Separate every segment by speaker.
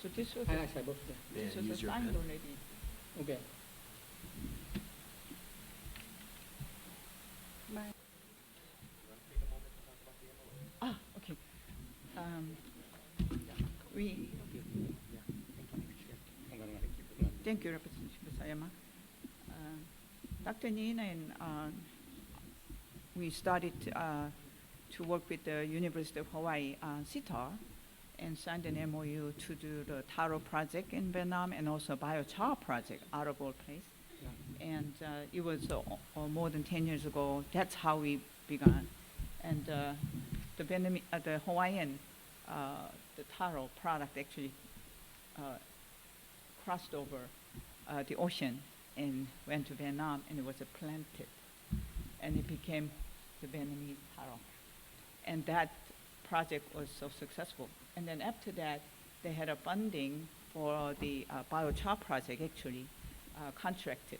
Speaker 1: So this was,
Speaker 2: I said both. Yeah.
Speaker 1: this was
Speaker 3: use your
Speaker 1: assigned
Speaker 3: pen.
Speaker 1: already.
Speaker 2: Okay.
Speaker 1: Okay. We Thank you, Representative Sayama. Dr. Nin and we started to work with the University of Hawaii, CITAR, and signed an MOU to do the taro project in Vietnam and also biochar project out of all place. And it was more than 10 years ago. That's how we began. And the Hawaiian, the taro product actually crossed over the ocean and went to Vietnam, and it was planted, and it became the Vietnamese taro. And that project was so successful. And then after that, they had a funding for the biochar project, actually contracted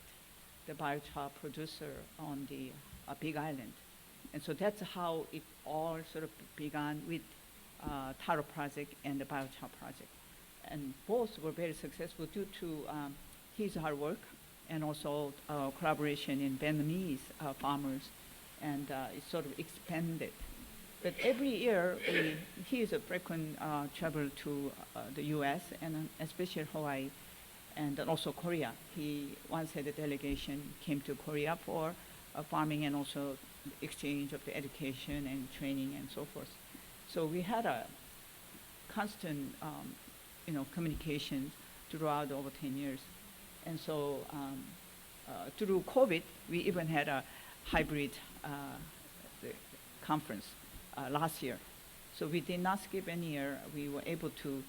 Speaker 1: the biochar producer on the Big Island. And so that's how it all sort of began with taro project and the biochar project. And both were very successful due to his hard work and also collaboration in Vietnamese farmers, and it sort of expanded. But every year, he is a frequent travel to the U.S. and especially Hawaii, and then also Korea. He once had a delegation came to Korea for farming and also exchange of the education and training and so forth. So we had a constant, communication throughout over 10 years. And so through COVID, we even had a hybrid conference last year. So we did not skip any year. We were able to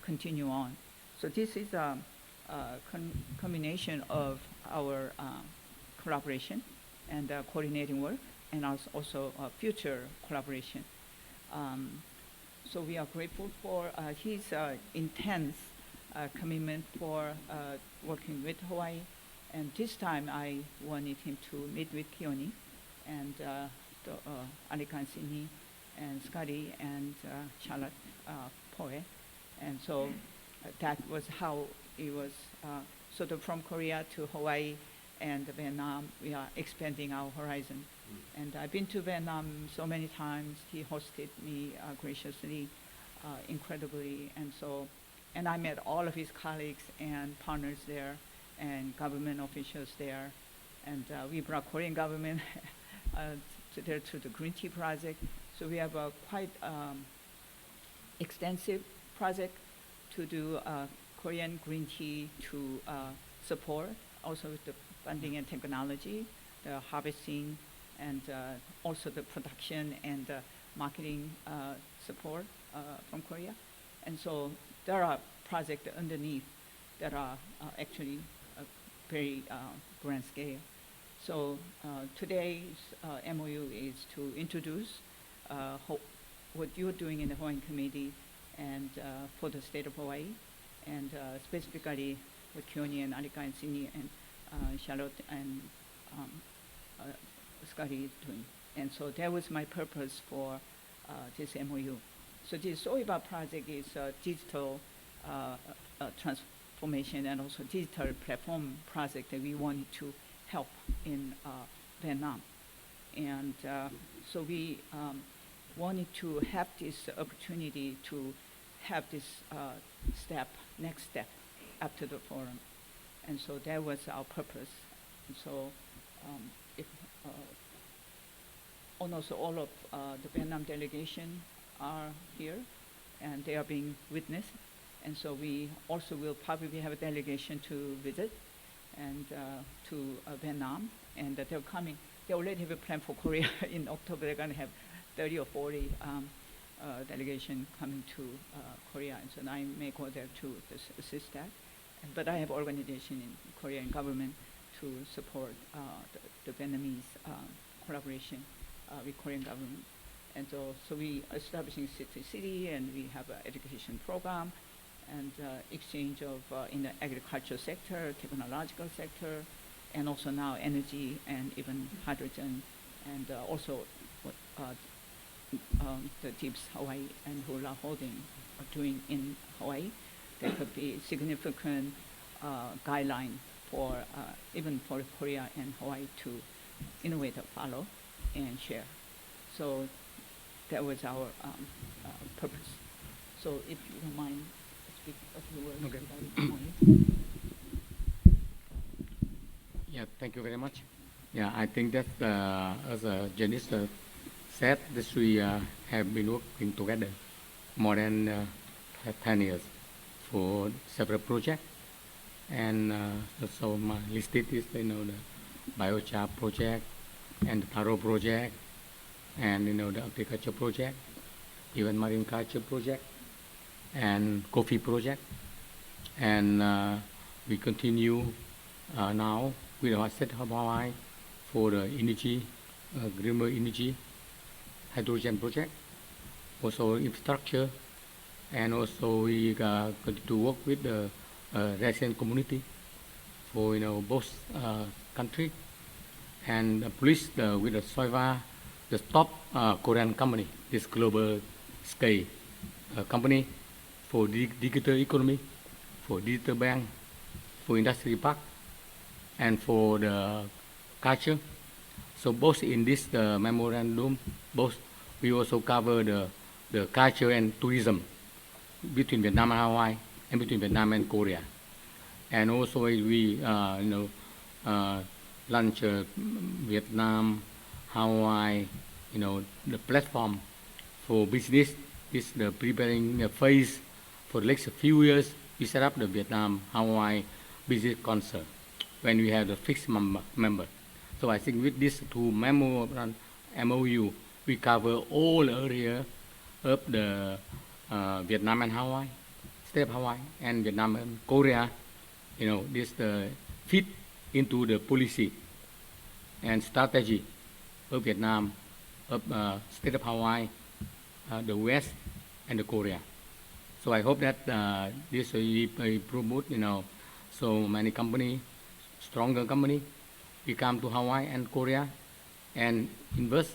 Speaker 1: continue on. So this is a combination of our collaboration and coordinating work, and also future collaboration. So we are grateful for his intense commitment for working with Hawaii. And this time I wanted him to meet with Keone and Alikan Sini and Scotty and Charlotte Poe. And so that was how it was sort of from Korea to Hawaii and Vietnam. We are expanding our horizon. And I've been to Vietnam so many times. He hosted me graciously, incredibly. And I met all of his colleagues and partners there and government officials there. And we brought Korean government to the Green Tea project. So we have a quite extensive project to do Korean green tea to support, also with the funding and technology, the harvesting, and also the production and marketing support from Korea. And so there are projects underneath that are actually very grand scale. So today's MOU is to introduce what you're doing in the Hawaiian Committee and for the state of Hawaii, and specifically what Keone and Alika and Sini and Charlotte and Scotty is doing. And so that was my purpose for this MOU. So this Soiba project is a digital transformation and also digital platform project that we wanted to help in Vietnam. And so we wanted to have this opportunity to have this next step after the forum. And so that was our purpose. And so also all of the Vietnam delegation are here, and they are being witnessed. And so we also will probably have a delegation to visit and to Vietnam, and they're coming. They already have a plan for Korea in October. They're going to have 30 or 40 delegation coming to Korea, and so I may go there to assist that. But I have organization in Korean government to support the Vietnamese collaboration with Korean government. And so we are establishing city, and we have an education program and exchange of in the agricultural sector, technological sector, and also now energy and even hydrogen, and also what the TIPS Hawaii and Hula Holding are doing in Hawaii. there could be significant guideline for even for Korea and Hawaii to innovate or follow and share. So that was our purpose. So if you don't mind, speak a few words
Speaker 2: Okay.
Speaker 1: about MOU.
Speaker 2: Yeah, thank you very much. Yeah, I think that as Janice said, this we have been working together more than 10 years for several projects. And so my listed is the biochar project and the taro project and the agriculture project, even marine culture project and coffee project. And we continue now with our state of Hawaii for the energy, renewable energy, hydrogen project, also infrastructure, and also we continue to work with the resident community for both country, and police with the SOIVA, the top Korean company, this global scale company for digital economy, for digital bank, for industry park, and for the culture. So both in this memorandum, both we also cover the culture and tourism between Vietnam and Hawaii, and between Vietnam and Korea. And also we launch Vietnam, Hawaii, the platform for business. This the preparing phase for the next few years. We set up the Vietnam Hawaii Business Council when we have the fixed member. So I think with these two MOU, we cover all area of the Vietnam and Hawaii, state of Hawaii, and Vietnam and Korea. This fit into the policy and strategy of Vietnam, of state of Hawaii, the West, and the Korea. So I hope that this will promote, so many company, stronger company, we come to Hawaii and Korea and invest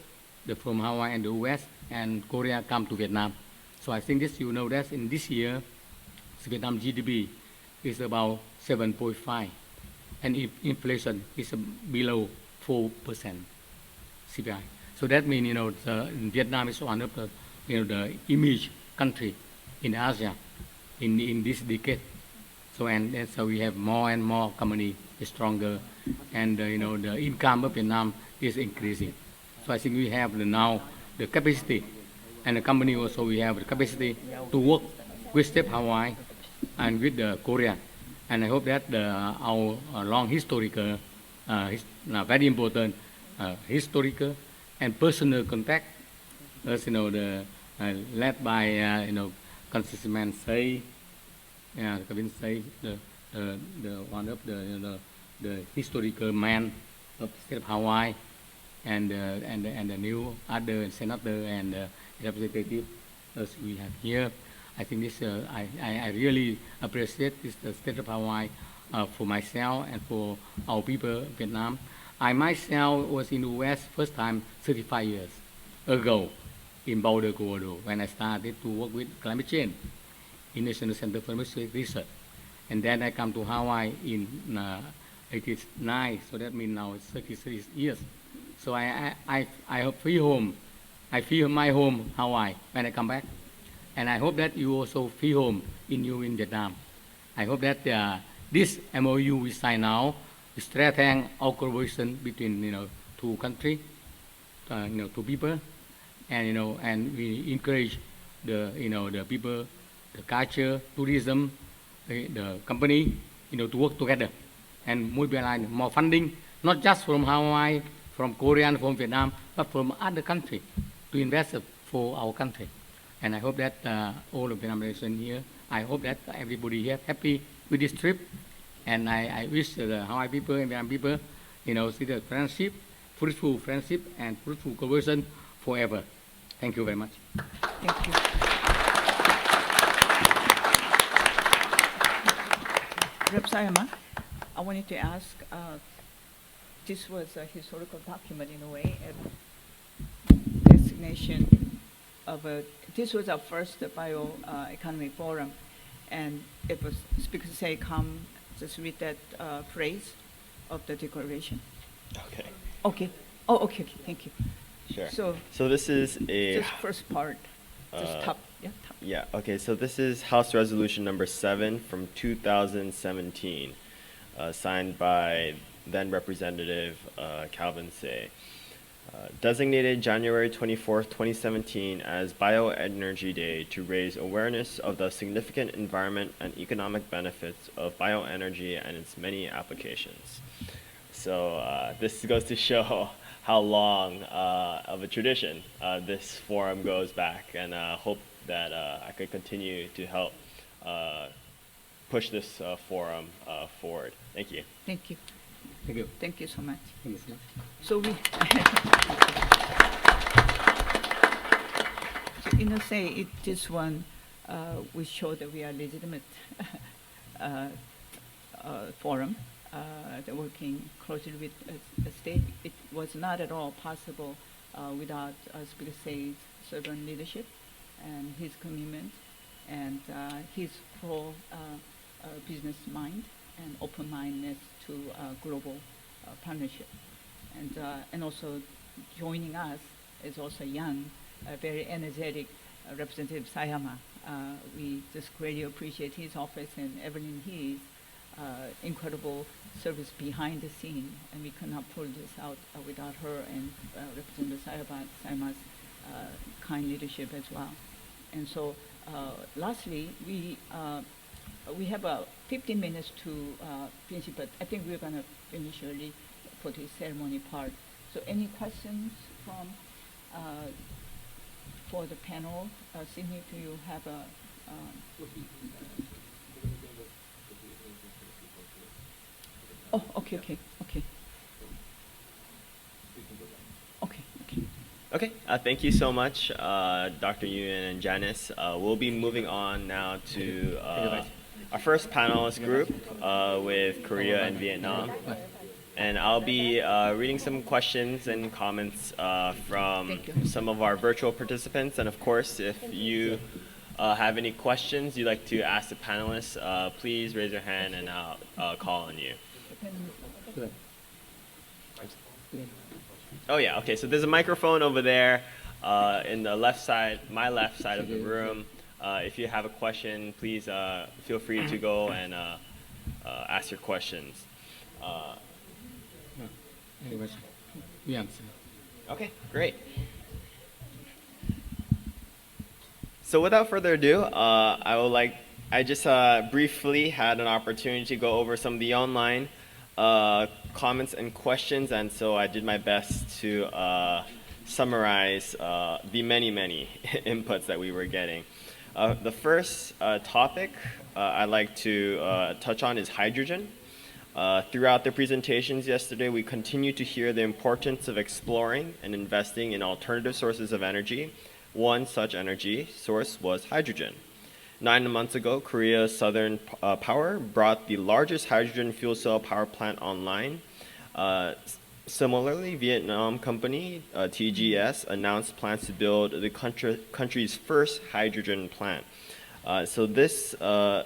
Speaker 2: from Hawaii and the West, and Korea come to Vietnam. So I think this, that in this year, Vietnam GDP is about 7.5, and inflation is below 4% CPI. So that means, Vietnam is one of the, the image country in Asia in this decade. So and so we have more and more company is stronger, and the income of Vietnam is increasing. So I think we have now the capacity, and the company also we have the capacity to work with State Hawaii and with Korea. And I hope that our long historical, very important historical and personal contact, as led by Congressman Say, Kevin Say, the one of the historical man of the state of Hawaii, and the new other senator and representative as we have here. I think this I really appreciate this the state of Hawaii for myself and for our people of Vietnam. I myself was in the West first time 35 years ago in Boulder, Colorado, when I started to work with climate change in National Center for Research. And then I come to Hawaii in 89, so that means now it's 36 years. So I have free home. I feel my home, Hawaii, when I come back. And I hope that you also feel home in Vietnam. I hope that this MOU we sign now strengthen our collaboration between two countries, two people, and and we encourage the people, the culture, tourism, the company, to work together and mobilize more funding, not just from Hawaii, from Korea, and from Vietnam, but from other countries to invest for our country. And I hope that all of Vietnam nation here, I hope that everybody here happy with this trip. And I wish the Hawaii people and Vietnam people, see the friendship, fruitful friendship and fruitful collaboration forever. Thank you very much.
Speaker 1: Thank you. Rep. Sayama, I wanted to ask, this was a historical document in a way, a designation of this was our first bioeconomy forum, And it was, speakers say, come, just read that phrase of the declaration.
Speaker 3: Okay.
Speaker 1: Okay. Oh, okay, thank you.
Speaker 3: Sure.
Speaker 1: So
Speaker 3: this is
Speaker 1: just first part, just top.
Speaker 3: Yeah, okay, so this is House Resolution number 7 from 2017, signed by then Representative Calvin Say. Designated January 24th, 2017 as Bioenergy Day to raise awareness of the significant environment and economic benefits of bioenergy and its many applications. So this goes to show how long of a tradition this forum goes back, and hope that I could continue to help push this forum forward. Thank you.
Speaker 1: Thank you.
Speaker 2: Thank you.
Speaker 1: Thank you so much.
Speaker 2: Thank you so much.
Speaker 1: So we, so in a say, it this one, we show that we are legitimate forum. They're working closely with the state. It was not at all possible without Speaker Say's servant leadership and his commitment and his pro business mind and open-mindedness to global partnership. And also joining us is also young, very energetic Representative Sayama. We just greatly appreciate his office and Evelyn He's incredible service behind the scene, and we could not pull this out without her and Representative Sayama's kind leadership as well. And so lastly, we have 15 minutes to finish, but I think we're going to finish early for the ceremony part. So any questions from for the panel? Sydney, do you have a oh, okay.
Speaker 3: Okay, thank you so much, Dr. Yuen and Janice. We'll be moving on now to our first panelist group with Korea and Vietnam. And I'll be reading some questions and comments from some of our virtual participants. And of course, if you have any questions you'd like to ask the panelists, please raise your hand and I'll call on you. Oh yeah, okay, so there's a microphone over there in the left side, my left side of the room. If you have a question, please feel free to go and ask your questions.
Speaker 2: We answer.
Speaker 3: Okay, great. So without further ado, I just briefly had an opportunity to go over some of the online comments and questions, and so I did my best to summarize the many inputs that we were getting. The first topic I'd like to touch on is hydrogen. Throughout the presentations yesterday, we continue to hear the importance of exploring and investing in alternative sources of energy. One such energy source was hydrogen. 9 months ago, Korea's Southern Power brought the largest hydrogen fuel cell power plant online. Similarly, Vietnam company TGS announced plans to build the country's first hydrogen plant. So this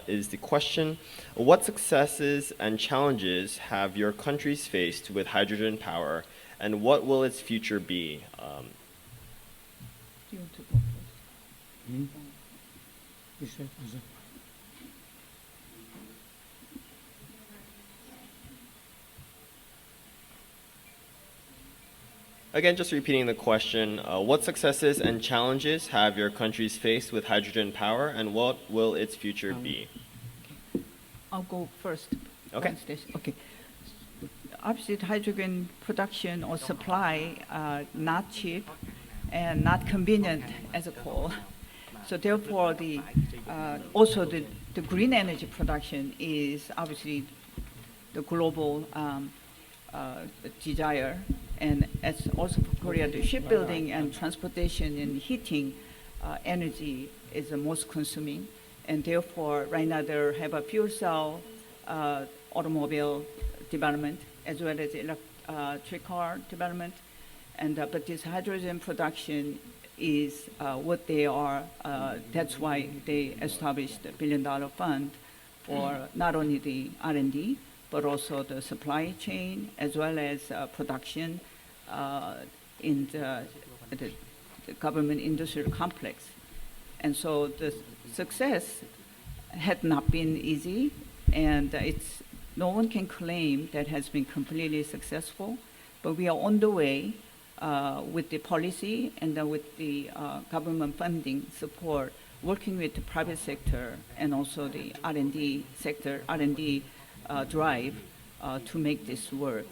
Speaker 3: is the question: what successes and challenges have your countries faced with hydrogen power, and what will its future be?
Speaker 1: Do you want to go first?
Speaker 3: Again, just repeating the question, what successes and challenges have your countries faced with hydrogen power, and what will its future be?
Speaker 1: Okay. I'll go first.
Speaker 3: Okay.
Speaker 1: Okay. Obviously, hydrogen production or supply not cheap and not convenient as a whole. So therefore, also the green energy production is obviously the global desire. And as also for Korea, the shipbuilding and transportation and heating energy is the most consuming. And therefore, right now there have a fuel cell automobile development as well as electric car development. And but this hydrogen production is what they are. That's why they established a $1 billion fund for not only the R&D, but also the supply chain, as well as production in the government industrial complex. And so the success had not been easy, and no one can claim that has been completely successful, but we are on the way with the policy and with the government funding support, working with the private sector and also the R&D sector, R&D drive to make this work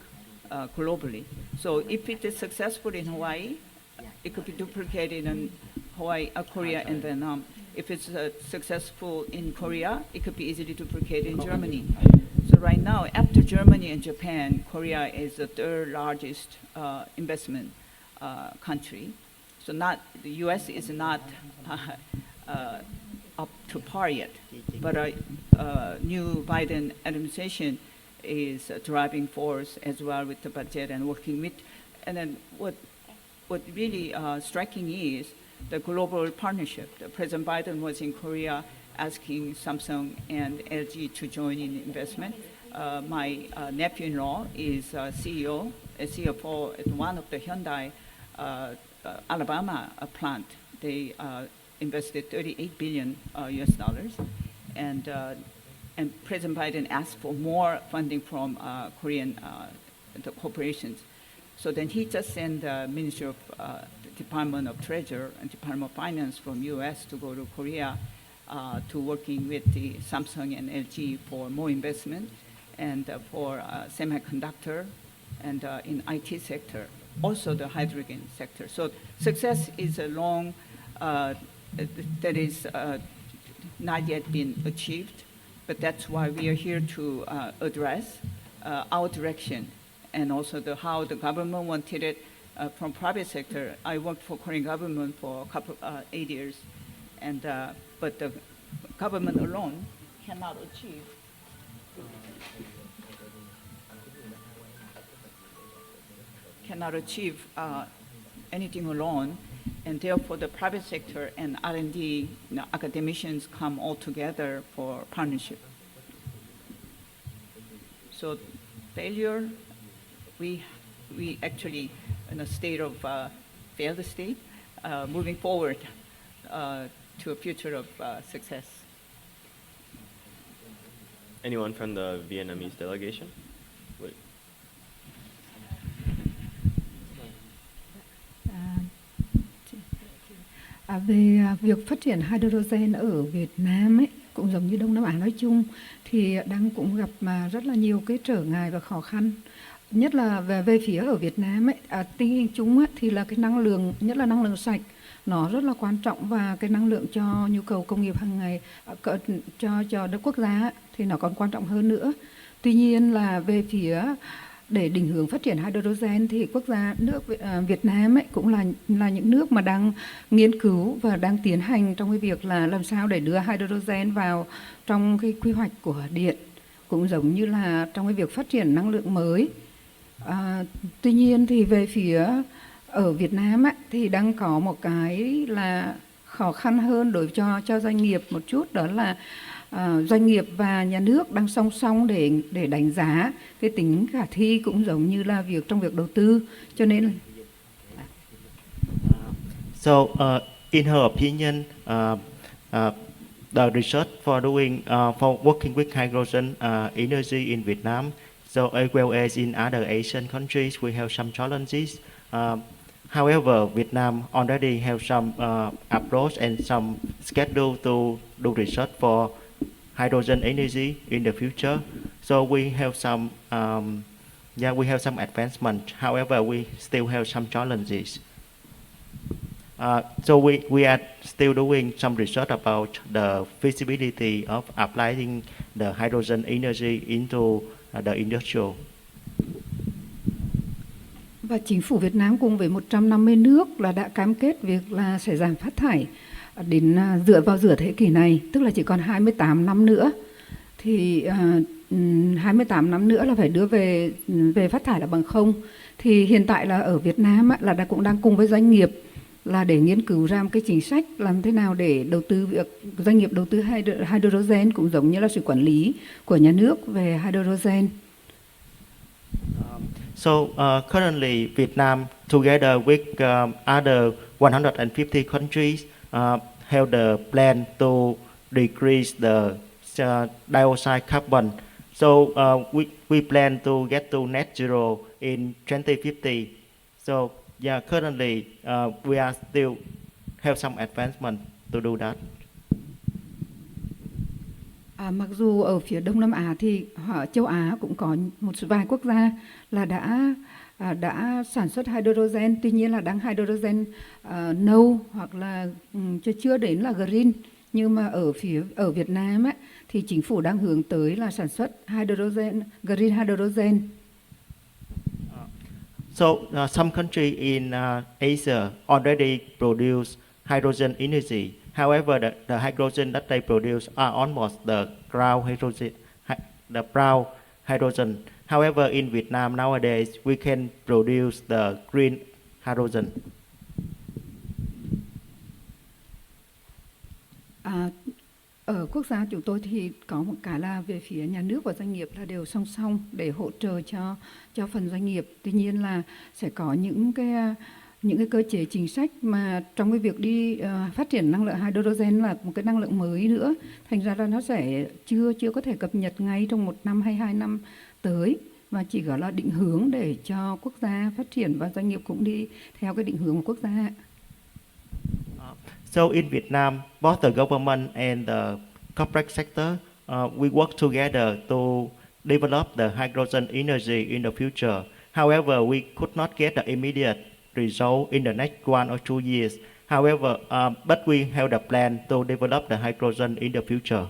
Speaker 1: globally. So if it is successful in Hawaii, it could be duplicated in Hawaii, Korea, and Vietnam. If it's successful in Korea, it could be easily duplicated in Germany. So right now, after Germany and Japan, Korea is the third largest investment country. So the U.S. is not up to par yet, but new Biden administration is a driving force as well with the budget and working with. And then what really striking is the global partnership. President Biden was in Korea asking Samsung and LG to join in investment. My nephew-in-law is CFO at one of the Hyundai Alabama plant. They invested $38 billion US dollars, and President Biden asked for more funding from Korean the corporations. So then he just sent the Ministry of Department of Treasury and Department of Finance from U.S. to go to Korea to working with the Samsung and LG for more investment and for semiconductor and in IT sector, also the hydrogen sector. So success is a long, that is not yet been achieved, but that's why we are here to address our direction and also how the government wanted it from private sector. I worked for Korean government for 8 years, and but the government alone cannot achieve anything alone, and therefore the private sector and R&D academicians come all together for partnership. So failure, we actually in a state of failed state, moving forward to a future of success.
Speaker 3: Anyone from the Vietnamese delegation? Wait.
Speaker 4: Về việc phát triển hydrogen ở Việt Nam ấy, cũng giống như Đông Nam Á nói chung, thì đang cũng gặp rất là nhiều cái trở ngại và khó khăn. Nhất là về phía ở Việt Nam ấy, tình hình chung ấy, thì là cái năng lượng, nhất là năng lượng sạch, nó rất là quan trọng, và cái năng lượng cho nhu cầu công nghiệp hàng ngày cho đất quốc gia ấy, thì nó còn quan trọng hơn nữa. Tuy nhiên là về phía để định hướng phát triển hydrogen thì quốc gia Việt Nam ấy cũng là những nước mà đang nghiên cứu và đang tiến hành trong cái việc là làm sao để đưa hydrogen vào trong cái quy hoạch của điện, cũng giống như là trong cái việc phát triển năng lượng mới. Tuy nhiên thì về phía ở Việt Nam ấy, thì đang có một cái là khó khăn hơn đối cho doanh nghiệp một chút, đó là doanh nghiệp và nhà nước đang song song để đánh giá cái tính khả thi, cũng giống như là trong việc đầu tư, cho nên
Speaker 5: So, in her opinion, the research for working with hydrogen energy in Vietnam, so as well as in other Asian countries, we have some challenges. However, Vietnam already have some approach and some schedule to do research for hydrogen energy in the future. So we have some, advancement. However, we still have some challenges. So we are still doing some research about the feasibility of applying the hydrogen energy into the industrial.
Speaker 4: Và chính phủ Việt Nam cùng với 150 nước là đã cam kết việc là sẽ giảm phát thải đến giữa thế kỷ này, tức là chỉ còn 28 năm nữa. Thì 28 năm nữa là phải đưa về phát thải là bằng không. Thì hiện tại là ở Việt Nam là cũng đang cùng với doanh nghiệp là để nghiên cứu ra một cái chính sách làm thế nào để đầu tư việc doanh nghiệp đầu tư hydrogen, cũng giống như là sự quản lý của nhà nước về hydrogen.
Speaker 5: So currently, Vietnam, together with other 150 countries, have the plan to decrease the dioxide carbon. So we plan to get to net zero in 2050. So yeah, currently we are still have some advancement to do that.
Speaker 4: Mặc dù ở phía Đông Nam Á thì châu Á cũng có một vài quốc gia là đã sản xuất hydrogen, tuy nhiên là đang hydrogen nâu hoặc là chưa đến là green, nhưng mà ở Việt Nam ấy, thì chính phủ đang hướng tới là sản xuất hydrogen, green hydrogen.
Speaker 5: So some countries in Asia already produce hydrogen energy. However, the hydrogen that they produce are almost the brown hydrogen. However, in Vietnam nowadays, we can produce the green hydrogen.
Speaker 4: Ở quốc gia chúng tôi thì có một cái là về phía nhà nước và doanh nghiệp là đều song song để hỗ trợ cho phần doanh nghiệp. Tuy nhiên là sẽ có những cái cơ chế chính sách mà trong cái việc đi phát triển năng lượng hydrogen là một cái năng lượng mới nữa, thành ra là nó sẽ chưa có thể cập nhật ngay trong 1 năm hay 2 năm tới, mà chỉ có là định hướng để cho quốc gia phát triển và doanh nghiệp cũng đi theo cái định hướng của quốc gia.
Speaker 5: So in Vietnam, both the government and the corporate sector, we work together to develop the hydrogen energy in the future. However, we could not get the immediate result in the next 1 or 2 years. However, but we have the plan to develop the hydrogen in the future.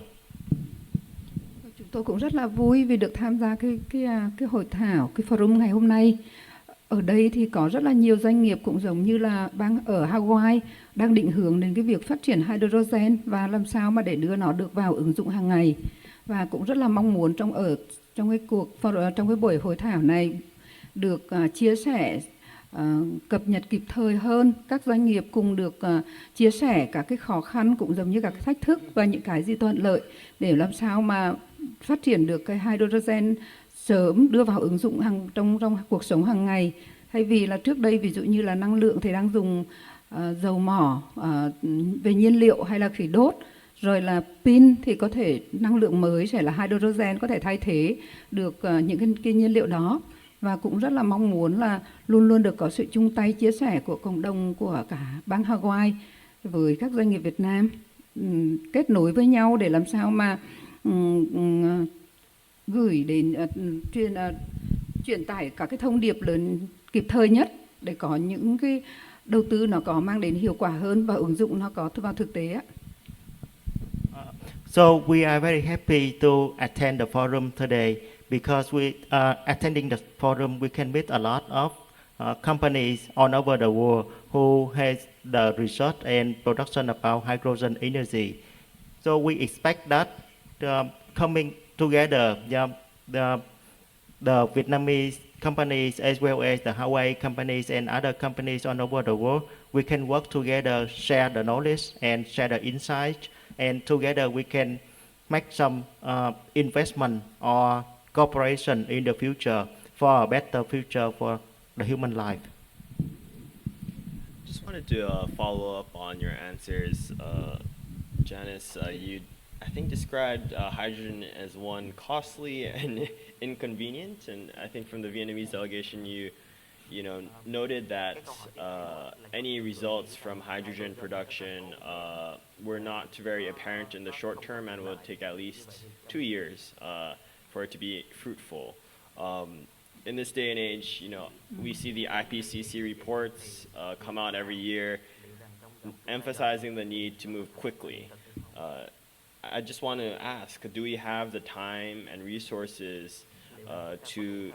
Speaker 4: Chúng tôi cũng rất là vui vì được tham gia cái hội thảo, cái forum ngày hôm nay. Ở đây thì có rất là nhiều doanh nghiệp cũng giống như là bang ở Hawaii đang định hướng đến cái việc phát triển hydrogen và làm sao mà để đưa nó được vào ứng dụng hàng ngày. Và cũng rất là mong muốn trong cái buổi hội thảo này được chia sẻ, cập nhật kịp thời hơn, các doanh nghiệp cùng được chia sẻ các cái khó khăn cũng giống như các cái thách thức và những cái gì thuận lợi để làm sao mà phát triển được cái hydrogen sớm đưa vào ứng dụng trong cuộc sống hàng ngày. Thay vì là trước đây ví dụ như là năng lượng thì đang dùng dầu mỏ về nhiên liệu hay là khí đốt, rồi là pin thì có thể năng lượng mới sẽ là hydrogen có thể thay thế được những cái nhiên liệu đó. Và cũng rất là mong muốn là luôn luôn được có sự chung tay chia sẻ của cộng đồng của cả bang Hawaii với các doanh nghiệp Việt Nam, kết nối với nhau để làm sao mà gửi đến truyền tải các cái thông điệp lớn kịp thời nhất để có những cái đầu tư nó có mang đến hiệu quả hơn và ứng dụng nó có vào thực tế.
Speaker 5: So we are very happy to attend the forum today because we attending the forum we can meet a lot of companies all over the world who has the research and production about hydrogen energy. So we expect that coming together, the Vietnamese companies as well as the Hawaii companies and other companies all over the world, we can work together, share the knowledge and share the insights, and together we can make some investment or cooperation in the future for a better future for the human life.
Speaker 3: Just wanted to follow up on your answers. Janice, you, I think, described hydrogen as one costly and inconvenient, and I think from the Vietnamese delegation you know, noted that any results from hydrogen production were not very apparent in the short term and would take at least 2 years for it to be fruitful. In this day and age, you know, we see the IPCC reports come out every year emphasizing the need to move quickly. I just want to ask, do we have the time and resources to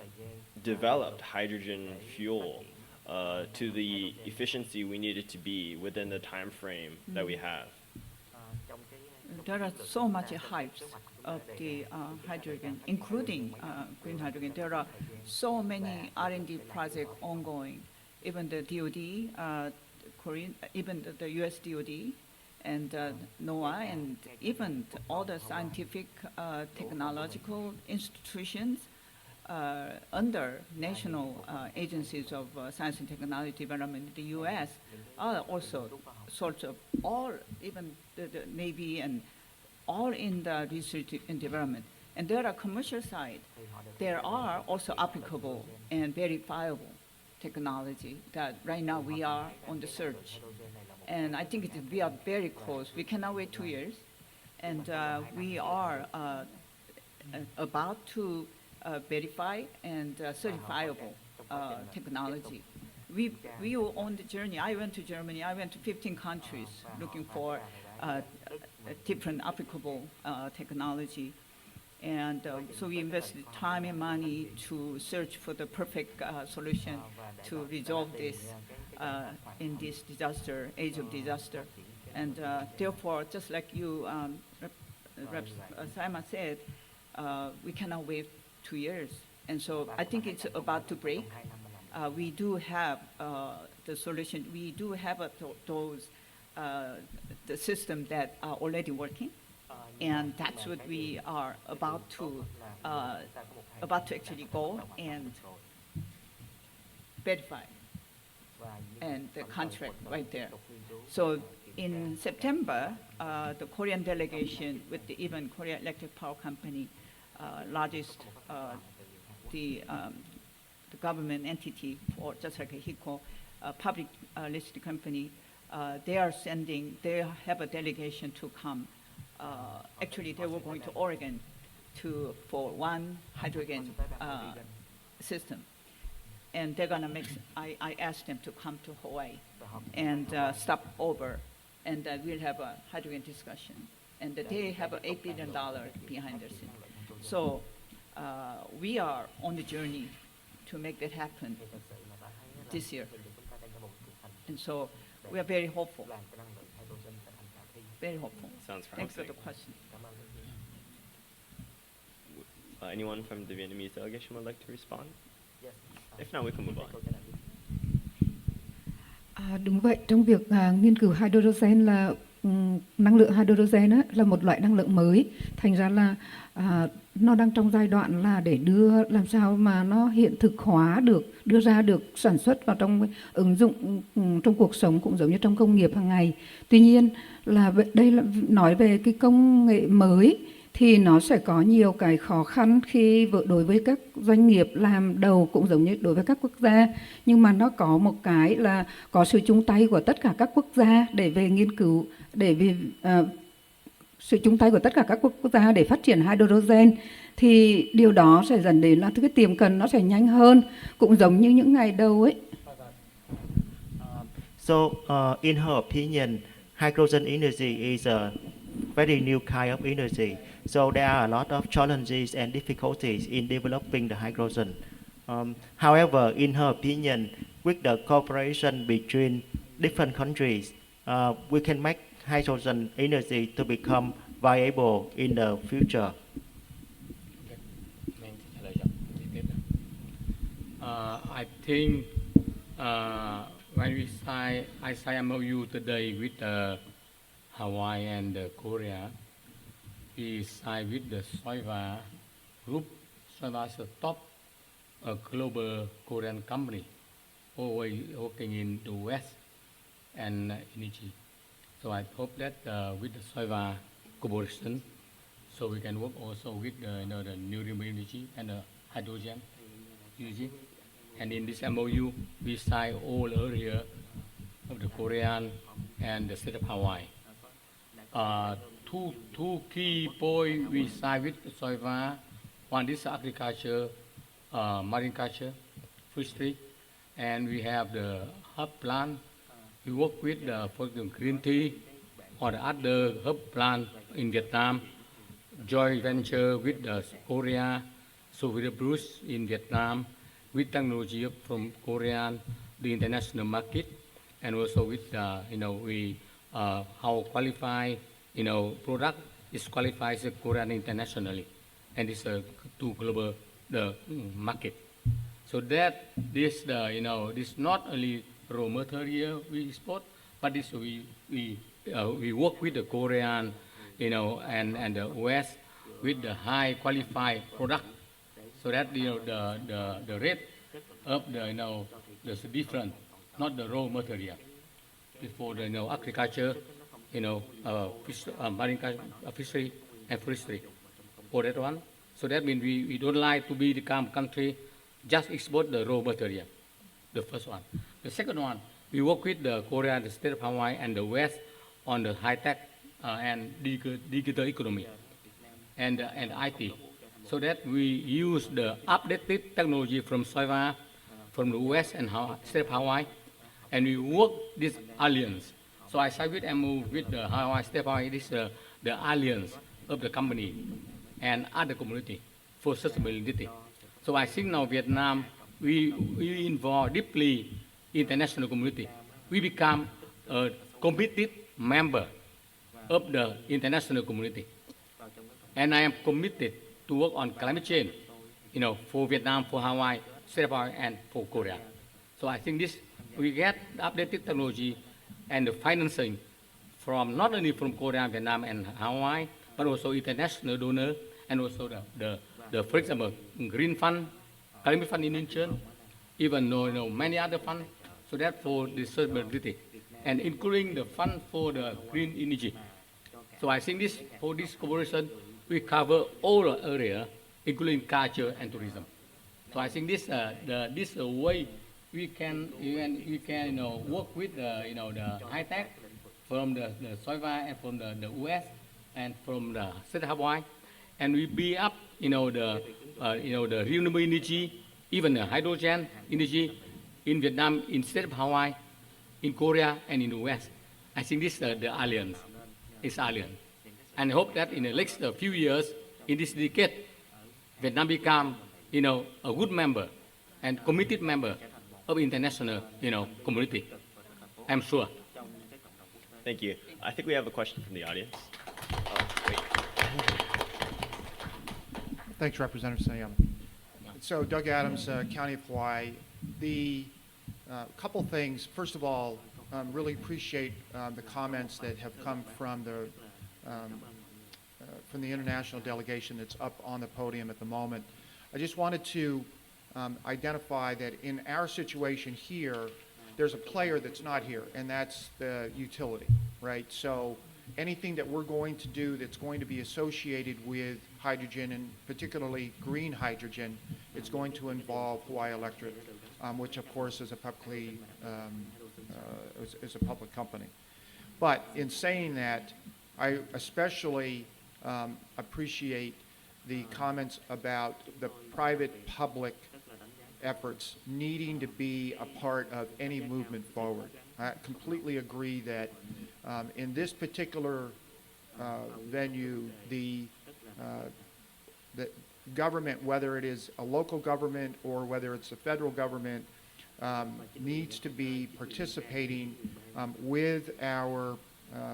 Speaker 3: develop hydrogen fuel to the efficiency we need it to be within the time frame that we have?
Speaker 1: There are so much hypes of the hydrogen, including green hydrogen. There are so many R&D projects ongoing. Even the DoD Korean, even the US DoD and NOAA, and even all the scientific technological institutions under national agencies of science and technology development in the U.S. are also sorts of all, even the Navy and all in the research and development. And there are commercial side. There are also applicable and verifiable technology that right now we are on the search. And I think we are very close. We cannot wait 2 years. And we are about to verify and certifiable technology. We were on the journey. I went to Germany. I went to 15 countries looking for different applicable technology. And so we invested time and money to search for the perfect solution to resolve this in this disaster, age of disaster. And therefore, just like you, Rep. Simon said, we cannot wait 2 years. And so I think it's about to break. We do have the solution. We do have those, the system that are already working. And that's what we are about to actually go and verify and the contract right there. So in September, the Korean delegation with the even Korea Electric Power Company, largest the government entity for just like a HICO, public listed company, they have a delegation to come. Actually, they were going to Oregon for one hydrogen system. And they're gonna I asked them to come to Hawaii and stop over, and we'll have a hydrogen discussion. And they have an $8 billion behind their scene. So we are on the journey to make that happen this year. And so we are very hopeful. Very hopeful.
Speaker 3: Sounds
Speaker 1: Thanks for
Speaker 3: promising.
Speaker 1: the question.
Speaker 3: Anyone from the Vietnamese delegation would like to respond? If not, we can move on.
Speaker 4: Đúng vậy, trong việc nghiên cứu hydrogen là năng lượng hydrogen á, là một loại năng lượng mới, thành ra là nó đang trong giai đoạn là để làm sao mà nó hiện thực hóa được, đưa ra được sản xuất vào trong ứng dụng trong cuộc sống cũng giống như trong công nghiệp hàng ngày. Tuy nhiên là đây là nói về cái công nghệ mới thì nó sẽ có nhiều cái khó khăn đối với các doanh nghiệp làm đầu cũng giống như đối với các quốc gia. Nhưng mà nó có một cái là có sự chung tay của tất cả các quốc gia để về nghiên cứu, sự chung tay của tất cả các quốc gia để phát triển hydrogen, thì điều đó sẽ dẫn đến là cái tiệm cận nó sẽ nhanh hơn, cũng giống như những ngày đầu ấy.
Speaker 5: So, in her opinion, hydrogen energy is a very new kind of energy. So there are a lot of challenges and difficulties in developing the hydrogen. However, in her opinion, with the cooperation between different countries, we can make hydrogen energy to become viable in the future.
Speaker 2: I think when I signed MOU today with Hawaii and Korea, we signed with the Soiva group. Soiva is a top global Korean company always working in the West and energy. So I hope that with the Soiva Corporation, so we can work also with the renewable energy and the hydrogen using. And in this MOU, we signed all area of the Korean and the state of Hawaii. Two key points we signed with Soiva. One is agriculture, marine culture, fishery, and we have the hub plant. We work with for the green tea or the other hub plant in Vietnam, joint venture with Korea, so with the Bruce in Vietnam, with technology from Korean, the international market, and also with we how qualified product is qualified as Korean internationally, and it's to global market. So that this this not only raw material we export, but this we work with the Korean, and the West with the high qualified product, so that the rate of the different, not the raw material, for the agriculture, marine fishery and forestry, for that one. So that means we don't like to be the country just export the raw material. The first one. The second one, we work with the Korea, the state of Hawaii, and the West on the high tech and digital economy and IT, so that we use the updated technology from SOIVA, from the West and state of Hawaii, and we work this alliance. So I signed with MOU with the Hawaii state of Hawaii. This the alliance of the company and other community for sustainability. So I think now Vietnam, we involve deeply international community. We become a committed member of the international community. And I am committed to work on climate change, for Vietnam, for Hawaii, state of Hawaii, and for Korea. So I think this, we get updated technology and the financing from not only from Korea, Vietnam, and Hawaii, but also international donor, and also the for example, Green Fund, Climate Fund in Incheon, even many other funds, so that for the sustainability, and including the fund for the green energy. So I think for this cooperation, we cover all the area, including culture and tourism. So I think this way we can work with the high tech from the SOIVA and from the US and from the state of Hawaii, and we build up the renewable energy, even the hydrogen energy in Vietnam, in state of Hawaii, in Korea, and in the West. I think this the alliance is alliance, and I hope that in the next few years, in this decade, Vietnam become a good member and committed member of international community. I'm sure.
Speaker 3: Thank you. I think we have a question from the audience. Oh, wait.
Speaker 6: Thanks, Representative Sayama. So Doug Adams, County of Hawaii. The couple things. First of all, really appreciate the comments that have come from the international delegation that's up on the podium at the moment. I just wanted to identify that in our situation here, there's a player that's not here, and that's the utility, right? So anything that we're going to do that's going to be associated with hydrogen, and particularly green hydrogen, it's going to involve Hawaii Electric, which of course is a publicly is a public company. But in saying that, I especially appreciate the comments about the private-public efforts needing to be a part of any movement forward. I completely agree that in this particular venue, the government, whether it is a local government or whether it's a federal government, needs to be participating with our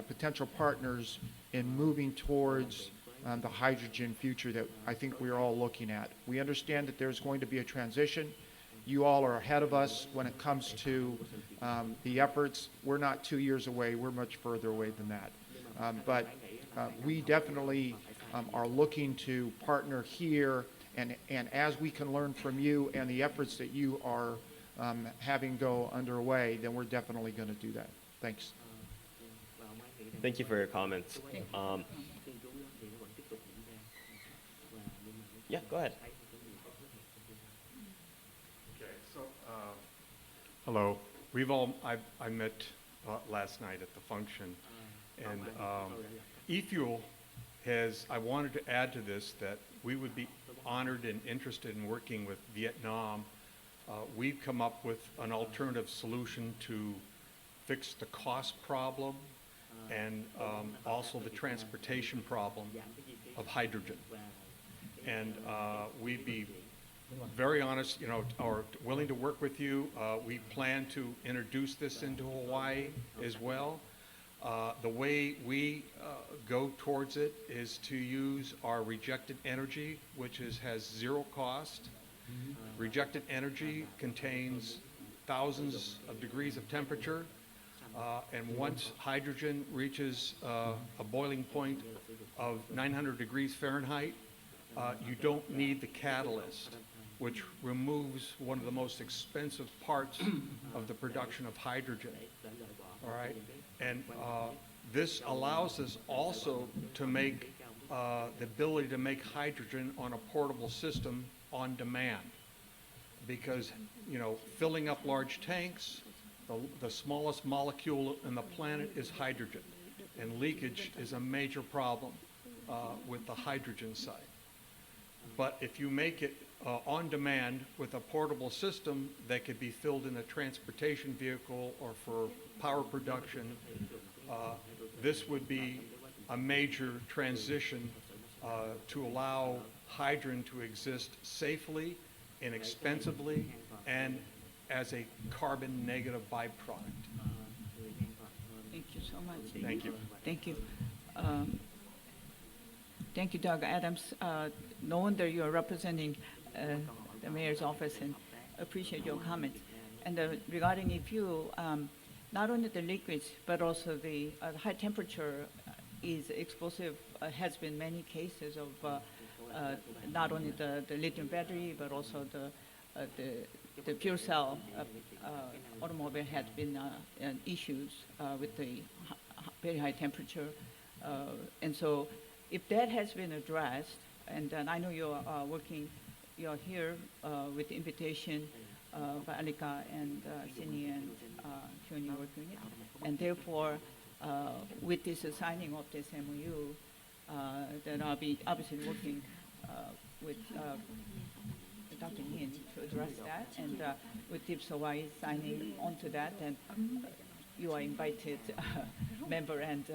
Speaker 6: potential partners in moving towards the hydrogen future that I think we're all looking at. We understand that there's going to be a transition. You all are ahead of us when it comes to the efforts. We're not 2 years away. We're much further away than that. But we definitely are looking to partner here, and as we can learn from you and the efforts that you are having go underway, then we're definitely going to do that. Thanks.
Speaker 3: Thank you for your comments. Yeah, go ahead.
Speaker 7: Okay, so hello. I met last night at the function, and e-fuel has. I wanted to add to this that we would be honored and interested in working with Vietnam. We've come up with an alternative solution to fix the cost problem and also the transportation problem of hydrogen. And we'd be very honest, are willing to work with you. We plan to introduce this into Hawaii as well. The way we go towards it is to use our rejected energy, which has zero cost. Rejected energy contains thousands of degrees of temperature. And once hydrogen reaches a boiling point of 900 degrees Fahrenheit, you don't need the catalyst, which removes one of the most expensive parts of the production of hydrogen. All right? And this allows us also to make the ability to make hydrogen on a portable system on demand. Because, you know, filling up large tanks, the smallest molecule in the planet is hydrogen. And leakage is a major problem with the hydrogen side. But if you make it on demand with a portable system that could be filled in a transportation vehicle or for power production, this would be a major transition to allow hydrogen to exist safely, inexpensively, and as a carbon negative byproduct.
Speaker 1: Thank you so much.
Speaker 7: Thank you.
Speaker 1: Thank you. Thank you, Doug Adams. No wonder you are representing the mayor's office, and appreciate your comments. And regarding e-fuel, not only the liquids, but also the high temperature is explosive. Has been many cases of not only the lithium battery, but also the fuel cell automobile has been issues with the very high temperature. And so if that has been addressed, and I know you're here with the invitation by Alika and Sydney and Hyun working it. And therefore, with this signing of this MOU, then I'll be obviously working with Dr. Yin to address that, and with Tips Hawaii signing onto that, and you are invited member and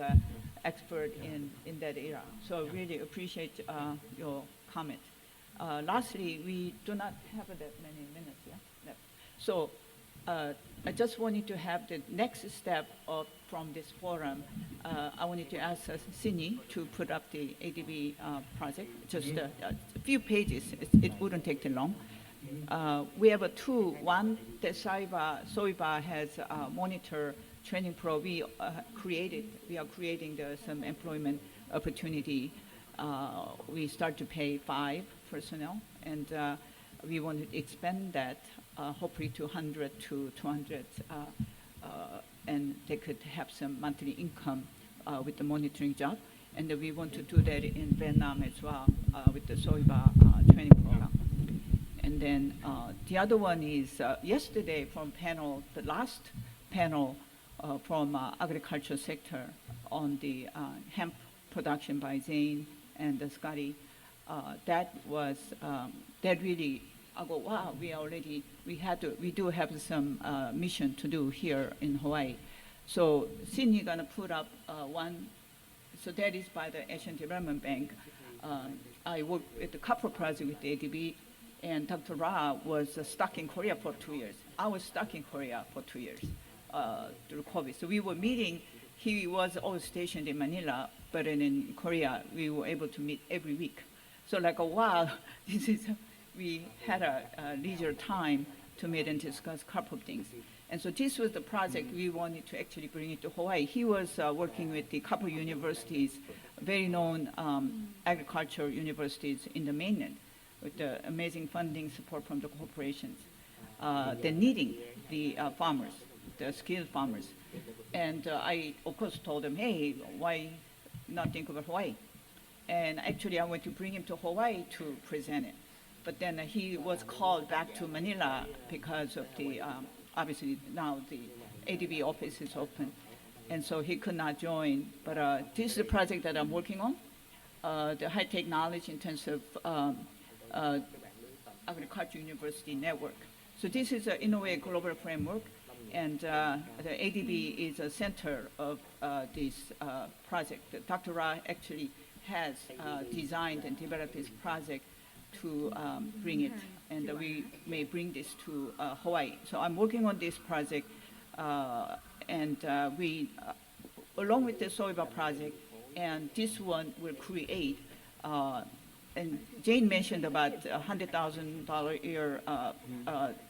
Speaker 1: expert in that area. So I really appreciate your comment. Lastly, we do not have that many minutes, yeah? No. So I just wanted to have the next step from this forum. I wanted to ask Sydney to put up the ADB project, just a few pages. It wouldn't take too long. We have two. One, that SOIBA has monitor training pro. We are creating some employment opportunity. We start to pay 5 personnel, and we want to expand that hopefully to 100 to 200, and they could have some monthly income with the monitoring job. And we want to do that in Vietnam as well with the SOIBA training program. And then the other one is yesterday from the last panel from agriculture sector on the hemp production by Zane and Scotty. That was that really. I go, wow, we do have some mission to do here in Hawaii. So Sydney gonna put up one, so that is by the Asian Development Bank. I worked at the copper project with the ADB, and Dr. Ra was stuck in Korea for 2 years. I was stuck in Korea for 2 years through COVID. So we were meeting, he was always stationed in Manila, but in Korea, we were able to meet every week. So like, wow, we had a leisure time to meet and discuss a couple of things. And so this was the project we wanted to actually bring it to Hawaii. He was working with the couple universities, very known agriculture universities in the mainland, with the amazing funding support from the corporations. They're needing the farmers, the skilled farmers. And I, of course, told them, hey, why not think about Hawaii? And actually, I went to bring him to Hawaii to present it. But then he was called back to Manila because of the, obviously now the ADB office is open. And so he could not join. But this is a project that I'm working on, the high-tech knowledge intensive agriculture university network. So this is in a way a global framework. And the ADB is a center of this project. Dr. Ra actually has designed and developed this project to bring it, and we may bring this to Hawaii. So I'm working on this project, and we, along with the SOIBA project, and this one will create and Jane mentioned about $100,000 a year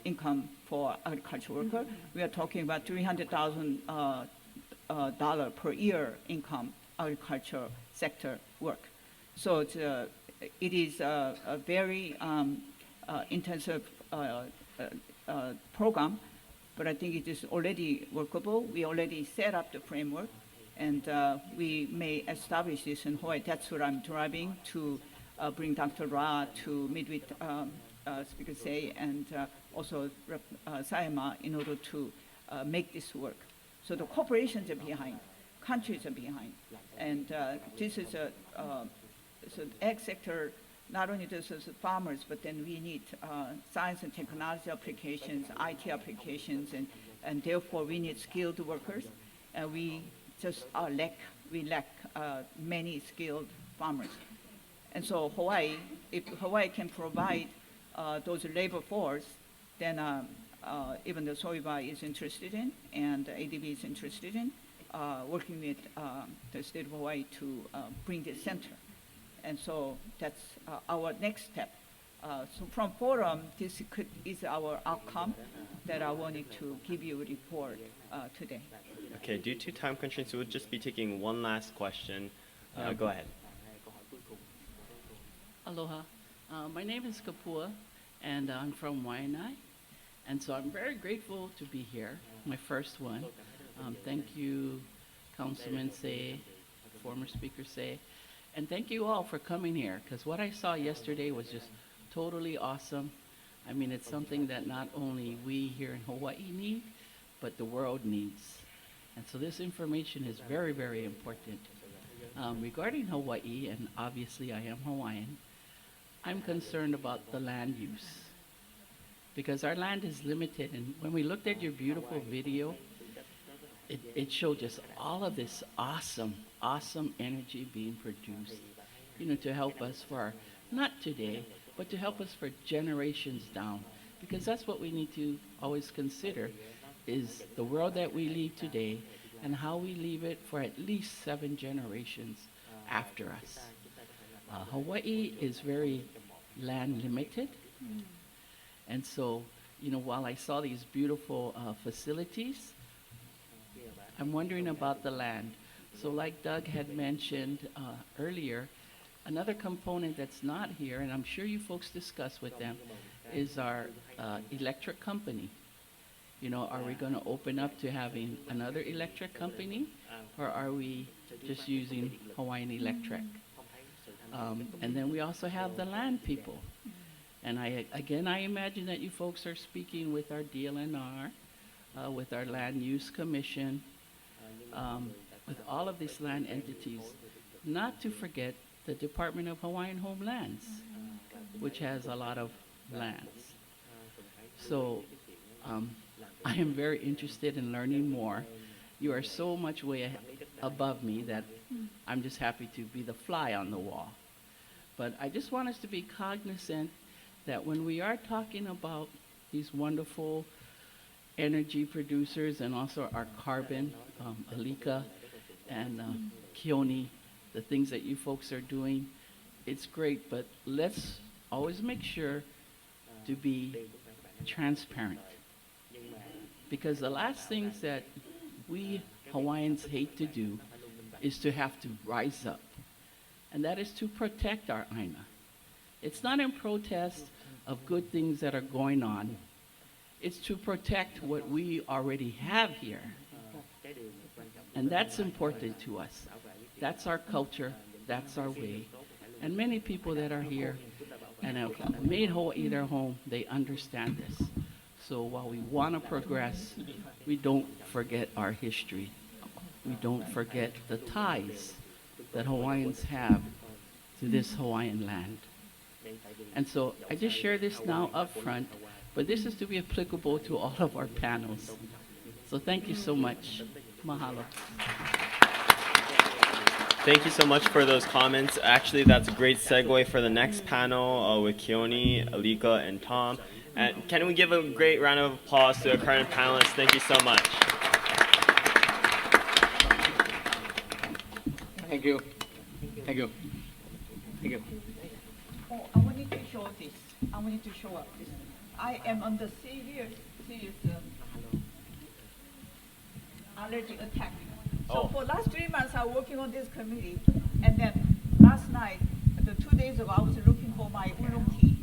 Speaker 1: income for agricultural worker. We are talking about $300,000 per year income agriculture sector work. So it is a very intensive program, but I think it is already workable. We already set up the framework, and we may establish this in Hawaii. That's what I'm driving to bring Dr. Ra to meet with Speaker Say and also Rep. Sayama in order to make this work. So the corporations are behind, countries are behind, and this is so the ag sector. Not only this is farmers, but then we need science and technology applications, IT applications, and therefore we need skilled workers. And we just lack many skilled farmers. And so Hawaii, if Hawaii can provide those labor force, then even the SOIBA is interested in, and ADB is interested in, working with the state of Hawaii to bring this center. And so that's our next step. So from forum, this is our outcome that I wanted to give you a report today.
Speaker 3: Okay, due to time constraints, we'll just be taking one last question. Go ahead.
Speaker 8: Aloha. My name is Kapua, and I'm from Waianae. And so I'm very grateful to be here, my first one. Thank you, Councilman Say, former Speaker Say. And thank you all for coming here, because what I saw yesterday was just totally awesome. I mean, it's something that not only we here in Hawaii need, but the world needs. And so this information is very, very important. Regarding Hawaii, and obviously I am Hawaiian, I'm concerned about the land use, because our land is limited. And when we looked at your beautiful video, it showed just all of this awesome energy being produced, to help us for, not today, but to help us for generations down. Because that's what we need to always consider, is the world that we leave today and how we leave it for at least 7 generations after us. Hawaii is very land limited. And so, while I saw these beautiful facilities, I'm wondering about the land. So like Doug had mentioned earlier, another component that's not here, and I'm sure you folks discuss with them, is our electric company. Are we going to open up to having another electric company, or are we just using Hawaiian Electric? And then we also have the land people. And I imagine that you folks are speaking with our DLNR, with our Land Use Commission, with all of these land entities, not to forget the Department of Hawaiian Homelands, which has a lot of lands. So I am very interested in learning more. You are so much way above me that I'm just happy to be the fly on the wall. But I just want us to be cognizant that when we are talking about these wonderful energy producers and also our carbon, Alika and Keone, the things that you folks are doing, it's great, but let's always make sure to be transparent. Because the last things that we Hawaiians hate to do is to have to rise up, and that is to protect our Aina. It's not in protest of good things that are going on. It's to protect what we already have here. And that's important to us. That's our culture. That's our way. And many people that are here and have made Hawaii their home, they understand this. So while we want to progress, we don't forget our history. We don't forget the ties that Hawaiians have to this Hawaiian land. And so I just share this now up front, but this is to be applicable to all of our panels. So thank you so much. Mahalo.
Speaker 3: Thank you so much for those comments. Actually, that's a great segue for the next panel with Keone, Alika, and Tom. And can we give a great round of applause to our current panelists? Thank you so much.
Speaker 2: Thank you. Thank you. Thank you.
Speaker 1: Oh, I wanted to show this. I wanted to show up this. I am under serious allergy attack. So
Speaker 3: Oh.
Speaker 1: for last 3 months, I'm working on this committee, and then last night, 2 days ago, I was looking for my oolong tea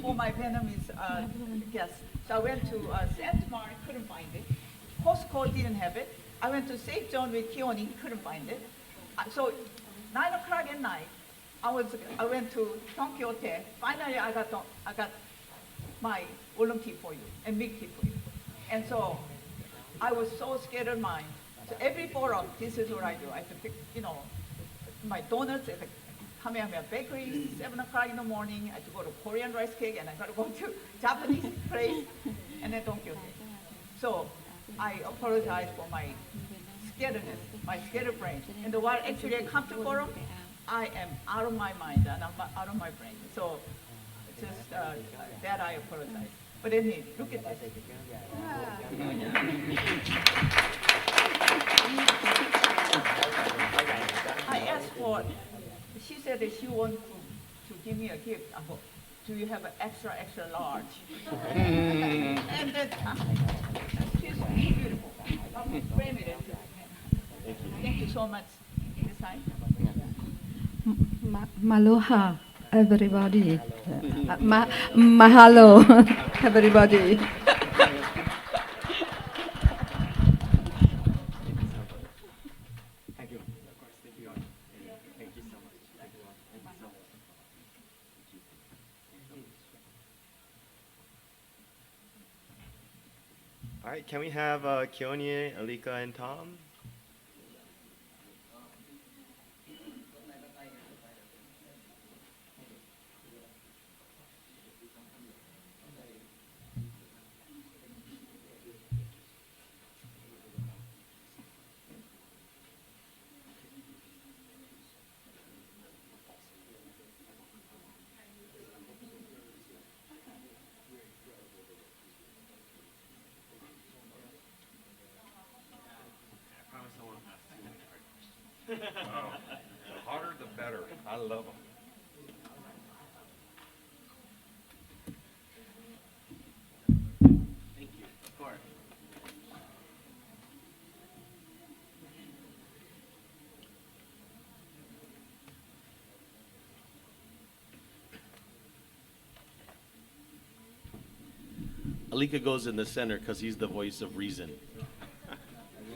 Speaker 1: for my Vietnamese guests. So I went to St. Mark, couldn't find it. Costco didn't have it. I went to St. John with Keone, couldn't find it. So 9 o'clock at night, I went to Don Quixote. Finally, I got my oolong tea for you and milk tea for you. And so I was so scared of mine. So every forum, this is what I do. I have to pick, my donuts at the Kamehameha Bakery, 7 o'clock in the morning. I have to go to Korean rice cake, and I got to go to Japanese place, and then Don Quixote. So I apologize for my scaredness, my scared brain. And while actually I come to forum, I am out of my mind and I'm out of my brain. So just that I apologize. But anyway, look at this. I asked for, she said that she wants to give me a gift. I go, do you have an extra large? And then, she's beautiful. I'll frame it. Thank you so much. This side.
Speaker 4: Maloha, everybody. Mahalo, everybody.
Speaker 2: Thank you. Of course, thank you all. Thank you so much. Thank you all. Thank you so much.
Speaker 3: All right, can we have Keone, Alika, and Tom?
Speaker 7: Wow. The hotter the better. I love them.
Speaker 2: Thank you. Of course.
Speaker 9: Alika goes in the center because he's the voice of reason.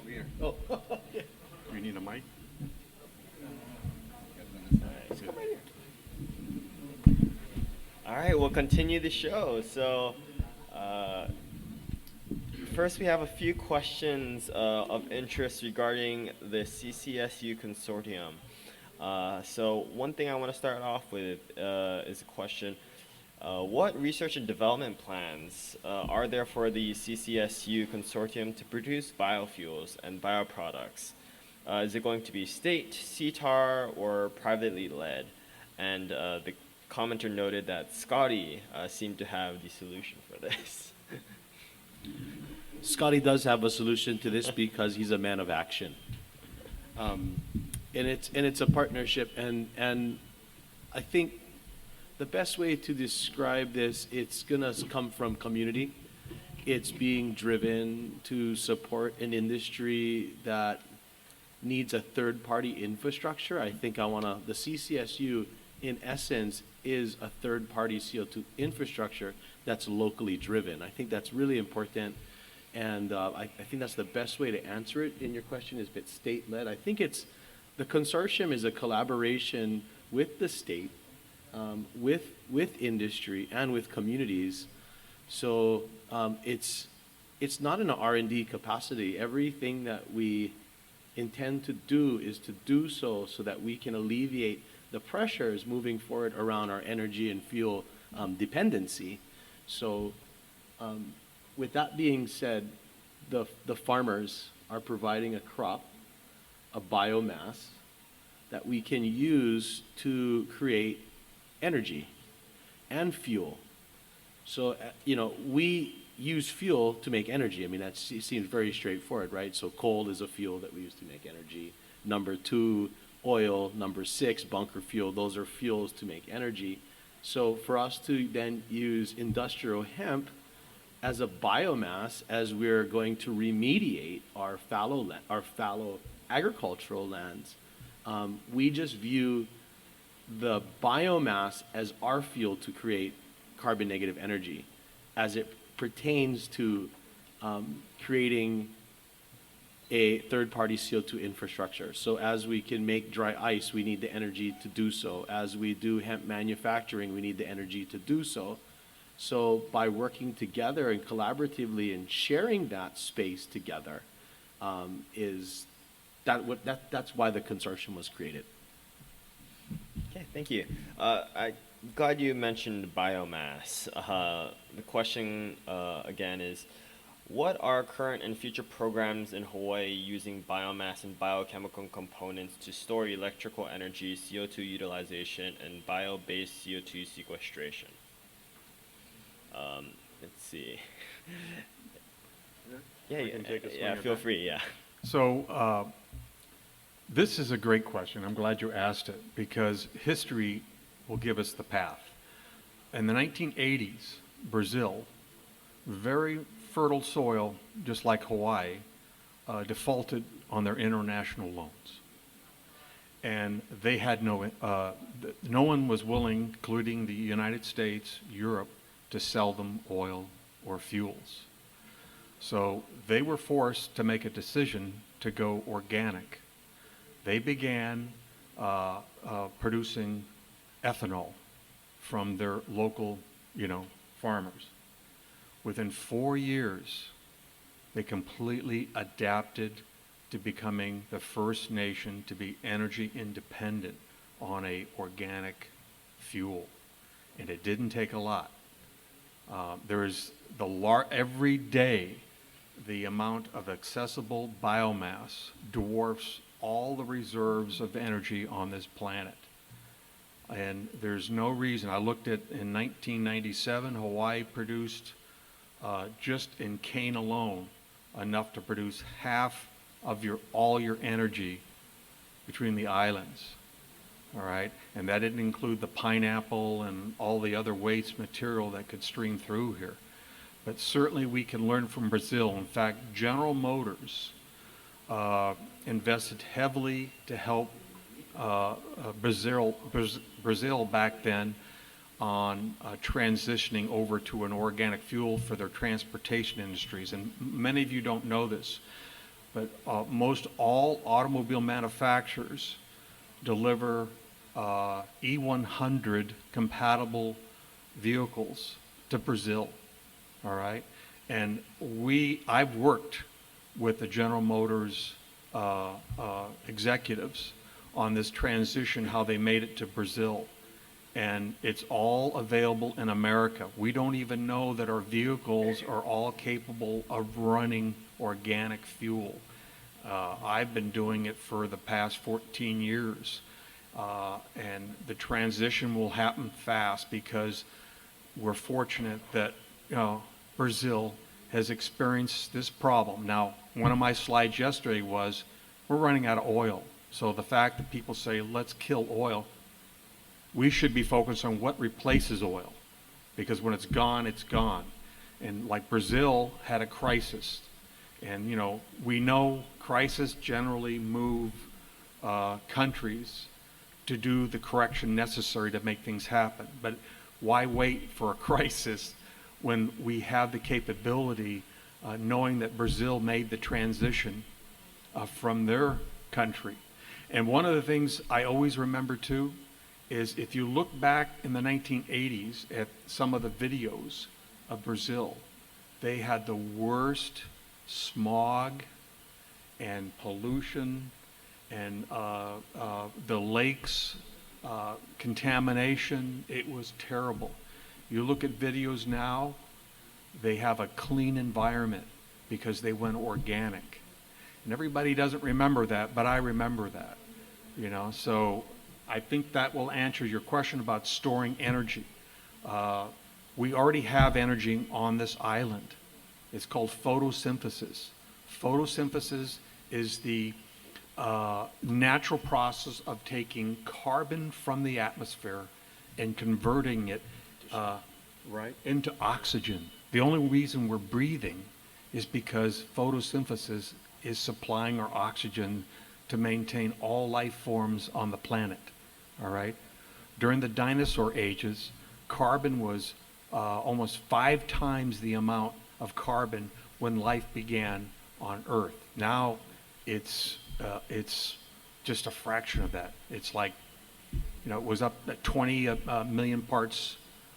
Speaker 7: Over here.
Speaker 9: Oh,
Speaker 7: You need a mic?
Speaker 3: All right, we'll continue the show. So, first we have a few questions of interest regarding the CCSU consortium. So one thing I want to start off with is a question. What research and development plans are there for the CCSU consortium to produce biofuels and bioproducts? Is it going to be state, CTAR, or privately led? And the commenter noted that Scotty seemed to have the solution for this.
Speaker 9: Scotty does have a solution to this because he's a man of action. And it's a partnership, and I think the best way to describe this, it's gonna come from community. It's being driven to support an industry that needs a third-party infrastructure. I think the CCSU, in essence, is a third-party CO2 infrastructure that's locally driven. I think that's really important, and I think that's the best way to answer it. And your question is a bit state-led. I think the consortium is a collaboration with the state, with industry, and with communities. So it's not in an R&D capacity. Everything that we intend to do is to do so that we can alleviate the pressures moving forward around our energy and fuel dependency. So with that being said, the farmers are providing a crop, a biomass, that we can use to create energy and fuel. So, we use fuel to make energy. I mean, it seems very straightforward, right? So coal is a fuel that we use to make energy. Number 2, oil. Number 6, bunker fuel. Those are fuels to make energy. So for us to then use industrial hemp as a biomass as we're going to remediate our fallow agricultural lands, we just view the biomass as our fuel to create carbon negative energy as it pertains to creating a third-party CO2 infrastructure. So as we can make dry ice, we need the energy to do so. As we do hemp manufacturing, we need the energy to do so. So by working together and collaboratively and sharing that space together, that's why the consortium was created.
Speaker 3: Okay, thank you. I'm glad you mentioned biomass. The question again is, what are current and future programs in Hawaii using biomass and biochemical components to store electrical energy, CO2 utilization, and bio-based CO2 sequestration? Let's see. Yeah, feel free, yeah.
Speaker 7: So this is a great question. I'm glad you asked it because history will give us the path. In the 1980s, Brazil, very fertile soil, just like Hawaii, defaulted on their international loans. And they had no one was willing, including the United States, Europe, to sell them oil or fuels. So they were forced to make a decision to go organic. They began producing ethanol from their local, farmers. Within 4 years, they completely adapted to becoming the first nation to be energy independent on a organic fuel. And it didn't take a lot. Every day, the amount of accessible biomass dwarfs all the reserves of energy on this planet. And there's no reason. I looked at, in 1997, Hawaii produced, just in cane alone, enough to produce half of all your energy between the islands. All right? And that didn't include the pineapple and all the other waste material that could stream through here. But certainly we can learn from Brazil. In fact, General Motors invested heavily to help Brazil back then on transitioning over to an organic fuel for their transportation industries. And many of you don't know this, but most all automobile manufacturers deliver E100 compatible vehicles to Brazil, all right? And I've worked with the General Motors executives on this transition, how they made it to Brazil. And it's all available in America. We don't even know that our vehicles are all capable of running organic fuel. I've been doing it for the past 14 years. And the transition will happen fast because we're fortunate that Brazil has experienced this problem. Now, one of my slides yesterday was, we're running out of oil. So the fact that people say, let's kill oil, we should be focused on what replaces oil. Because when it's gone, it's gone. And like Brazil had a crisis. And we know crises generally move countries to do the correction necessary to make things happen. But why wait for a crisis when we have the capability, knowing that Brazil made the transition from their country? And one of the things I always remember too is if you look back in the 1980s at some of the videos of Brazil, they had the worst smog and pollution and the lakes, contamination. It was terrible. You look at videos now, they have a clean environment because they went organic. And everybody doesn't remember that, but I remember that. So I think that will answer your question about storing energy. We already have energy on this island. It's called photosynthesis. Photosynthesis is the natural process of taking carbon from the atmosphere and converting it right into oxygen. The only reason we're breathing is because photosynthesis is supplying our oxygen to maintain all life forms on the planet, all right? During the dinosaur ages, carbon was almost 5 times the amount of carbon when life began on Earth. Now it's just a fraction of that. It's like, it was up at 20 million parts,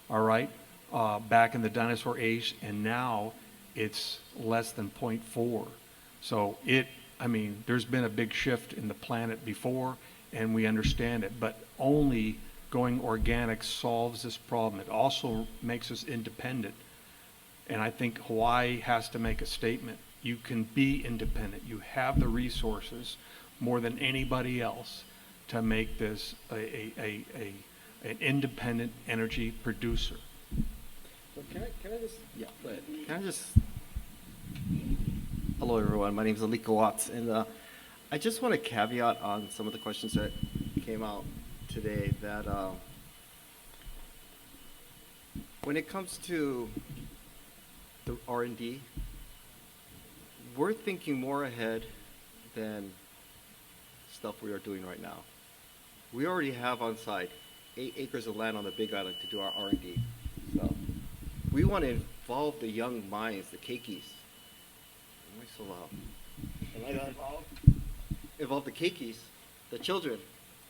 Speaker 7: all right, back in the dinosaur age, and now it's less than 0.4. So there's been a big shift in the planet before, and we understand it, but only going organic solves this problem. It also makes us independent. And I think Hawaii has to make a statement. You can be independent. You have the resources more than anybody else to make this an independent energy producer.
Speaker 10: So can I just,
Speaker 9: Yeah, go ahead.
Speaker 10: can I just, hello everyone, my name is Aliko Watts, and I just want to caveat on some of the questions that came out today that when it comes to the R&D, we're thinking more ahead than stuff we are doing right now. We already have on site 8 acres of land on the Big Island to do our R&D. So we want to involve the young minds, the keikis. Am I so loud? Am I that loud? Involve the keikis, the children,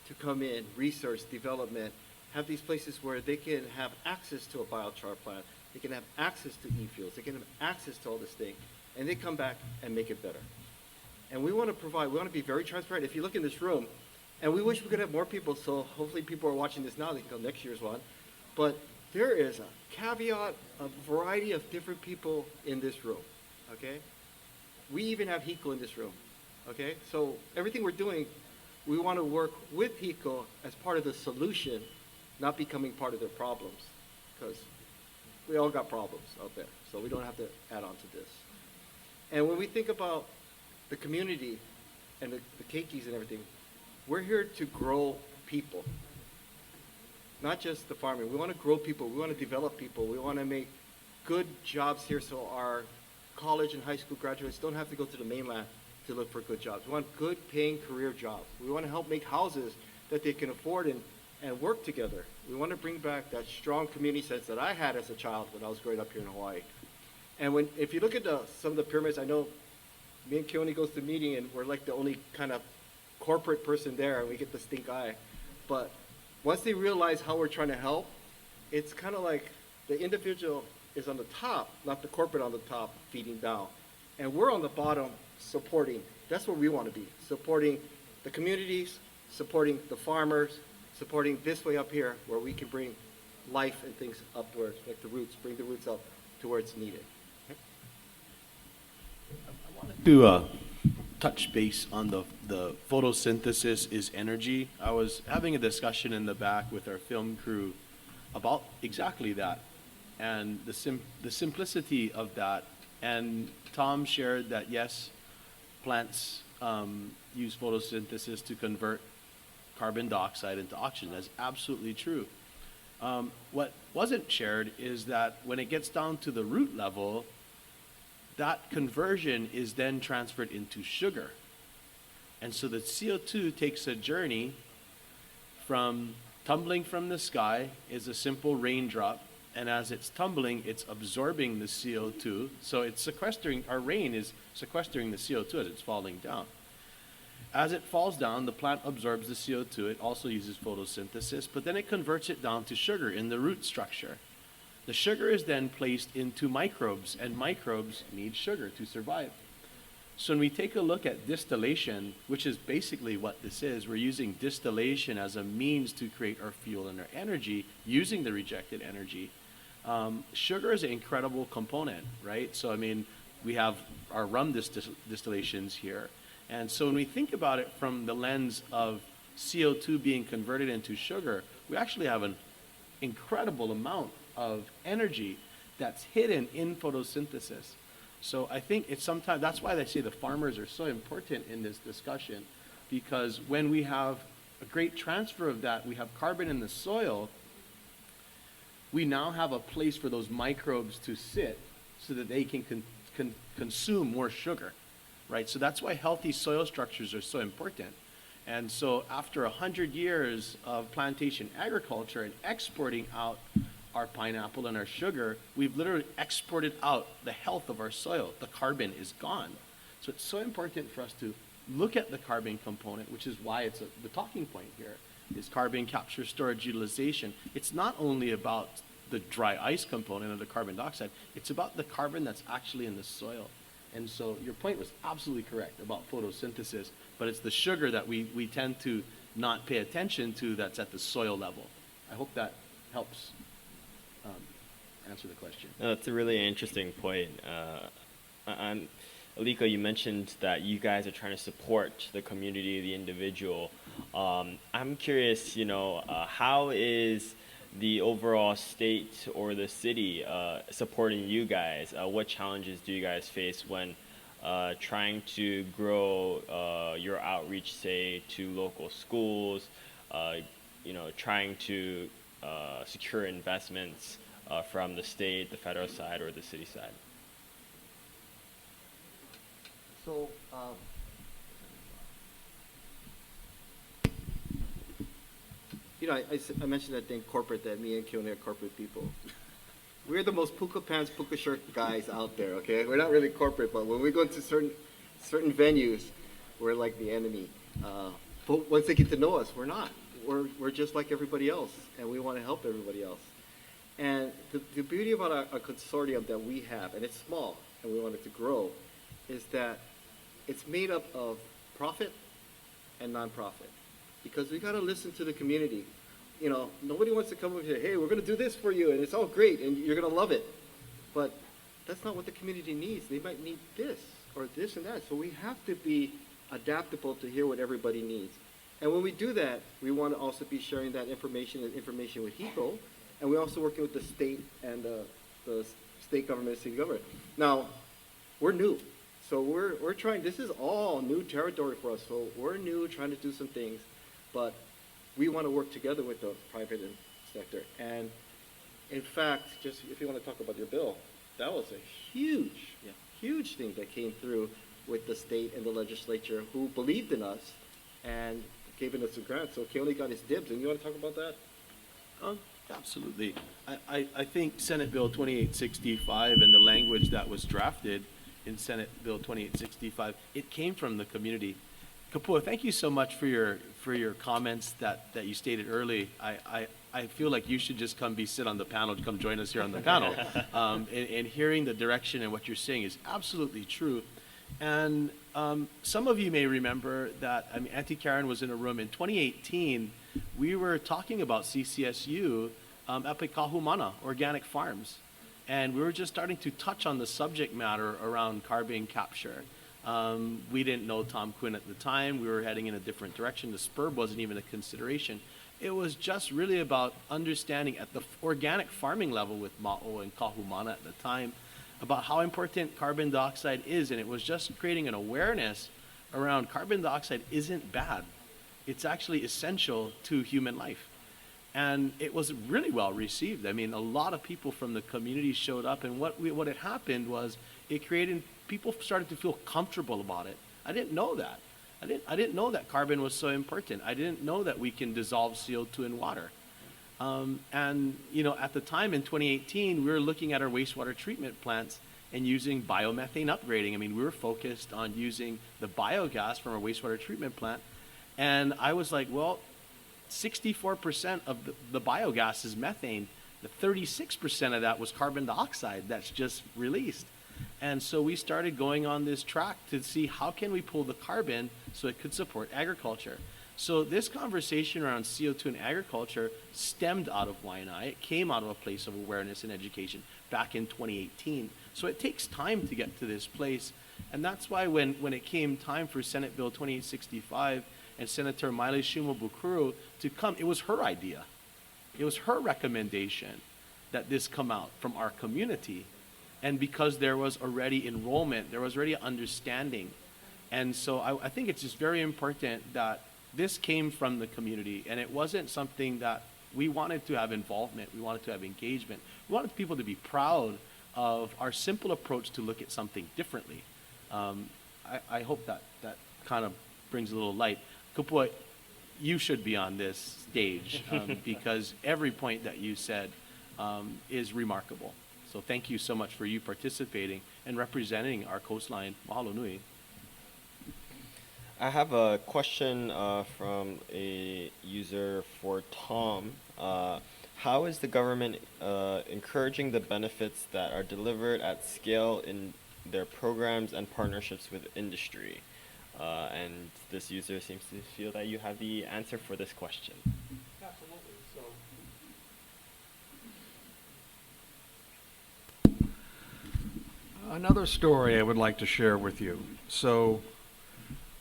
Speaker 10: to come in, research, development, have these places where they can have access to a biochar plant, they can have access to e-fuels, they can have access to all this thing, and they come back and make it better. And we want to provide, we want to be very transparent. If you look in this room, and we wish we could have more people, so hopefully people are watching this now, they can come next year's one, but there is a caveat, a variety of different people in this room, okay? We even have HECO in this room, okay? So everything we're doing, we want to work with HECO as part of the solution, not becoming part of their problems, because we all got problems out there, so we don't have to add on to this. And when we think about the community and the keikis and everything, we're here to grow people, not just the farming. We want to grow people. We want to develop people. We want to make good jobs here so our college and high school graduates don't have to go to the mainland to look for good jobs. We want good paying career jobs. We want to help make houses that they can afford and work together. We want to bring back that strong community sense that I had as a child when I was growing up here in Hawaii. And if you look at some of the pyramids, I know me and Keone goes to the meeting and we're like the only kind of corporate person there and we get the stink eye. But once they realize how we're trying to help, it's kind of like the individual is on the top, not the corporate on the top feeding down. And we're on the bottom supporting. That's where we want to be, supporting the communities, supporting the farmers, supporting this way up here where we can bring life and things upwards, like the roots, bring the roots up to where it's needed.
Speaker 9: To touch base on the photosynthesis is energy. I was having a discussion in the back with our film crew about exactly that and the simplicity of that. And Tom shared that yes, plants use photosynthesis to convert carbon dioxide into oxygen. That's absolutely true. What wasn't shared is that when it gets down to the root level, that conversion is then transferred into sugar. And so the CO2 takes a journey from tumbling from the sky is a simple raindrop, and as it's tumbling, it's absorbing the CO2. So it's sequestering, our rain is sequestering the CO2 as it's falling down. As it falls down, the plant absorbs the CO2. It also uses photosynthesis, but then it converts it down to sugar in the root structure. The sugar is then placed into microbes, and microbes need sugar to survive. So when we take a look at distillation, which is basically what this is, we're using distillation as a means to create our fuel and our energy using the rejected energy. Sugar is an incredible component, right? So, I mean, we have our rum distillations here. And so when we think about it from the lens of CO2 being converted into sugar, we actually have an incredible amount of energy that's hidden in photosynthesis. So I think it's sometimes, that's why they say the farmers are so important in this discussion, because when we have a great transfer of that, we have carbon in the soil, we now have a place for those microbes to sit so that they can consume more sugar, right? So that's why healthy soil structures are so important. And so after 100 years of plantation agriculture and exporting out our pineapple and our sugar, we've literally exported out the health of our soil. The carbon is gone. So it's so important for us to look at the carbon component, which is why it's the talking point here, is carbon capture, storage, utilization. It's not only about the dry ice component of the carbon dioxide, it's about the carbon that's actually in the soil. And so your point was absolutely correct about photosynthesis, but it's the sugar that we tend to not pay attention to that's at the soil level. I hope that helps answer the question.
Speaker 3: No, that's a really interesting point. Aliko, you mentioned that you guys are trying to support the community, the individual. I'm curious, how is the overall state or the city supporting you guys? What challenges do you guys face when trying to grow your outreach, say, to local schools, trying to secure investments from the state, the federal side, or the city side?
Speaker 10: So, I mentioned that thing corporate, that me and Keone are corporate people. We're the most puka pants, puka shirt guys out there, okay? We're not really corporate, but when we go into certain venues, we're like the enemy. But once they get to know us, we're not. We're just like everybody else, and we want to help everybody else. And the beauty about a consortium that we have, and it's small, and we want it to grow, is that it's made up of profit and nonprofit. Because we got to listen to the community. Nobody wants to come over here, hey, we're going to do this for you, and it's all great, and you're going to love it. But that's not what the community needs. They might need this, or this and that. So we have to be adaptable to hear what everybody needs. And when we do that, we want to also be sharing that information with HECO, and we're also working with the state and the state government, city government. Now, we're new. So we're trying, this is all new territory for us. So we're new, trying to do some things, but we want to work together with the private sector. And in fact, just if you want to talk about your bill, that was a huge thing that came through with the state and the legislature who believed in us and gave us a grant. So Keone got his dibs, and you want to talk about that?
Speaker 9: Absolutely. I think Senate Bill 2865 and the language that was drafted in Senate Bill 2865, it came from the community. Kapua, thank you so much for your comments that you stated early. I feel like you should just sit on the panel, come join us here on the panel. And hearing the direction and what you're saying is absolutely true. And some of you may remember that, Auntie Karen was in a room in 2018. We were talking about CCSU at Kahumana, organic farms. And we were just starting to touch on the subject matter around carbon capture. We didn't know Tom Quinn at the time. We were heading in a different direction. The SPURB wasn't even a consideration. It was just really about understanding at the organic farming level with Ma'o and Kahumana at the time about how important carbon dioxide is. And it was just creating an awareness around carbon dioxide isn't bad. It's actually essential to human life. And it was really well received. A lot of people from the community showed up, and what had happened was it created, people started to feel comfortable about it. I didn't know that. I didn't know that carbon was so important. I didn't know that we can dissolve CO2 in water. At the time in 2018, we were looking at our wastewater treatment plants and using biomethane upgrading. We were focused on using the biogas from our wastewater treatment plant. And I was like, well, 64% of the biogas is methane. The 36% of that was carbon dioxide that's just released. And so we started going on this track to see how can we pull the carbon so it could support agriculture. So this conversation around CO2 in agriculture stemmed out of Waianae. It came out of a place of awareness and education back in 2018. So it takes time to get to this place. And that's why when it came time for Senate Bill 2865 and Senator Maile Shuma Bukuru to come, it was her idea. It was her recommendation that this come out from our community. And because there was already enrollment, there was already understanding. And so I think it's just very important that this came from the community, and it wasn't something that, We wanted to have involvement. We wanted to have engagement. We wanted people to be proud of our simple approach to look at something differently. I hope that kind of brings a little light. Kupua, you should be on this stage because every point that you said is remarkable. So thank you so much for you participating and representing our coastline. Mahalo nui.
Speaker 3: I have a question from a user for Tom. How is the government encouraging the benefits that are delivered at scale in their programs and partnerships with industry? And this user seems to feel that you have the answer for this question.
Speaker 7: Absolutely. So, another story I would like to share with you. So,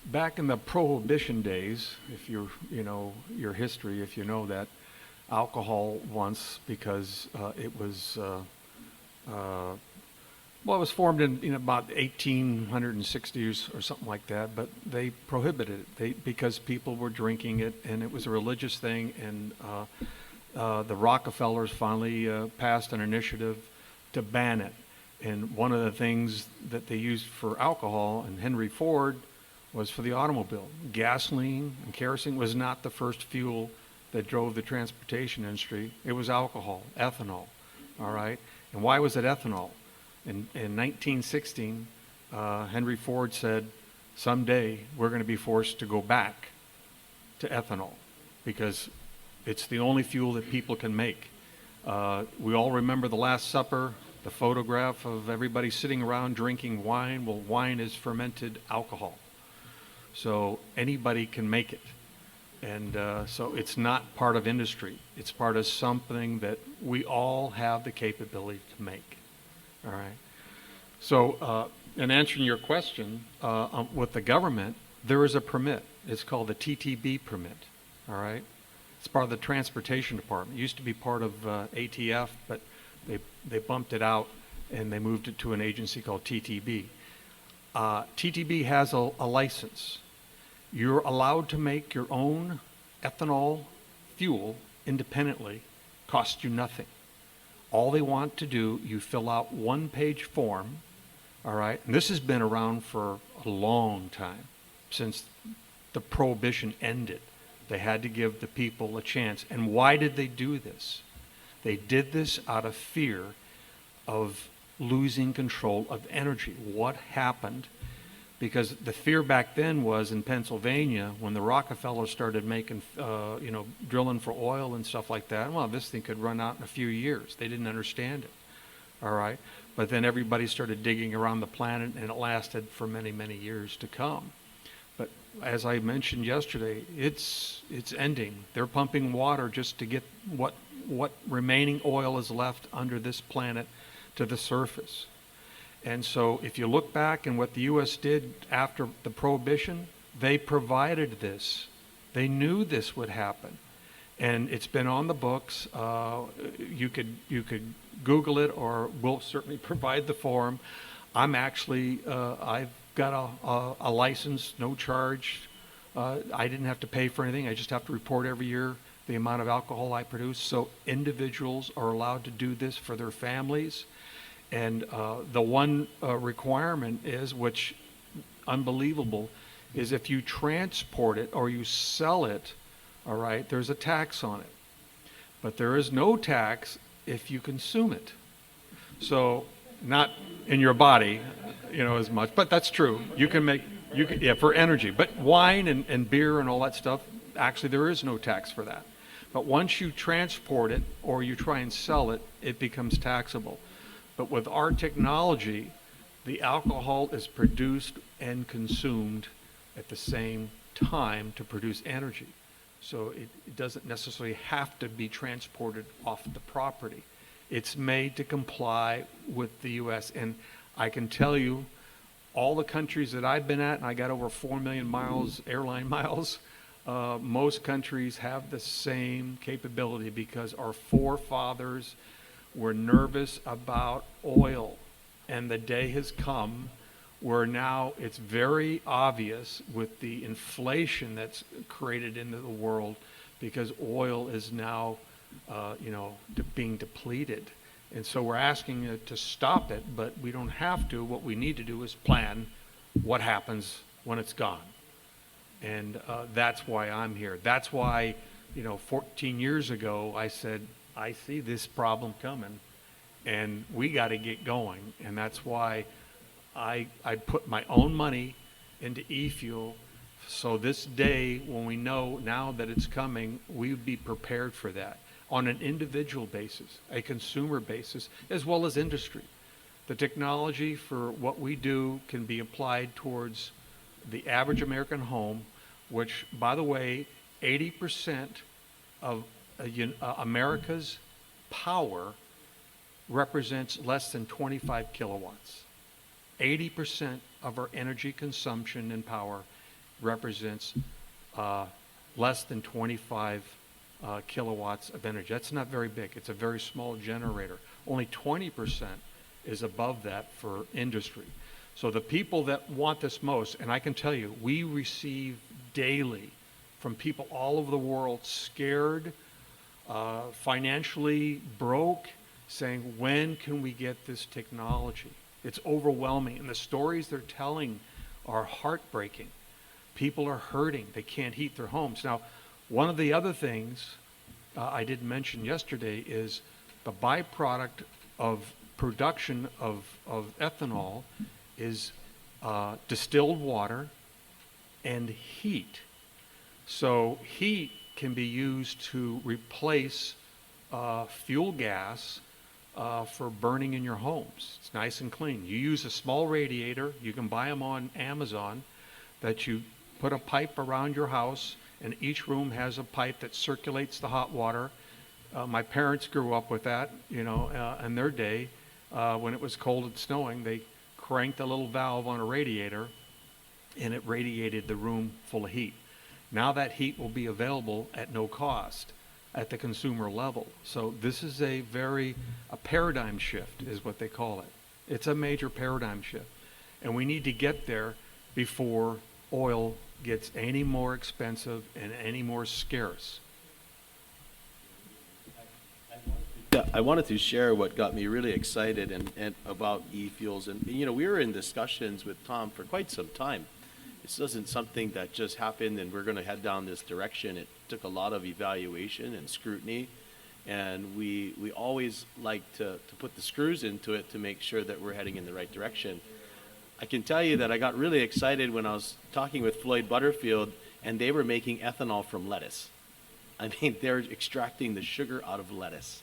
Speaker 7: back in the Prohibition days, if you know your history, if you know that, alcohol once, because it was well, it was formed in about 1860s or something like that, but they prohibited it because people were drinking it, and it was a religious thing, and the Rockefellers finally passed an initiative to ban it. And one of the things that they used for alcohol, and Henry Ford, was for the automobile. Gasoline and kerosene was not the first fuel that drove the transportation industry. It was alcohol, ethanol, all right? And why was it ethanol? In 1916, Henry Ford said, someday we're going to be forced to go back to ethanol because it's the only fuel that people can make. We all remember the Last Supper, the photograph of everybody sitting around drinking wine. Well, wine is fermented alcohol. So anybody can make it. And so it's not part of industry. It's part of something that we all have the capability to make. All right. So in answering your question, with the government, there is a permit. It's called the TTB permit. All right. It's part of the Transportation Department. It used to be part of ATF, but they bumped it out and they moved it to an agency called TTB. TTB has a license. You're allowed to make your own ethanol fuel independently, costs you nothing. All they want to do, you fill out one-page form, all right? And this has been around for a long time, since the Prohibition ended. They had to give the people a chance. And why did they do this? They did this out of fear of losing control of energy. What happened? Because the fear back then was in Pennsylvania, when the Rockefellers started making, drilling for oil and stuff like that, well, this thing could run out in a few years. They didn't understand it, all right? But then everybody started digging around the planet, and it lasted for many, many years to come. But as I mentioned yesterday, it's ending. They're pumping water just to get what remaining oil is left under this planet to the surface. And so if you look back and what the U.S. did after the Prohibition, they provided this. They knew this would happen. And it's been on the books. You could Google it, or we'll certainly provide the form. I'm actually, I've got a license, no charge. I didn't have to pay for anything. I just have to report every year the amount of alcohol I produce. So individuals are allowed to do this for their families. And the one requirement is, which unbelievable, is if you transport it or you sell it, all right, there's a tax on it. But there is no tax if you consume it. So not in your body, as much, but that's true. You can for energy. But wine and beer and all that stuff, actually there is no tax for that. But once you transport it or you try and sell it, it becomes taxable. But with our technology, the alcohol is produced and consumed at the same time to produce energy. So it doesn't necessarily have to be transported off the property. It's made to comply with the U.S. And I can tell you, all the countries that I've been at, and I got over 4 million miles, airline miles, most countries have the same capability because our forefathers were nervous about oil, and the day has come where now it's very obvious with the inflation that's created into the world, because oil is now being depleted. And so we're asking it to stop it, but we don't have to. What we need to do is plan what happens when it's gone. And that's why I'm here. That's why, 14 years ago, I said, I see this problem coming, and we got to get going. And that's why I put my own money into e-fuel. So this day, when we know now that it's coming, we would be prepared for that on an individual basis, a consumer basis, as well as industry. The technology for what we do can be applied towards the average American home, which, by the way, 80% of America's power represents less than 25 kilowatts. 80% of our energy consumption and power represents less than 25 kilowatts of energy. That's not very big. It's a very small generator. Only 20% is above that for industry. So the people that want this most, and I can tell you, we receive daily from people all over the world scared, financially broke, saying, when can we get this technology? It's overwhelming, and the stories they're telling are heartbreaking. People are hurting. They can't heat their homes. Now, one of the other things I did mention yesterday is the byproduct of production of ethanol is distilled water and heat. So heat can be used to replace fuel gas for burning in your homes. It's nice and clean. You use a small radiator. You can buy them on Amazon that you put a pipe around your house, and each room has a pipe that circulates the hot water. My parents grew up with that, in their day. When it was cold and snowing, they cranked a little valve on a radiator, and it radiated the room full of heat. Now that heat will be available at no cost at the consumer level. So this is a paradigm shift is what they call it. It's a major paradigm shift. And we need to get there before oil gets any more expensive and any more scarce.
Speaker 9: Yeah, I wanted to share what got me really excited and about e-fuels. And, we were in discussions with Tom for quite some time. This isn't something that just happened and we're going to head down this direction. It took a lot of evaluation and scrutiny. And we always like to put the screws into it to make sure that we're heading in the right direction. I can tell you that I got really excited when I was talking with Floyd Butterfield, and they were making ethanol from lettuce. I mean, they're extracting the sugar out of lettuce.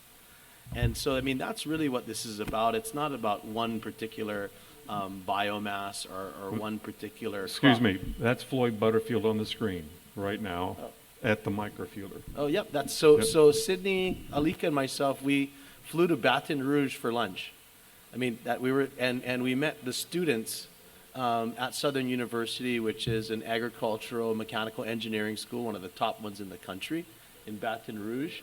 Speaker 9: And so, that's really what this is about. It's not about one particular biomass or one particular
Speaker 7: Excuse
Speaker 9: crop.
Speaker 7: me, that's Floyd Butterfield on the screen right now at the microfueler.
Speaker 9: Oh, yep. That's so.
Speaker 7: Yep.
Speaker 9: So Sydney, Alika, and myself, we flew to Baton Rouge for lunch. That we were, and we met the students at Southern University, which is an agricultural mechanical engineering school, one of the top ones in the country, in Baton Rouge,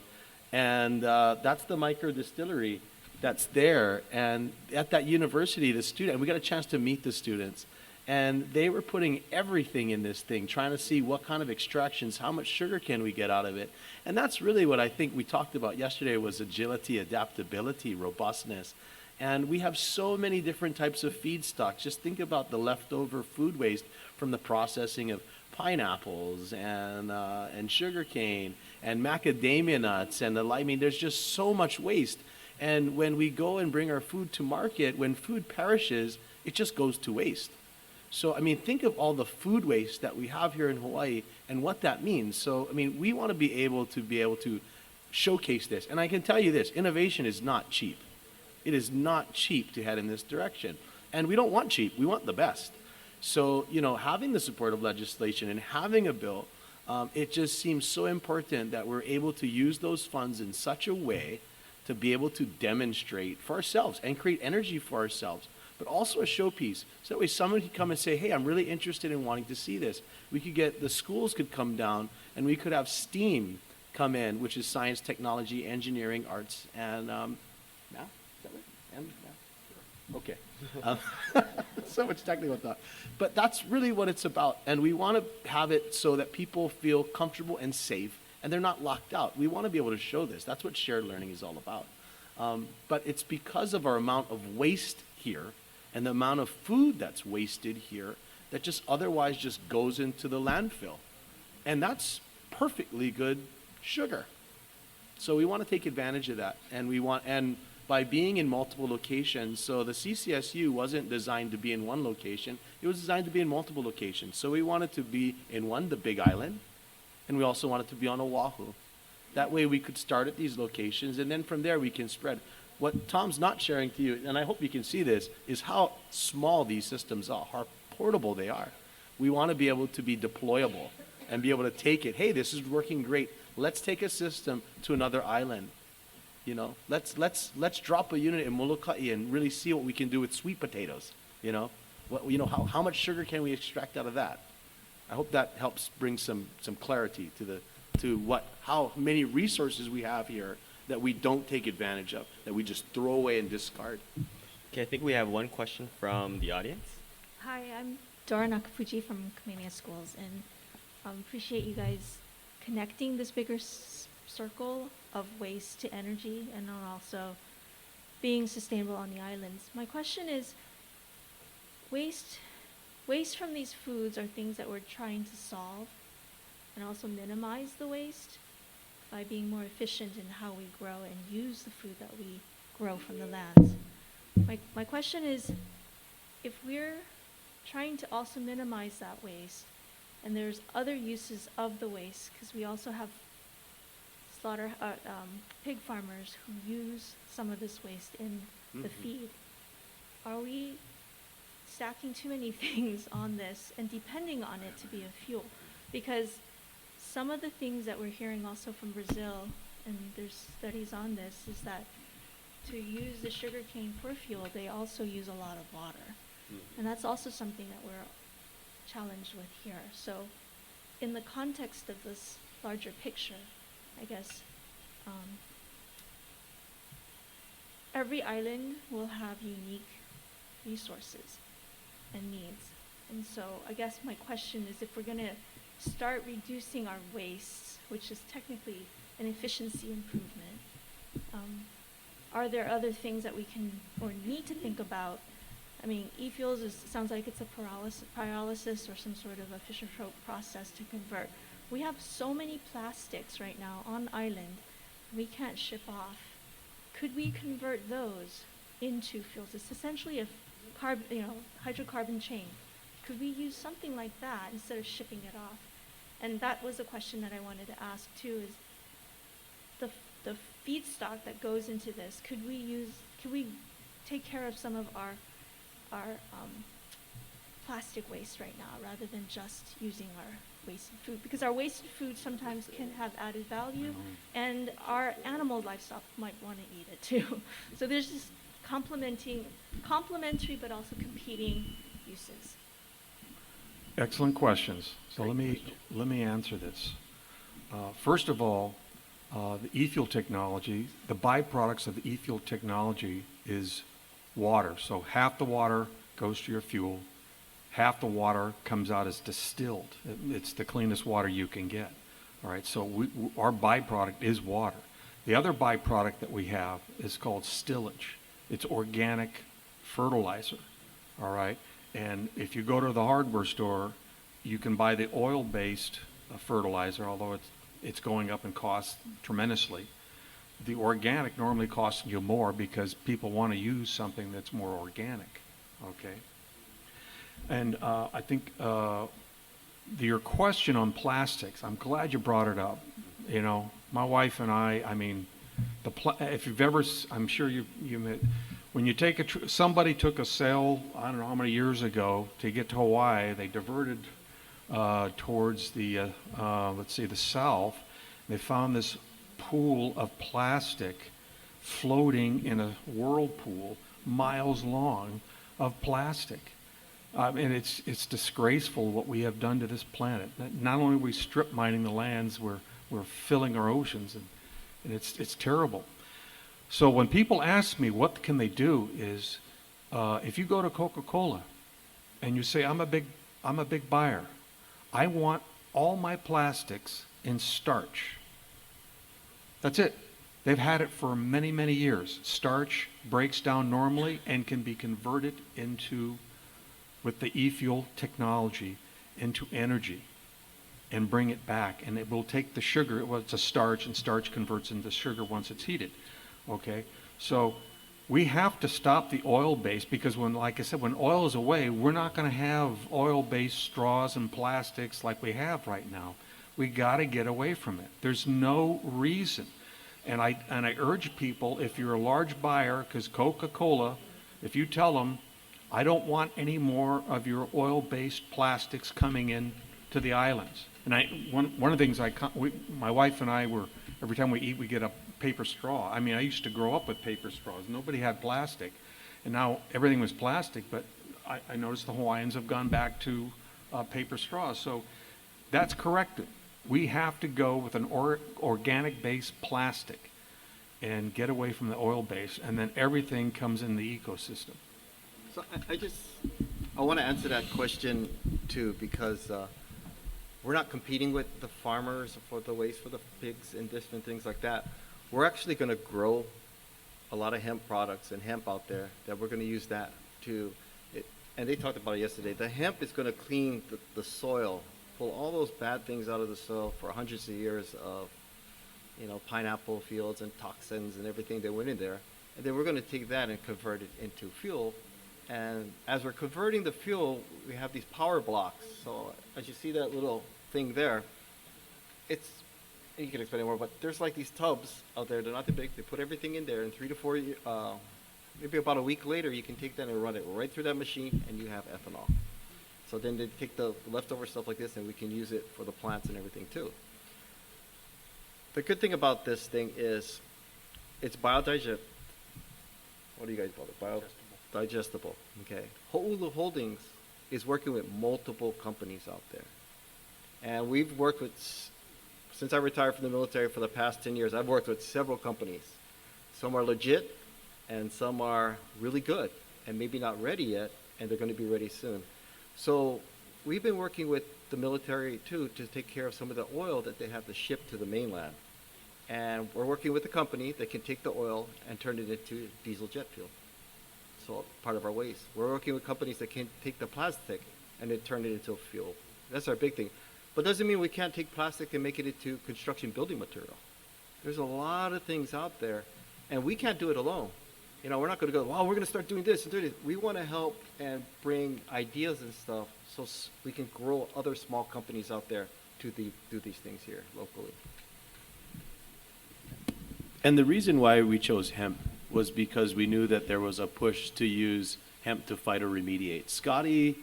Speaker 9: and that's the micro distillery that's there. And at that university, we got a chance to meet the students, and they were putting everything in this thing, trying to see what kind of extractions, how much sugar can we get out of it. And that's really what I think we talked about yesterday was agility, adaptability, robustness. And we have so many different types of feedstocks. Just think about the leftover food waste from the processing of pineapples and sugarcane and macadamia nuts and the like. There's just so much waste. And when we go and bring our food to market, when food perishes, it just goes to waste. So, think of all the food waste that we have here in Hawaii and what that means. So, we want to be able to showcase this. And I can tell you this, innovation is not cheap. It is not cheap to head in this direction. And we don't want cheap. We want the best. So, having the support of legislation and having a bill, it just seems so important that we're able to use those funds in such a way to be able to demonstrate for ourselves and create energy for ourselves, but also a showpiece. So that way someone could come and say, hey, I'm really interested in wanting to see this. The schools could come down and we could have STEAM come in, which is science, technology, engineering, arts, and math. Is that right? And math? Okay. So much technical thought. But that's really what it's about. And we want to have it so that people feel comfortable and safe and they're not locked out. We want to be able to show this. That's what shared learning is all about. But it's because of our amount of waste here and the amount of food that's wasted here that just otherwise just goes into the landfill. And that's perfectly good sugar. So we want to take advantage of that. And by being in multiple locations, so the CCSU wasn't designed to be in one location, it was designed to be in multiple locations. So we wanted to be in the Big Island, and we also wanted to be on Oahu. That way we could start at these locations, and then from there we can spread. What Tom's not sharing to you, and I hope you can see this, is how small these systems are, how portable they are. We want to be able to be deployable and be able to take it. Hey, this is working great. Let's take a system to another island. You know, let's drop a unit in Molokai and really see what we can do with sweet potatoes. You know, how much sugar can we extract out of that? I hope that helps bring some clarity to how many resources we have here that we don't take advantage of, that we just throw away and discard.
Speaker 3: Okay, I think we have one question from the audience.
Speaker 11: Hi, I'm Dora Nakafuji from Kamehameha Schools, and appreciate you guys connecting this bigger circle of waste to energy and then also being sustainable on the islands. My question is, waste from these foods are things that we're trying to solve and also minimize the waste by being more efficient in how we grow and use the food that we grow from the lands. My question is, if we're trying to also minimize that waste, and there's other uses of the waste, because we also have pig farmers who use some of this waste in the feed. Are we stacking too many things on this and depending on it to be a fuel? Because some of the things that we're hearing also from Brazil, and there's studies on this, is that to use the sugarcane for fuel, they also use a lot of water. And that's also something that we're challenged with here. So in the context of this larger picture, I guess, every island will have unique resources and needs. And so I guess my question is, if we're going to start reducing our waste, which is technically an efficiency improvement, are there other things that we can or need to think about? I mean, e-fuels sounds like it's a pyrolysis or some sort of a Fischer-Tropsch process to convert. We have so many plastics right now on island we can't ship off. Could we convert those into fuels? It's essentially a hydrocarbon chain. Could we use something like that instead of shipping it off? And that was a question that I wanted to ask too, is the feedstock that goes into this, could we take care of some of our plastic waste right now rather than just using our wasted food? Because our wasted food sometimes can have added value, and our animal livestock might want to eat it too. So there's this complementary but also competing uses.
Speaker 7: Excellent questions. So let me answer this. First of all, the e-fuel technology, the byproducts of the e-fuel technology is water. So half the water goes to your fuel, half the water comes out as distilled. It's the cleanest water you can get. All right, so our byproduct is water. The other byproduct that we have is called stillage. It's organic fertilizer. All right, and if you go to the hardware store, you can buy the oil-based fertilizer, although it's going up in cost tremendously. The organic normally costs you more because people want to use something that's more organic, okay? And I think your question on plastics, I'm glad you brought it up. You know, my wife and I mean, if you've ever, I'm sure you met, when you take somebody took a sail, I don't know how many years ago, to get to Hawaii, they diverted towards the, let's say the south. They found this pool of plastic floating in a whirlpool miles long of plastic. And it's disgraceful what we have done to this planet. Not only are we strip mining the lands, we're filling our oceans, and it's terrible. So when people ask me what can they do, is if you go to Coca-Cola and you say, I'm a big buyer, I want all my plastics in starch. That's it. They've had it for many, many years. Starch breaks down normally and can be converted into, with the e-fuel technology, into energy and bring it back. And it will take the sugar, well, it's a starch, and starch converts into sugar once it's heated. Okay? So we have to stop the oil-based, because when, like I said, when oil is away, we're not going to have oil-based straws and plastics like we have right now. We got to get away from it. There's no reason. And I urge people, if you're a large buyer, because Coca-Cola, if you tell them, I don't want any more of your oil-based plastics coming in to the islands. And one of the things my wife and I were, every time we eat, we get a paper straw. I mean, I used to grow up with paper straws. Nobody had plastic. And now everything was plastic, but I noticed the Hawaiians have gone back to paper straws. So that's corrected. We have to go with an organic-based plastic and get away from the oil-based, and then everything comes in the ecosystem.
Speaker 10: So I want to answer that question too, because we're not competing with the farmers for the waste for the pigs and different things like that. We're actually going to grow a lot of hemp products and hemp out there that we're going to use that to, and they talked about it yesterday. The hemp is going to clean the soil, pull all those bad things out of the soil for hundreds of years of, pineapple fields and toxins and everything that went in there. And then we're going to take that and convert it into fuel. And as we're converting the fuel, we have these power blocks. So as you see that little thing there, you can explain it more, but there's like these tubs out there. They're not too big. They put everything in there, and 3 to 4, maybe about a week later, you can take that and run it right through that machine, and you have ethanol. So then they take the leftover stuff like this, and we can use it for the plants and everything too. The good thing about this thing is it's biodigestible. What do you guys call it? Digestible. Okay. Ho'ulu Holdings is working with multiple companies out there. And we've worked with, since I retired from the military for the past 10 years, I've worked with several companies. Some are legit, and some are really good, and maybe not ready yet, and they're going to be ready soon. So we've been working with the military, too, to take care of some of the oil that they have to ship to the mainland. And we're working with a company that can take the oil and turn it into diesel jet fuel. So part of our waste. We're working with companies that can take the plastic and then turn it into fuel. That's our big thing. But doesn't mean we can't take plastic and make it into construction building material. There's a lot of things out there, and we can't do it alone. We're not going to go, well, we're going to start doing this and doing this. We want to help and bring ideas and stuff so we can grow other small companies out there to do these things here locally.
Speaker 9: And the reason why we chose hemp was because we knew that there was a push to use hemp to phytoremediate. Scotty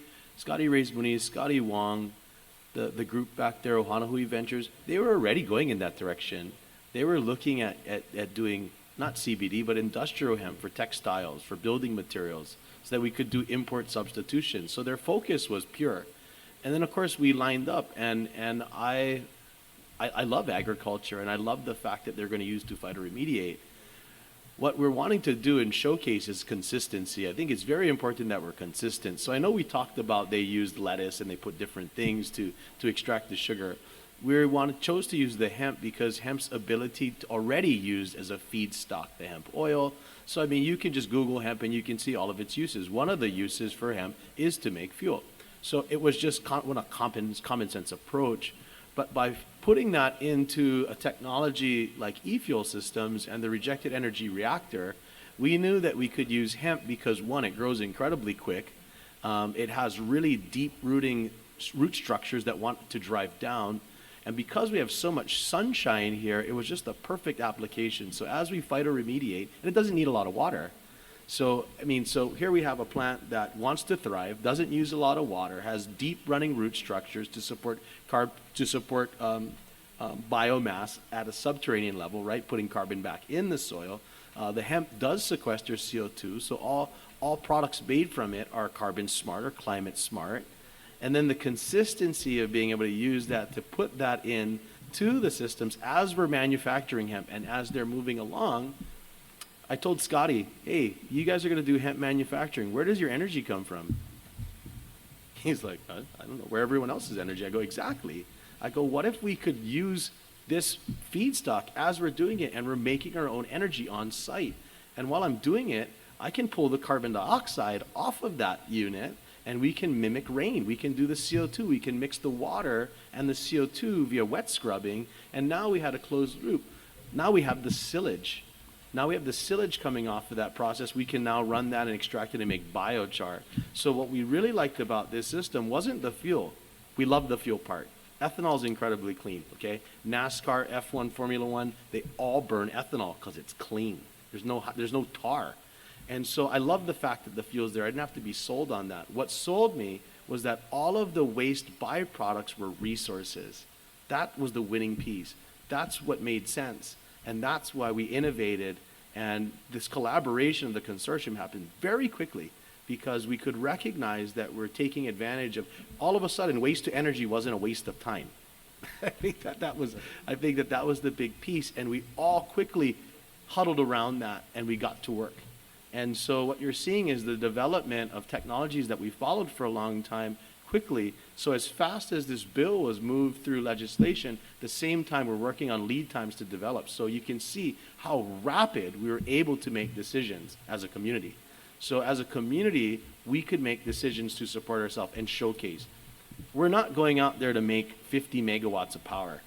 Speaker 9: Reyes Muniz, Scotty Wong, the group back there, Ohanahui Ventures, they were already going in that direction. They were looking at doing not CBD, but industrial hemp for textiles, for building materials, so that we could do import substitution. So their focus was pure. And then, of course, we lined up, and I love agriculture, and I love the fact that they're going to use to phytoremediate. What we're wanting to do and showcase is consistency. I think it's very important that we're consistent. So I know we talked about they used lettuce and they put different things to extract the sugar. We chose to use the hemp because hemp's ability to already used as a feedstock, the hemp oil. So, I mean, you can just Google hemp and you can see all of its uses. One of the uses for hemp is to make fuel. So it was just a common sense approach. But by putting that into a technology like e-fuel systems and the rejected energy reactor, we knew that we could use hemp because, one, it grows incredibly quick. It has really deep root structures that want to drive down. And because we have so much sunshine here, it was just a perfect application. So as we phytoremediate, and it doesn't need a lot of water. So here we have a plant that wants to thrive, doesn't use a lot of water, has deep running root structures to support biomass at a subterranean level, right? Putting carbon back in the soil. The hemp does sequester CO2, so all products made from it are carbon smart or climate smart. And then the consistency of being able to use that to put that in to the systems as we're manufacturing hemp and as they're moving along. I told Scotty, hey, you guys are going to do hemp manufacturing. Where does your energy come from? He's like, I don't know, where everyone else's energy. I go, exactly. I go, what if we could use this feedstock as we're doing it, and we're making our own energy on site. And while I'm doing it, I can pull the carbon dioxide off of that unit, and we can mimic rain. We can do the CO2. We can mix the water and the CO2 via wet scrubbing, and now we had a closed loop. Now we have the silage. Now we have the silage coming off of that process. We can now run that and extract it and make biochar. So what we really liked about this system wasn't the fuel. We love the fuel part. Ethanol is incredibly clean, okay? NASCAR, F1, Formula One, they all burn ethanol because it's clean. There's no tar. And so I love the fact that the fuel's there. I didn't have to be sold on that. What sold me was that all of the waste byproducts were resources. That was the winning piece. That's what made sense. And that's why we innovated. And this collaboration of the consortium happened very quickly, because we could recognize that we're taking advantage of, all of a sudden, waste to energy wasn't a waste of time. I think that was the big piece, and we all quickly huddled around that, and we got to work. And so what you're seeing is the development of technologies that we followed for a long time quickly. So as fast as this bill was moved through legislation, the same time we're working on lead times to develop. So you can see how rapid we were able to make decisions as a community. So as a community, we could make decisions to support ourselves and showcase. We're not going out there to make 50 megawatts of power.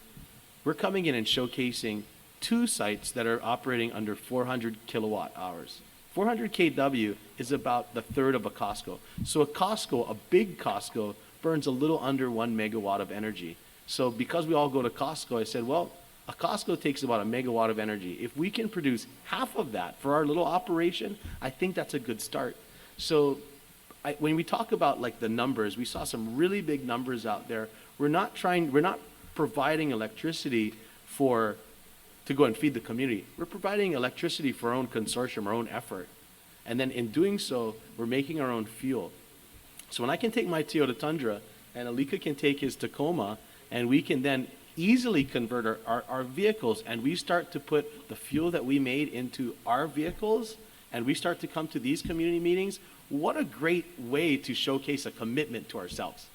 Speaker 9: We're coming in and showcasing 2 sites that are operating under 400 kilowatt hours. 400 kW is about the third of a Costco. So a Costco, a big Costco, burns a little under 1 megawatt of energy. So because we all go to Costco, I said, well, a Costco takes about a megawatt of energy. If we can produce half of that for our little operation, I think that's a good start. So when we talk about like the numbers, we saw some really big numbers out there. We're not providing electricity to go and feed the community. We're providing electricity for our own consortium, our own effort. And then in doing so, we're making our own fuel. So when I can take my Toyota Tundra and Alika can take his Tacoma, and we can then easily convert our vehicles, and we start to put the fuel that we made into our vehicles, and we start to come to these community meetings, what a great way to showcase a commitment to ourselves.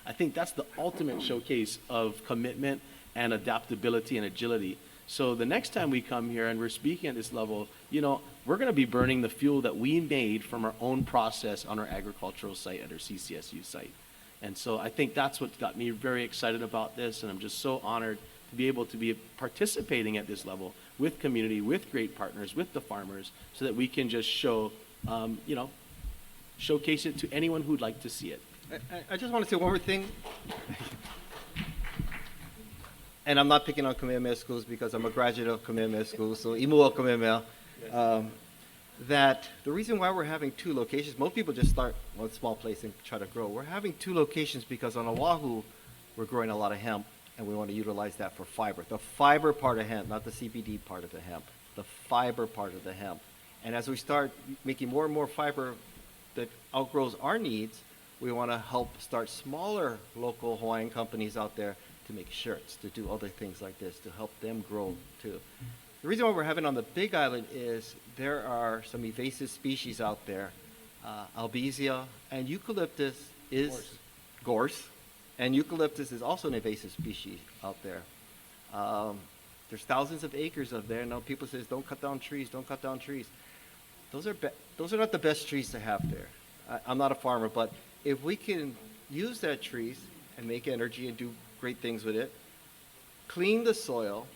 Speaker 9: I think that's the ultimate showcase of commitment and adaptability and agility. So the next time we come here and we're speaking at this level, we're going to be burning the fuel that we made from our own process on our agricultural site at our CCSU site. And so I think that's what got me very excited about this, and I'm just so honored to be able to be participating at this level with community, with great partners, with the farmers, so that we can just showcase it to anyone who'd like to see it.
Speaker 10: I just want to say one more thing. And I'm not picking on Kamehameha schools because I'm a graduate of Kamehameha schools, so Imua Kamehameha. That the reason why we're having 2 locations, most people just start one small place and try to grow. We're having 2 locations because on Oahu, we're growing a lot of hemp, and we want to utilize that for fiber. The fiber part of hemp, not the CBD part of the hemp, the fiber part of the hemp. And as we start making more and more fiber that outgrows our needs, we want to help start smaller local Hawaiian companies out there to make shirts, to do other things like this, to help them grow too. The reason why we're having on the Big Island is there are some invasive species out there. Albizia and eucalyptus is gorse, and eucalyptus is also an invasive species out there. There's thousands of acres of there. Now people say, don't cut down trees, don't cut down trees. Those are not the best trees to have there. I'm not a farmer, but if we can use that trees and make energy and do great things with it, clean the soil,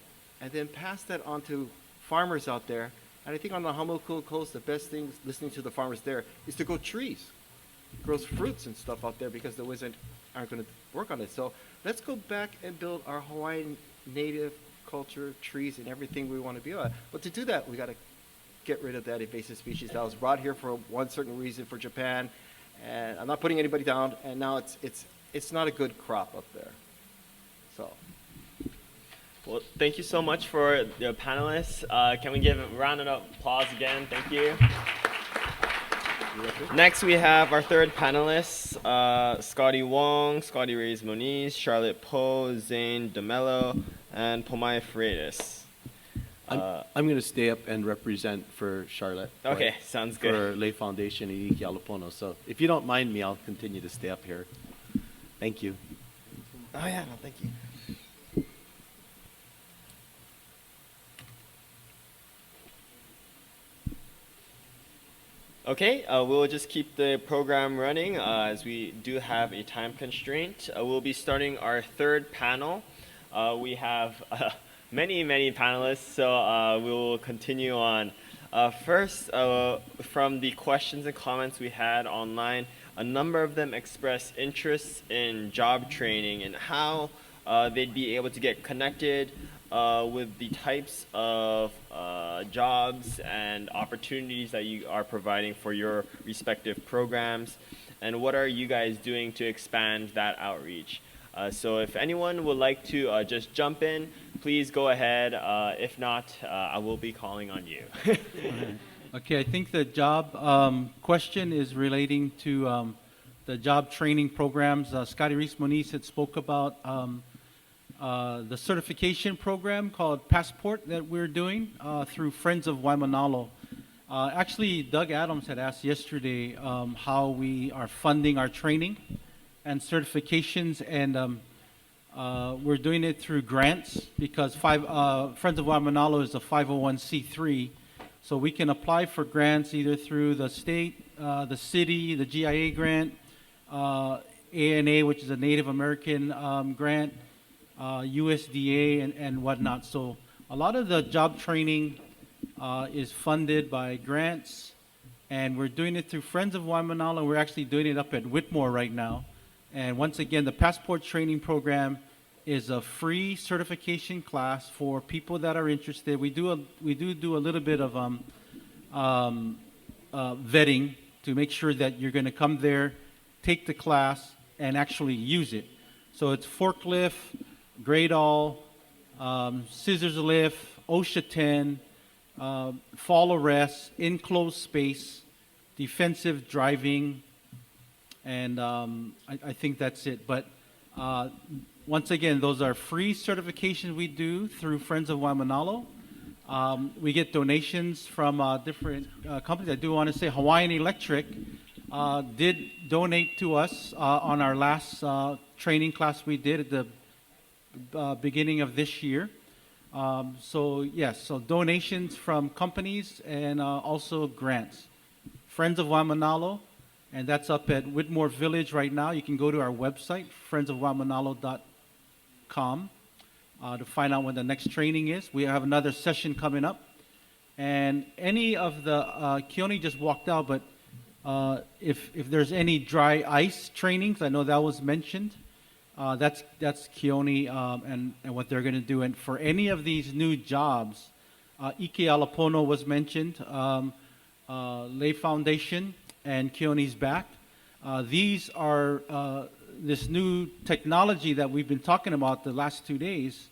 Speaker 10: and then pass that on to farmers out there. And I think on the Hamoku Coast, the best thing listening to the farmers there is to grow trees, grows fruits and stuff out there, because the wizards aren't going to work on it. So let's go back and build our Hawaiian native culture, trees, and everything we want to be on. But to do that, we got to get rid of that invasive species that was brought here for one certain reason for Japan. And I'm not putting anybody down. And now it's not a good crop up there. So.
Speaker 3: Well, thank you so much for the panelists. Can we give a round of applause again? Thank you. Next, we have our third panelists, Scotty Wong, Scotty Reyes Moniz, Charlotte Poe, Zane DeMello, and Pomai Freitas.
Speaker 9: I'm going to stay up and represent for Charlotte.
Speaker 3: Okay, sounds good.
Speaker 9: For Lei Foundation and Iki Alapono. So if you don't mind me, I'll continue to stay up here. Thank you.
Speaker 3: Oh, yeah, no, thank you. Okay, we'll just keep the program running as we do have a time constraint. We'll be starting our third panel. We have many panelists, so we will continue on. First, from the questions and comments we had online, a number of them expressed interest in job training and how they'd be able to get connected with the types of jobs and opportunities that you are providing for your respective programs, and what are you guys doing to expand that outreach. So if anyone would like to just jump in, please go ahead. If not, I will be calling on you.
Speaker 12: Okay, I think the job question is relating to the job training programs. Scotty Reese-Moniz had spoke about the certification program called Passport that we're doing through Friends of Waimanalo. Actually, Doug Adams had asked yesterday how we are funding our training and certifications, and we're doing it through grants because Friends of Waimanalo is a 501c3, so we can apply for grants either through the state, the city, the GIA grant, ANA, which is a Native American grant, USDA, and whatnot. So a lot of the job training is funded by grants, and we're doing it through Friends of Waimanalo. We're actually doing it up at Whitmore right now. And once again, the Passport Training Program is a free certification class for people that are interested. We do a little bit of vetting to make sure that you're going to come there, take the class, and actually use it. So it's forklift, grade all, scissors lift, OSHA 10, fall arrest, enclosed space, defensive driving, and I think that's it. But once again, those are free certifications we do through Friends of Waimanalo. We get donations from different companies. I do want to say Hawaiian Electric did donate to us on our last training class we did at the beginning of this year. So yes, so donations from companies and also grants. Friends of Waimanalo, and that's up at Whitmore Village right now. You can go to our website, friendsofwaimanalo.com, to find out when the next training is. We have another session coming up. And any of the, Keone just walked out, but if there's any dry ice trainings, I know that was mentioned. That's Keone and what they're going to do. And for any of these new jobs, Ike Alapono was mentioned, Lay Foundation, and Keone's back. These are this new technology that we've been talking about the last 2 days.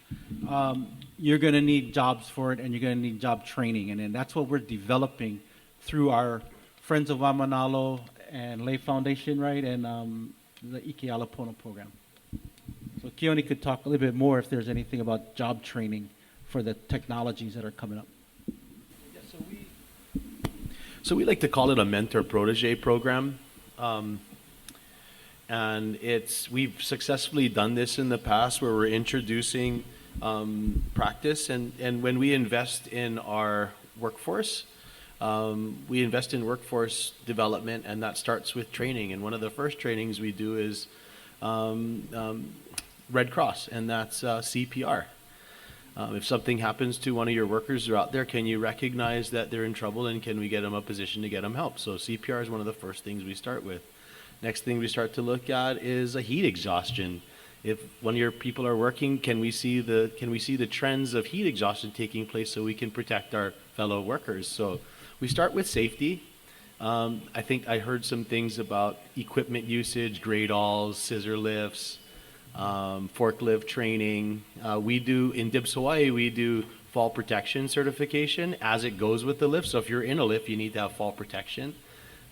Speaker 12: You're going to need jobs for it, and you're going to need job training. And that's what we're developing through our Friends of Waimanalo and Lay Foundation, right, and the Ike Alapono program. So Keone could talk a little bit more if there's anything about job training for the technologies that are coming up.
Speaker 9: Yeah, so we like to call it a mentor-protege program. And we've successfully done this in the past where we're introducing practice. And when we invest in our workforce, we invest in workforce development, and that starts with training. And one of the first trainings we do is Red Cross, and that's CPR. If something happens to one of your workers who are out there, can you recognize that they're in trouble, and can we get them a position to get them help? So CPR is one of the first things we start with. Next thing we start to look at is a heat exhaustion. If one of your people are working, can we see the trends of heat exhaustion taking place so we can protect our fellow workers? So we start with safety. I think I heard some things about equipment usage, grade alls, scissor lifts, forklift training. We do, in DIBS Hawaii, we do fall protection certification as it goes with the lift. So if you're in a lift, you need to have fall protection.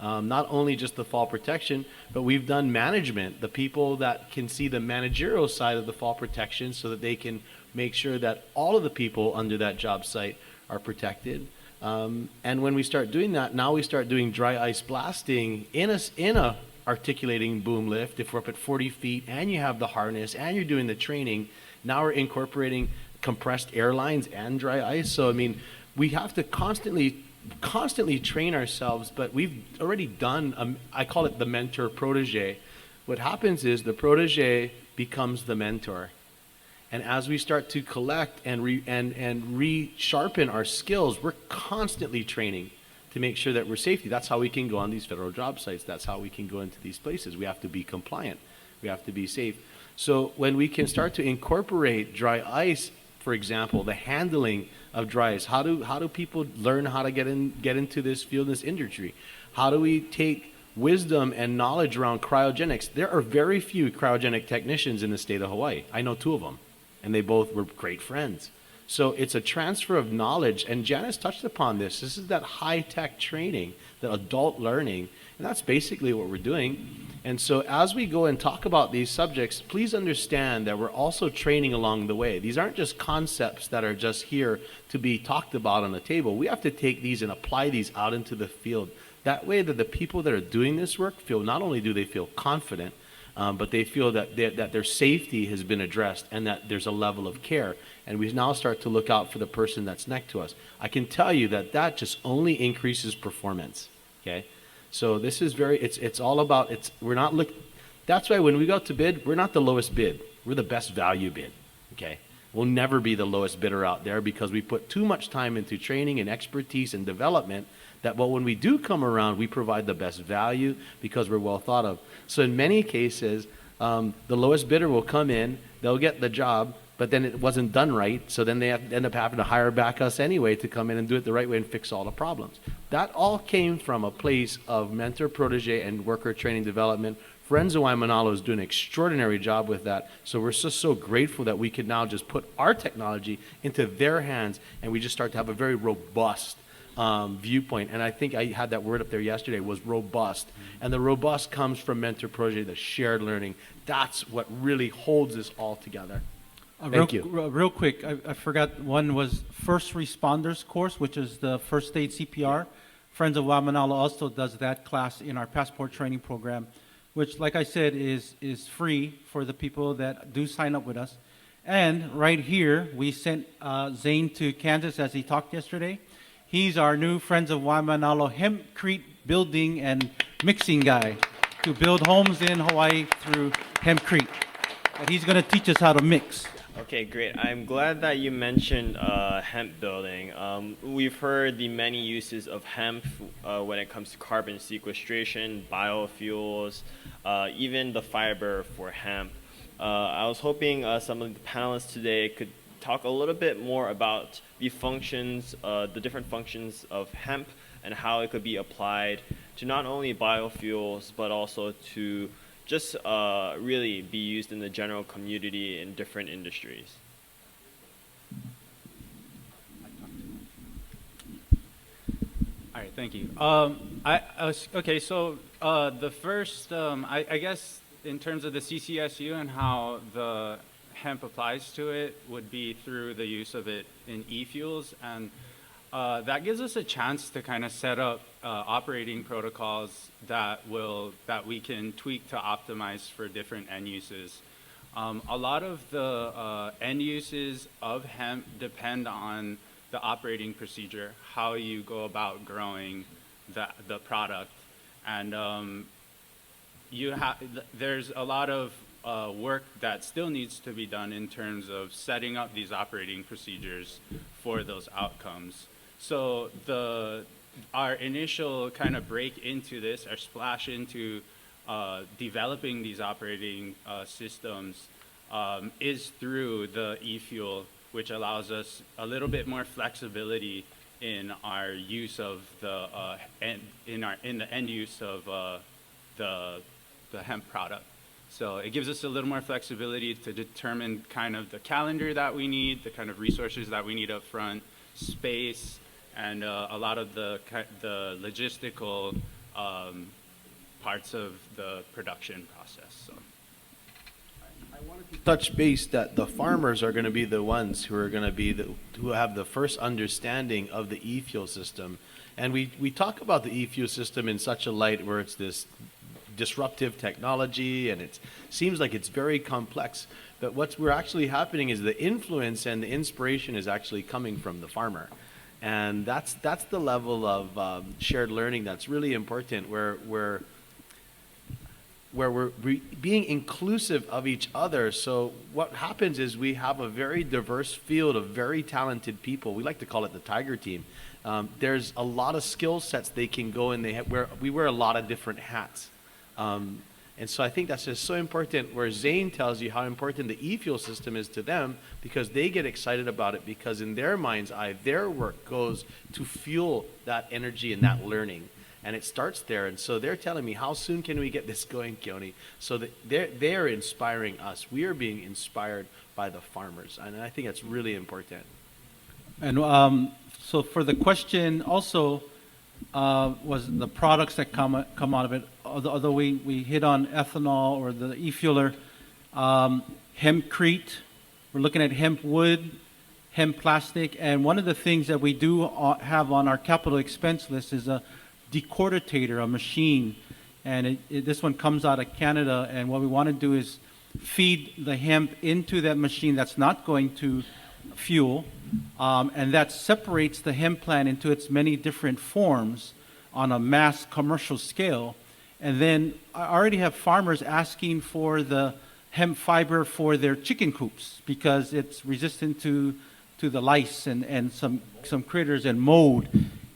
Speaker 9: Not only just the fall protection, but we've done management, the people that can see the managerial side of the fall protection so that they can make sure that all of the people under that job site are protected. And when we start doing that, now we start doing dry ice blasting in a articulating boom lift. If we're up at 40 feet and you have the harness and you're doing the training, now we're incorporating compressed air lines and dry ice. So, I mean, we have to constantly constantly train ourselves, but we've already done, I call it the mentor protege. What happens is the protege becomes the mentor. And as we start to collect and re-sharpen our skills, we're constantly training to make sure that we're safety. That's how we can go on these federal job sites. That's how we can go into these places. We have to be compliant. We have to be safe. So when we can start to incorporate dry ice, for example, the handling of dry ice, how do people learn how to get into this field, this industry? How do we take wisdom and knowledge around cryogenics? There are very few cryogenic technicians in the state of Hawaii. I know 2 of them, and they both were great friends. So it's a transfer of knowledge, and Janice touched upon this. This is that high-tech training, the adult learning, and that's basically what we're doing. And so as we go and talk about these subjects, please understand that we're also training along the way. These aren't just concepts that are just here to be talked about on the table. We have to take these and apply these out into the field. That way that the people that are doing this work feel, not only do they feel confident, but they feel that their safety has been addressed and that there's a level of care. And we now start to look out for the person that's next to us. I can tell you that just only increases performance, okay? So this is it's all about, that's why when we go out to bid, we're not the lowest bid. We're the best value bid, okay? We'll never be the lowest bidder out there because we put too much time into training and expertise and development when we do come around, we provide the best value because we're well thought of. So in many cases, the lowest bidder will come in, they'll get the job, but then it wasn't done right, so then they end up having to hire back us anyway to come in and do it the right way and fix all the problems. That all came from a place of mentor, protege, and worker training development. Friends of Waimanalo is doing an extraordinary job with that, so we're just so grateful that we can now just put our technology into their hands, and we just start to have a very robust viewpoint. And I think I had that word up there yesterday, was robust. And the robust comes from mentor, protege, the shared learning. That's what really holds us all together. Thank you.
Speaker 12: Real quick, I forgot one was first responders course, which is the first aid CPR. Friends of Waimanalo also does that class in our passport training program, which, like I said, is free for the people that do sign up with us. And right here, we sent Zane to Kansas as he talked yesterday. He's our new Friends of Waimanalo hempcrete building and mixing guy to build homes in Hawaii through hempcrete. And he's going to teach us how to mix.
Speaker 3: Okay, great. I'm glad that you mentioned hemp building. We've heard the many uses of hemp when it comes to carbon sequestration, biofuels, even the fiber for hemp. I was hoping some of the panelists today could talk a little bit more about the functions, the different functions of hemp and how it could be applied to not only biofuels, but also to just really be used in the general community in different industries.
Speaker 13: All right, thank you. Okay, so the first, I guess in terms of the CCSU and how the hemp applies to it would be through the use of it in e-fuels, and that gives us a chance to kind of set up operating protocols that we can tweak to optimize for different end uses. A lot of the end uses of hemp depend on the operating procedure, how you go about growing the product, and there's a lot of work that still needs to be done in terms of setting up these operating procedures for those outcomes. So our initial kind of break into this, our splash into developing these operating systems is through the e-fuel, which allows us a little bit more flexibility in our use of in the end use of the hemp product. So it gives us a little more flexibility to determine kind of the calendar that we need, the kind of resources that we need up front, space, and a lot of the logistical parts of the production process. So
Speaker 9: I wanted to touch base that the farmers are going to be the ones who are going to be who have the first understanding of the e-fuel system. And we talk about the e-fuel system in such a light where it's this disruptive technology and it seems like it's very complex, but what's actually happening is the influence and the inspiration is actually coming from the farmer. And that's the level of shared learning that's really important, where we're being inclusive of each other. So what happens is we have a very diverse field of very talented people. We like to call it the Tiger Team. There's a lot of skill sets they can go and we wear a lot of different hats. And so I think that's just so important, where Zane tells you how important the e-fuel system is to them, because they get excited about it, because in their mind's eye, their work goes to fuel that energy and that learning. And it starts there. And so they're telling me, how soon can we get this going, Keone? So that they're inspiring us. We are being inspired by the farmers. And I think that's really important.
Speaker 12: And so for the question also, was the products that come out of it, although we hit on ethanol or the e-fueler, hempcrete, we're looking at hemp wood, hemp plastic, and one of the things that we do have on our capital expense list is a decorticator, a machine, and this one comes out of Canada, and what we want to do is feed the hemp into that machine that's not going to fuel, and that separates the hemp plant into its many different forms on a mass commercial scale. And then I already have farmers asking for the hemp fiber for their chicken coops because it's resistant to the lice and some critters and mold.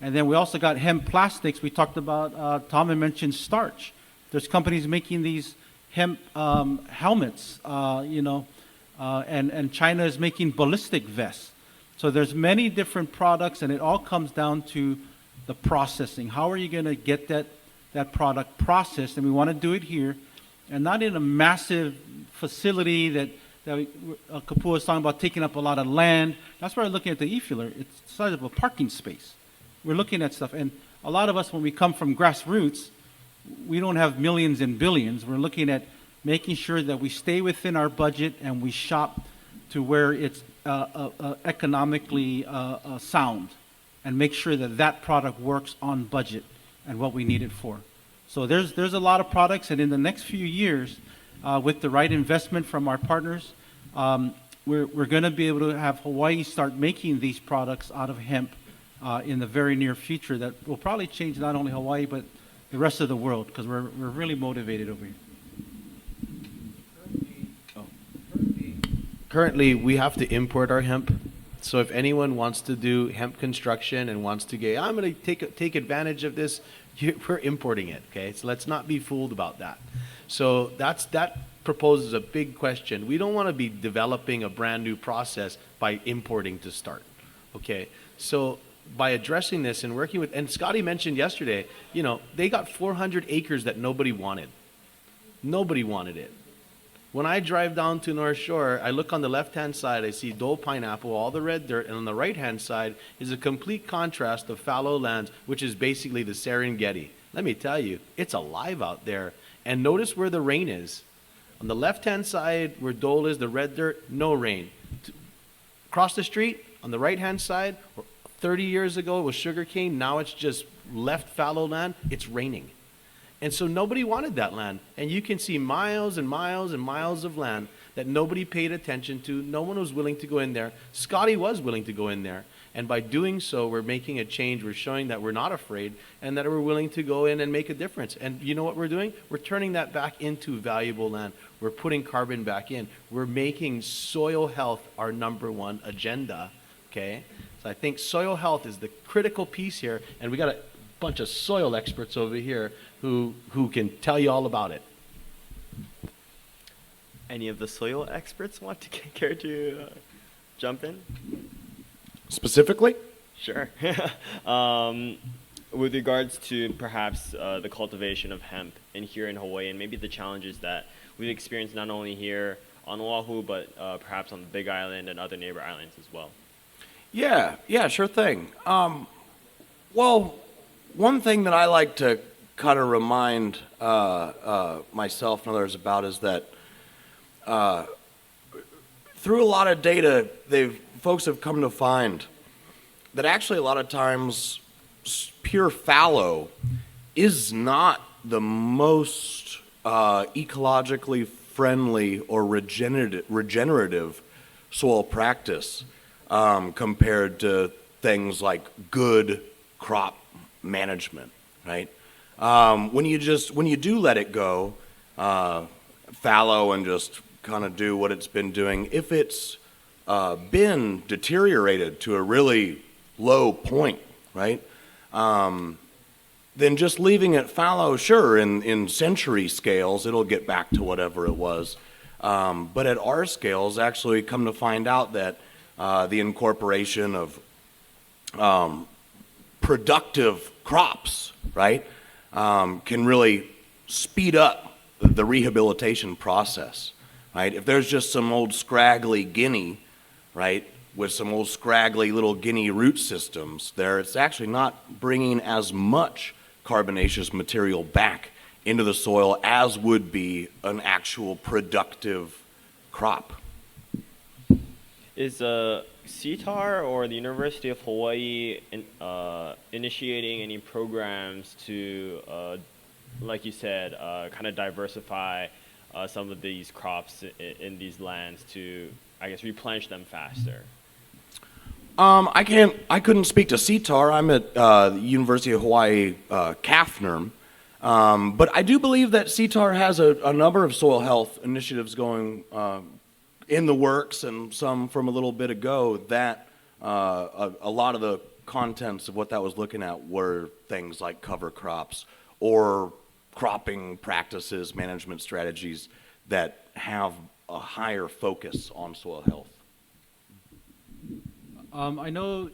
Speaker 12: And then we also got hemp plastics. We talked about, Tom had mentioned starch. There's companies making these hemp helmets, and China is making ballistic vests. So there's many different products, and it all comes down to the processing. How are you going to get that product processed? And we want to do it here, and not in a massive facility that Kapua was talking about, taking up a lot of land. That's why we're looking at the e-fueler. It's the size of a parking space. We're looking at stuff, and a lot of us, when we come from grassroots, we don't have millions and billions. We're looking at making sure that we stay within our budget and we shop to where it's economically sound, and make sure that product works on budget and what we need it for. So there's a lot of products, and in the next few years, with the right investment from our partners, we're going to be able to have Hawaii start making these products out of hemp in the very near future. That will probably change not only Hawaii but the rest of the world, because we're really motivated over here.
Speaker 9: Currently, we have to import our hemp. So if anyone wants to do hemp construction and wants to get, I'm going to take advantage of this, we're importing it, okay? So let's not be fooled about that. So that proposes a big question. We don't want to be developing a brand new process by importing to start, okay? So by addressing this and working with, and Scotty mentioned yesterday, they got 400 acres that nobody wanted. Nobody wanted it. When I drive down to North Shore, I look on the left-hand side, I see Dole pineapple, all the red dirt, and on the right-hand side is a complete contrast of fallow lands, which is basically the Serengeti. Let me tell you, it's alive out there. And notice where the rain is. On the left-hand side, where Dole is, the red dirt, no rain. Across the street, on the right-hand side, 30 years ago it was sugarcane, now it's just left fallow land, it's raining. And so nobody wanted that land. And you can see miles and miles and miles of land that nobody paid attention to. No one was willing to go in there. Scotty was willing to go in there. And by doing so, we're making a change. We're showing that we're not afraid and that we're willing to go in and make a difference. And you know what we're doing? We're turning that back into valuable land. We're putting carbon back in. We're making soil health our #1 agenda, okay? So I think soil health is the critical piece here. And we got a bunch of soil experts over here who can tell you all about it.
Speaker 3: Any of the soil experts want to care to jump in?
Speaker 14: Specifically?
Speaker 3: Sure. With regards to perhaps the cultivation of hemp here in Hawaii, and maybe the challenges that we've experienced not only here on Oahu, but perhaps on the Big Island and other neighbor islands as well.
Speaker 14: Yeah, sure thing. Well, one thing that I like to kind of remind myself and others about is that through a lot of data, folks have come to find that actually a lot of times pure fallow is not the most ecologically friendly or regenerative soil practice compared to things like good crop management, right? When you do let it go fallow and just kind of do what it's been doing, if it's been deteriorated to a really low point, right? Then just leaving it fallow, sure, in century scales, it'll get back to whatever it was. But at our scales, actually come to find out that the incorporation of productive crops, right, can really speed up the rehabilitation process, right? If there's just some old scraggly guinea, right, with some old scraggly little guinea root systems there, it's actually not bringing as much carbonaceous material back into the soil as would be an actual productive crop.
Speaker 3: Is CTAR or the University of Hawaii initiating any programs to, like you said, kind of diversify some of these crops in these lands to, I guess, replenish them faster?
Speaker 14: I couldn't speak to CTAR. I'm at the University of Hawaii CAFNERM. But I do believe that CTAR has a number of soil health initiatives going in the works, and some from a little bit ago that a lot of the contents of what that was looking at were things like cover crops or cropping practices, management strategies that have a higher focus on soil health.
Speaker 12: I know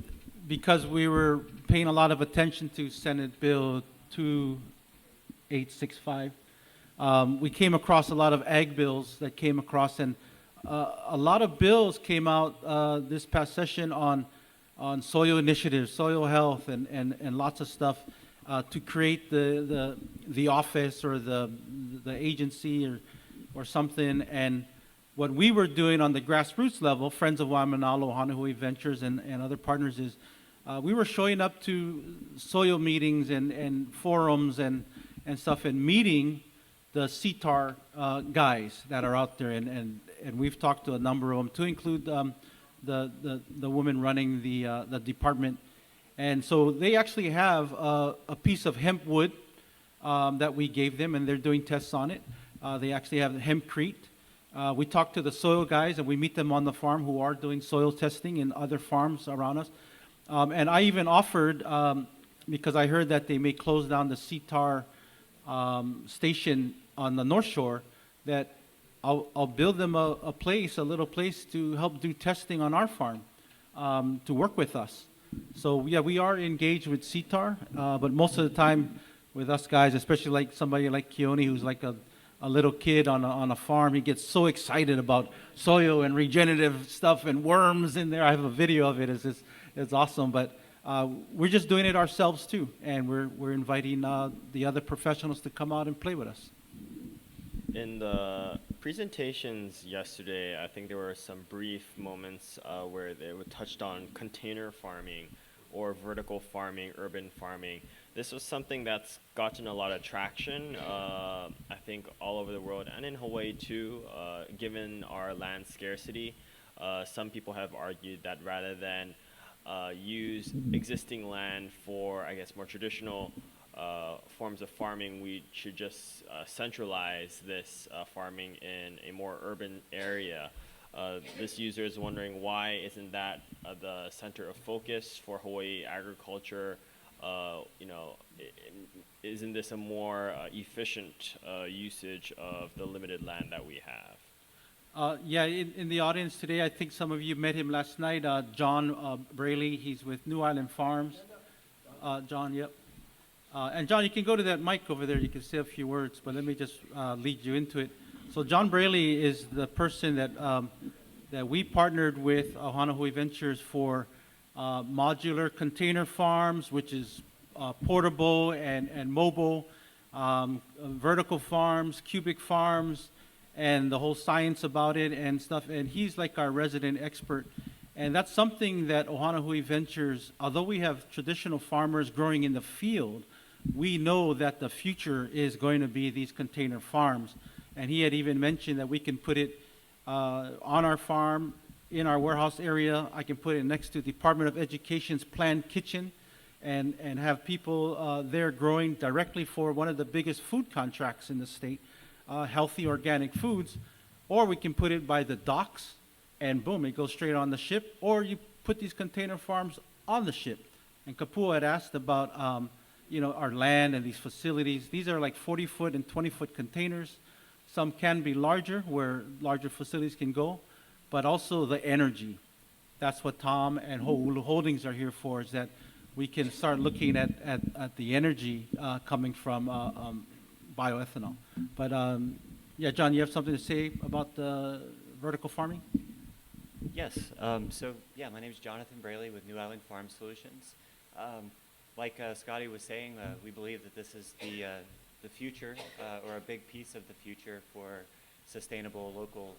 Speaker 12: because we were paying a lot of attention to Senate Bill 2865, we came across a lot of ag bills that came across, and a lot of bills came out this past session on soil initiatives, soil health, and lots of stuff to create the office or the agency or something. And what we were doing on the grassroots level, Friends of Waimanalo, Hawaii Ventures, and other partners, is we were showing up to soil meetings and forums and stuff, and meeting the CTAR guys that are out there, and we've talked to a number of them, to include the woman running the department. And so they actually have a piece of hemp wood that we gave them, and they're doing tests on it. They actually have hempcrete. We talk to the soil guys, and we meet them on the farm who are doing soil testing in other farms around us. And I even offered, because I heard that they may close down the CTAR station on the North Shore, that I'll build them a little place to help do testing on our farm, to work with us. So yeah, we are engaged with CTAR, but most of the time with us guys, especially like somebody like Keone, who's like a little kid on a farm, he gets so excited about soil and regenerative stuff and worms in there. I have a video of it. It's awesome. But we're just doing it ourselves too, and we're inviting the other professionals to come out and play with us.
Speaker 3: In the presentations yesterday, I think there were some brief moments where they touched on container farming or vertical farming, urban farming. This was something that's gotten a lot of traction, I think, all over the world, and in Hawaii too, given our land scarcity. Some people have argued that rather than use existing land for, I guess, more traditional forms of farming, we should just centralize this farming in a more urban area. This user is wondering, why isn't that the center of focus for Hawaii agriculture? Isn't this a more efficient usage of the limited land that we have?
Speaker 12: Yeah, in the audience today, I think some of you met him last night, John Braley. He's with New Island Farms. John, yep. And John, you can go to that mic over there. You can say a few words, but let me just lead you into it. So John Braley is the person that we partnered with Hawaii Ventures for modular container farms, which is portable and mobile, vertical farms, cubic farms, and the whole science about it and stuff. And he's like our resident expert. And that's something that Hawaii Ventures, although we have traditional farmers growing in the field, we know that the future is going to be these container farms. And he had even mentioned that we can put it on our farm in our warehouse area. I can put it next to Department of Education's planned kitchen and have people there growing directly for one of the biggest food contracts in the state, healthy organic foods. Or we can put it by the docks, and boom, it goes straight on the ship. Or you put these container farms on the ship. And Kapua had asked about our land and these facilities. These are like 40-foot and 20-foot containers. Some can be larger, where larger facilities can go, but also the energy. That's what Tom and Ho'ulu Holdings are here for, is that we can start looking at the energy coming from bioethanol. But yeah, John, you have something to say about the vertical farming?
Speaker 15: Yes. Yeah, my name is Jonathan Braley with New Island Farm Solutions. Like Scotty was saying, we believe that this is the future, or a big piece of the future for sustainable local,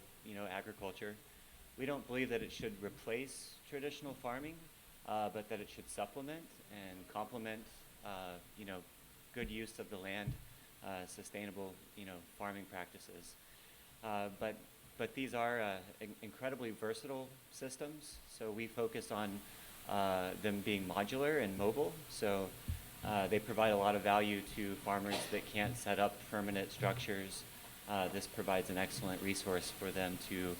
Speaker 15: agriculture. We don't believe that it should replace traditional farming, but that it should supplement and complement, good use of the land, sustainable, farming practices. But these are incredibly versatile systems. So we focus on them being modular and mobile. So they provide a lot of value to farmers that can't set up permanent structures. This provides an excellent resource for them to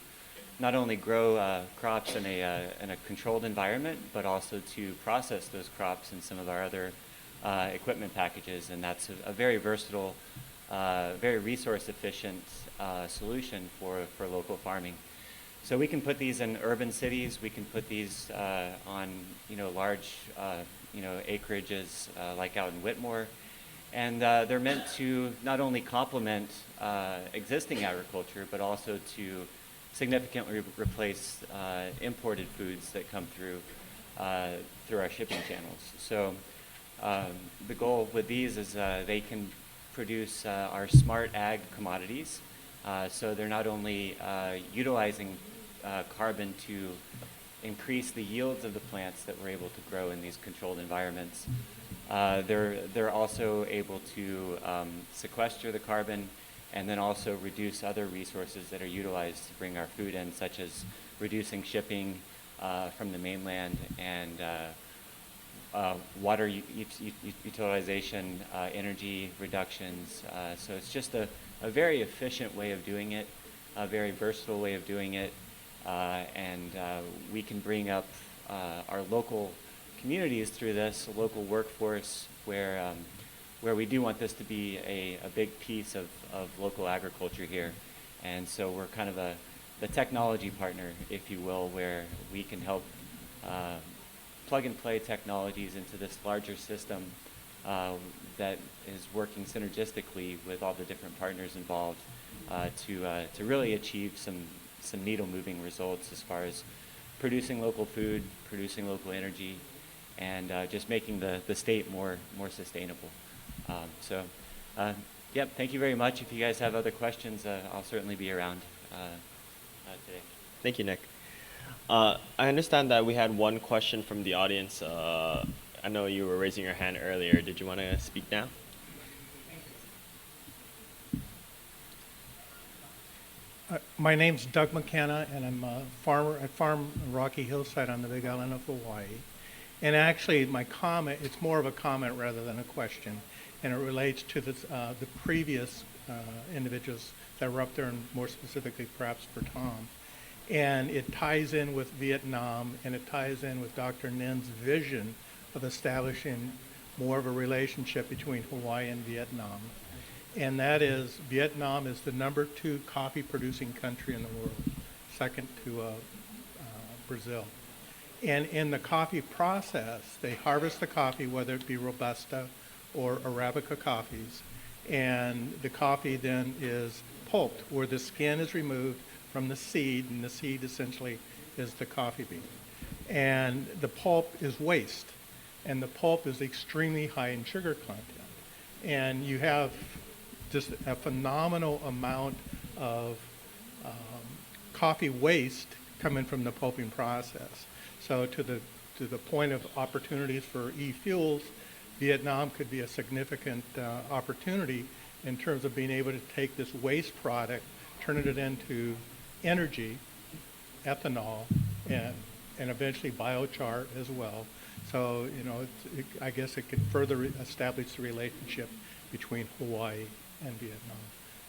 Speaker 15: not only grow crops in a controlled environment, but also to process those crops in some of our other equipment packages. And that's a very versatile, very resource efficient solution for local farming. So we can put these in urban cities. We can put these on large acreages like out in Whitmore, and they're meant to not only complement existing agriculture, but also to significantly replace imported foods that come through our shipping channels. So the goal with these is they can produce our smart ag commodities. So they're not only utilizing carbon to increase the yields of the plants that we're able to grow in these controlled environments. They're also able to sequester the carbon and then also reduce other resources that are utilized to bring our food in, such as reducing shipping from the mainland and water utilization, energy reductions. So it's just a very efficient way of doing it, a very versatile way of doing it, and we can bring up our local communities through this, a local workforce where we do want this to be a big piece of local agriculture here. And so we're kind of the technology partner, if you will, where we can help plug and play technologies into this larger system that is working synergistically with all the different partners involved to really achieve some needle-moving results as far as producing local food, producing local energy, and just making the state more sustainable. Yep, thank you very much. If you guys have other questions, I'll certainly be around today.
Speaker 3: Thank you, Nick. I understand that we had one question from the audience. I know you were raising your hand earlier. Did you want to speak now?
Speaker 16: My name's Doug McKenna, and I'm a farmer. I farm Rocky Hillside on the Big Island of Hawaii. And actually, my comment, it's more of a comment rather than a question, and it relates to the previous individuals that were up there, and more specifically perhaps for Tom. And it ties in with Vietnam, and it ties in with Dr. Nin's vision of establishing more of a relationship between Hawaii and Vietnam. And that is, Vietnam is the #2 coffee producing country in the world, second to Brazil. And in the coffee process, they harvest the coffee, whether it be Robusta or Arabica coffees, and the coffee then is pulped, where the skin is removed from the seed, and the seed essentially is the coffee bean. And the pulp is waste, and the pulp is extremely high in sugar content. And you have just a phenomenal amount of coffee waste coming from the pulping process. So to the point of opportunities for e-fuels, Vietnam could be a significant opportunity in terms of being able to take this waste product, turn it into energy, ethanol, and eventually biochar as well. So, you know, I guess it could further establish the relationship between Hawaii and Vietnam.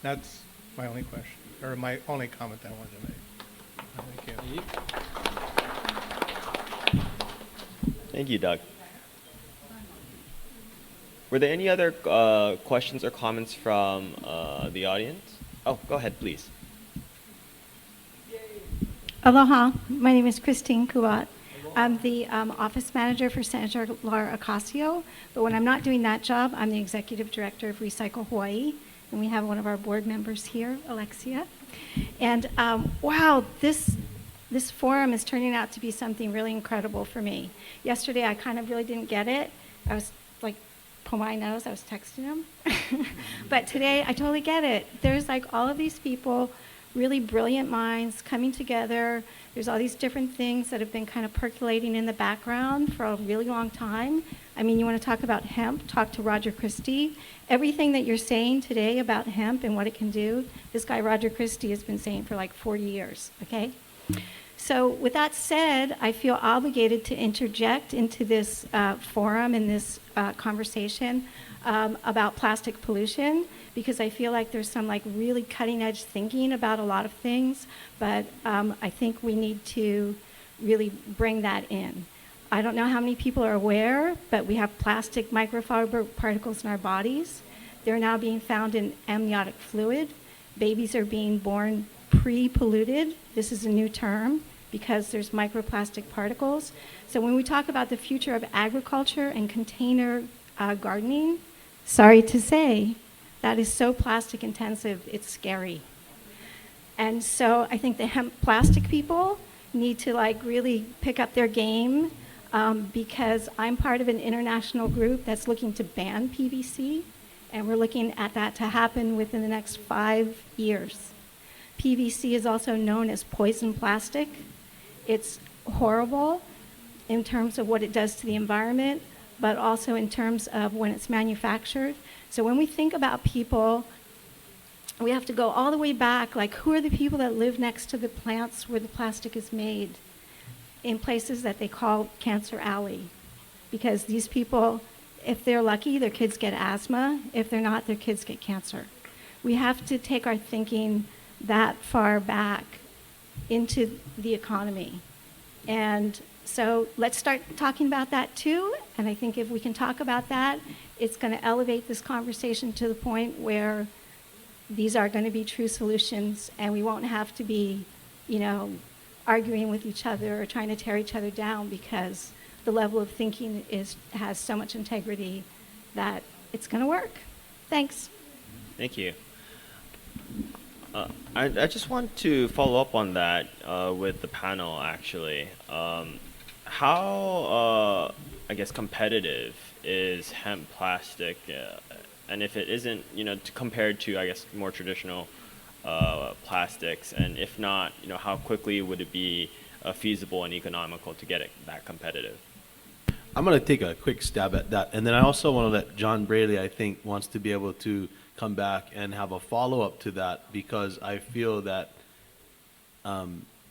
Speaker 16: That's my only question, or my only comment that I wanted to make. Thank you.
Speaker 3: Thank you, Doug. Were there any other questions or comments from the audience? Oh, go ahead, please.
Speaker 17: Aloha, my name is Christine Kuat. I'm the office manager for Senator Laura Ocasio, but when I'm not doing that job, I'm the executive director of Recycle Hawaii, and we have one of our board members here, Alexia. And wow, this forum is turning out to be something really incredible for me. Yesterday, I kind of really didn't get it. I was like, pull my nose, I was texting him. But today, I totally get it. There's like all of these people, really brilliant minds coming together. There's all these different things that have been kind of percolating in the background for a really long time. I mean, you want to talk about hemp, talk to Roger Christie. Everything that you're saying today about hemp and what it can do, this guy Roger Christie has been saying for like 40 years, okay? So with that said, I feel obligated to interject into this forum and this conversation about plastic pollution, because I feel like there's some like really cutting edge thinking about a lot of things, but I think we need to really bring that in. I don't know how many people are aware, but we have plastic microfiber particles in our bodies. They're now being found in amniotic fluid. Babies are being born pre-polluted. This is a new term because there's microplastic particles. So when we talk about the future of agriculture and container gardening, sorry to say, that is so plastic intensive, it's scary. And so I think the hemp plastic people need to like really pick up their game because I'm part of an international group that's looking to ban PVC, and we're looking at that to happen within the next 5 years. PVC is also known as poison plastic. It's horrible in terms of what it does to the environment, but also in terms of when it's manufactured. So when we think about people, we have to go all the way back, like who are the people that live next to the plants where the plastic is made in places that they call Cancer Alley? Because these people, if they're lucky, their kids get asthma. If they're not, their kids get cancer. We have to take our thinking that far back into the economy. And so let's start talking about that too. And I think if we can talk about that, it's going to elevate this conversation to the point where these are going to be true solutions, and we won't have to be, you know, arguing with each other or trying to tear each other down, because the level of thinking has so much integrity that it's going to work. Thanks.
Speaker 3: Thank you. I just want to follow up on that with the panel, actually. How, I guess, competitive is hemp plastic? And if it isn't, you know, compared to, I guess, more traditional plastics, and if not, you know, how quickly would it be feasible and economical to get it that competitive?
Speaker 9: I'm going to take a quick stab at that. And then I also want to let John Braley, I think, wants to be able to come back and have a follow-up to that, because I feel that,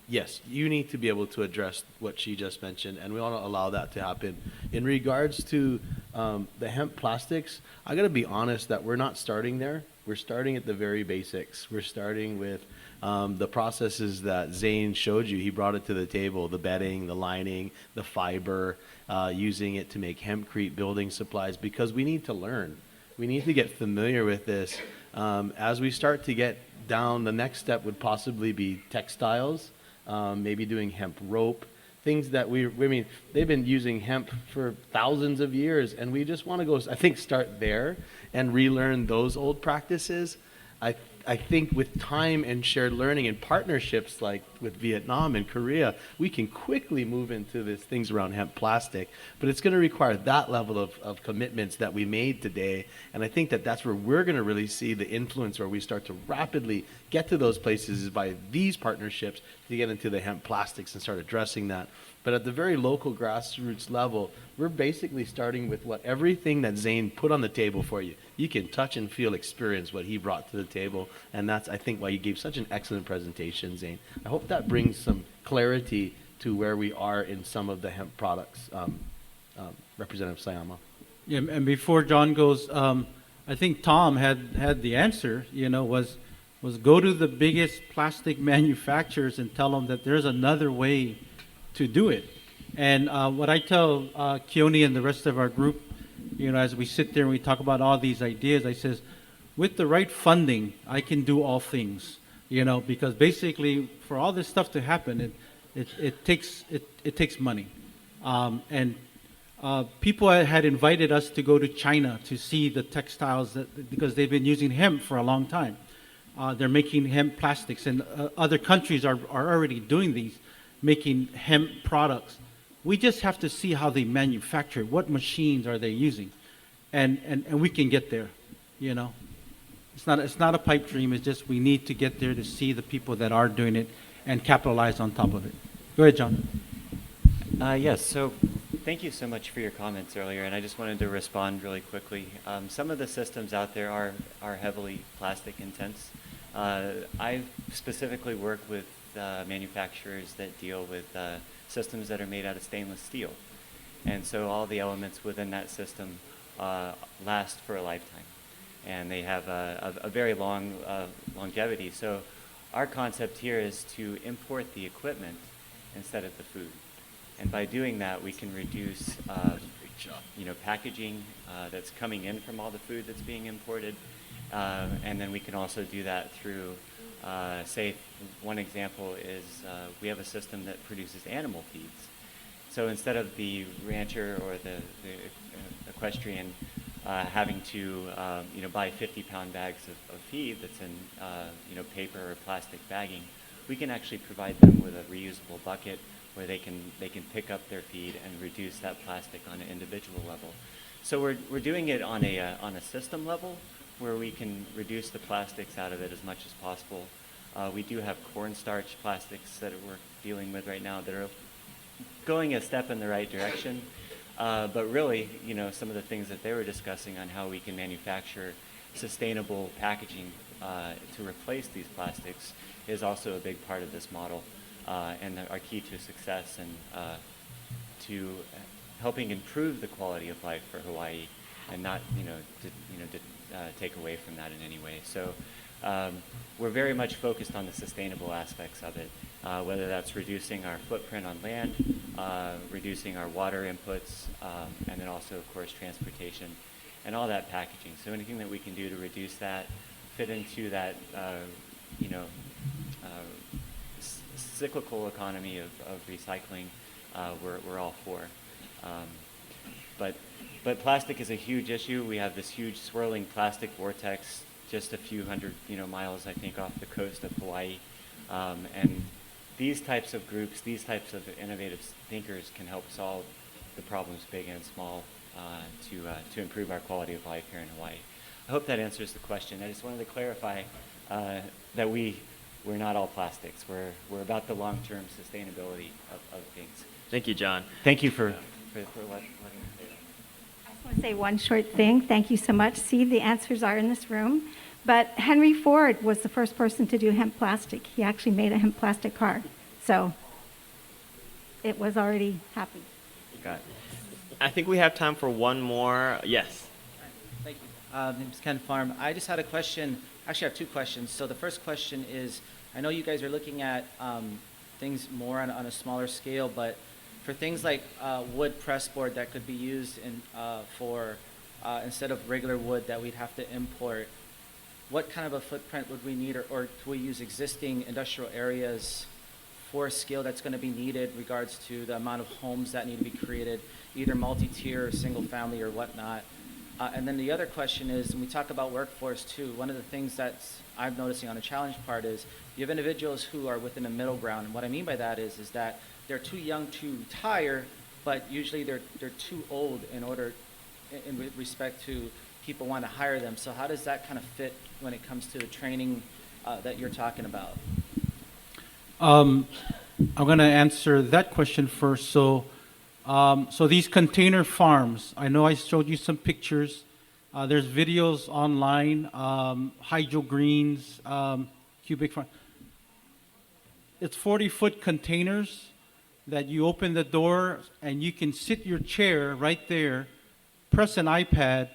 Speaker 9: yes, you need to be able to address what she just mentioned, and we want to allow that to happen. In regards to the hemp plastics, I got to be honest that we're not starting there. We're starting at the very basics. We're starting with the processes that Zane showed you. He brought it to the table: the bedding, the lining, the fiber, using it to make hempcrete building supplies, because we need to learn. We need to get familiar with this. As we start to get down, the next step would possibly be textiles, maybe doing hemp rope, things that I mean, they've been using hemp for thousands of years, and we just want to go, I think, start there and relearn those old practices. I think with time and shared learning and partnerships like with Vietnam and Korea, we can quickly move into these things around hemp plastic. But it's going to require that level of commitments that we made today. And I think that that's where we're going to really see the influence, where we start to rapidly get to those places, is by these partnerships to get into the hemp plastics and start addressing that. But at the very local grassroots level, we're basically starting with everything that Zane put on the table for you. You can touch and feel, experience what he brought to the table. And that's, I think, why you gave such an excellent presentation, Zane. I hope that brings some clarity
Speaker 14: to where we are in some of the hemp products, Representative Sayama.
Speaker 12: Yeah, and before John goes, I think Tom had the answer, was go to the biggest plastic manufacturers and tell them that there's another way to do it. And what I tell Keone and the rest of our group, as we sit there and we talk about all these ideas, I says, with the right funding, I can do all things, because basically for all this stuff to happen, it takes money. And people had invited us to go to China to see the textiles because they've been using hemp for a long time. They're making hemp plastics, and other countries are already doing these, making hemp products. We just have to see how they manufacture it. What machines are they using? And we can get there, It's not a pipe dream. It's just we need to get there to see the people that are doing it and capitalize on top of it. Go ahead, John.
Speaker 15: Yes, so thank you so much for your comments earlier, and I just wanted to respond really quickly. Some of the systems out there are heavily plastic intense. I specifically work with manufacturers that deal with systems that are made out of stainless steel. And so all the elements within that system last for a lifetime. And they have a very long longevity. So our concept here is to import the equipment instead of the food. And by doing that, we can reduce packaging that's coming in from all the food that's being imported. And then we can also do that through, say, one example is we have a system that produces animal feeds. So instead of the rancher or the equestrian having to buy 50-pound bags of feed that's in paper or plastic bagging, we can actually provide them with a reusable bucket where they can pick up their feed and reduce that plastic on an individual level. So we're doing it on a system level where we can reduce the plastics out of it as much as possible. We do have cornstarch plastics that we're dealing with right now that are going a step in the right direction. But really, some of the things that they were discussing on how we can manufacture sustainable packaging to replace these plastics is also a big part of this model and our key to success and to helping improve the quality of life for Hawaii and not, take away from that in any way. So we're very much focused on the sustainable aspects of it, whether that's reducing our footprint on land, reducing our water inputs, and then also, of course, transportation and all that packaging. So anything that we can do to reduce that, fit into that, cyclical economy of recycling, we're all for. But plastic is a huge issue. We have this huge swirling plastic vortex just a few hundred miles, I think, off the coast of Hawaii. And these types of groups, these types of innovative thinkers can help solve the problems big and small to improve our quality of life here in Hawaii. I hope that answers the question. I just wanted to clarify that we're not all plastics. We're about the long-term sustainability of things.
Speaker 3: Thank you, John.
Speaker 15: Thank you for letting me say that.
Speaker 17: I just want to say one short thing. Thank you so much. See, the answers are in this room. But Henry Ford was the first person to do hemp plastic. He actually made a hemp plastic car. So it was already happening.
Speaker 3: Got it. I think we have time for one more. Yes.
Speaker 18: Thank you. My name is Ken Farm. I just had a question. Actually, I have two questions. So the first question is, I know you guys are looking at things more on a smaller scale, but for things like wood press board that could be used for instead of regular wood that we'd have to import, what kind of a footprint would we need, or do we use existing industrial areas for a scale that's going to be needed regards to the amount of homes that need to be created, either multi-tier or single family or whatnot? And then the other question is, when we talk about workforce too, one of the things that I'm noticing on the challenge part is you have individuals who are within a middle ground. And what I mean by that is that they're too young to retire, but usually they're too old in respect to people want to hire them. So how does that kind of fit when it comes to the training that you're talking about?
Speaker 12: I'm going to answer that question first. So these container farms, I know I showed you some pictures. There's videos online, hydro greens, cubic farm. It's 40-foot containers that you open the door and you can sit your chair right there, press an iPad,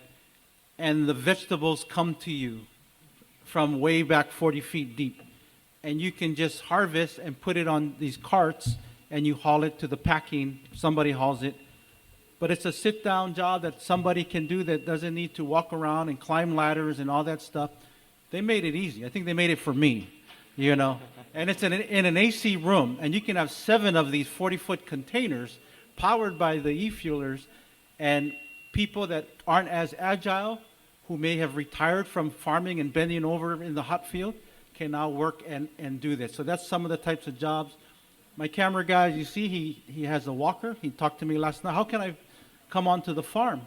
Speaker 12: and the vegetables come to you from way back 40 feet deep. And you can just harvest and put it on these carts and you haul it to the packing, somebody hauls it. But it's a sit-down job that somebody can do that doesn't need to walk around and climb ladders and all that stuff. They made it easy. I think they made it for me, you know. And it's in an AC room, and you can have 7 of these 40-foot containers powered by the e-fuelers, and people that aren't as agile, who may have retired from farming and bending over in the hot field, can now work and do this. So that's some of the types of jobs. My camera guy, you see, he has a walker. He talked to me last night. How can I come onto the farm?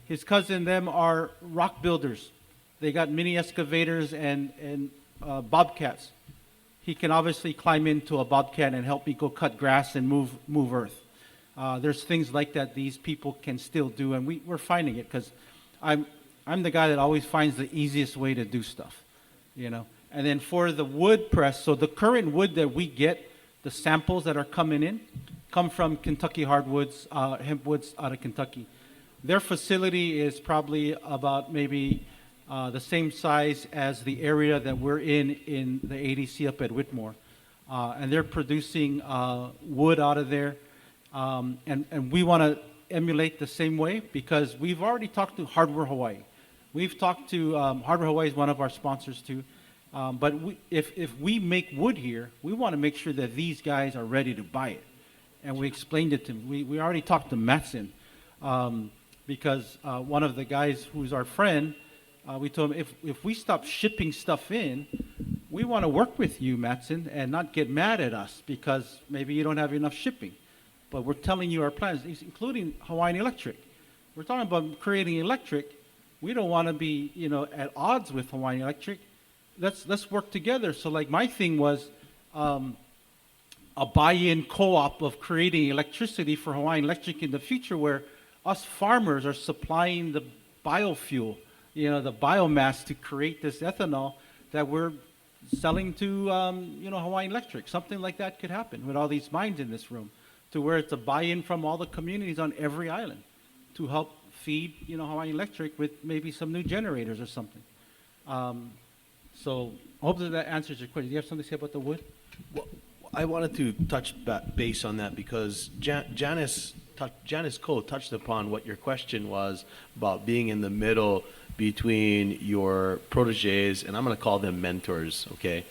Speaker 12: His cousin and them are rock builders. They got mini excavators and bobcats. He can obviously climb into a bobcat and help me go cut grass and move earth. There's things like that these people can still do, and we're finding it because I'm the guy that always finds the easiest way to do stuff, you know. And then for the wood press, so the current wood that we get, the samples that are coming in, come from Kentucky Hardwoods, Hempwoods out of Kentucky. Their facility is probably about maybe the same size as the area that we're in the ADC up at Whitmore. And they're producing wood out of there. And we want to emulate the same way because we've already talked to Hardware Hawaii. We've talked to, Hardware Hawaii is one of our sponsors too. But if we make wood here, we want to make sure that these guys are ready to buy it. And we explained it to them. We already talked to Matson because one of the guys who's our friend, we told him if we stop shipping stuff in, we want to work with you, Matson, and not get mad at us because maybe you don't have enough shipping. But we're telling you our plans, including Hawaiian Electric. We're talking about creating electric. We don't want to be, you know, at odds with Hawaiian Electric. Let's work together. So like my thing was a buy-in co-op of creating electricity for Hawaiian Electric in the future where us farmers are supplying the biofuel, you know, the biomass to create this ethanol that we're selling to, you know, Hawaiian Electric. Something like that could happen with all these minds in this room to where it's a buy-in from all the communities on every island to help feed, you know, Hawaiian Electric with maybe some new generators or something. So hopefully that answers your question. Do you have something to say about the wood?
Speaker 9: Well, I wanted to touch base on that because Janice Cole touched upon what your question was about being in the middle between your proteges, and I'm going to call them mentors, okay?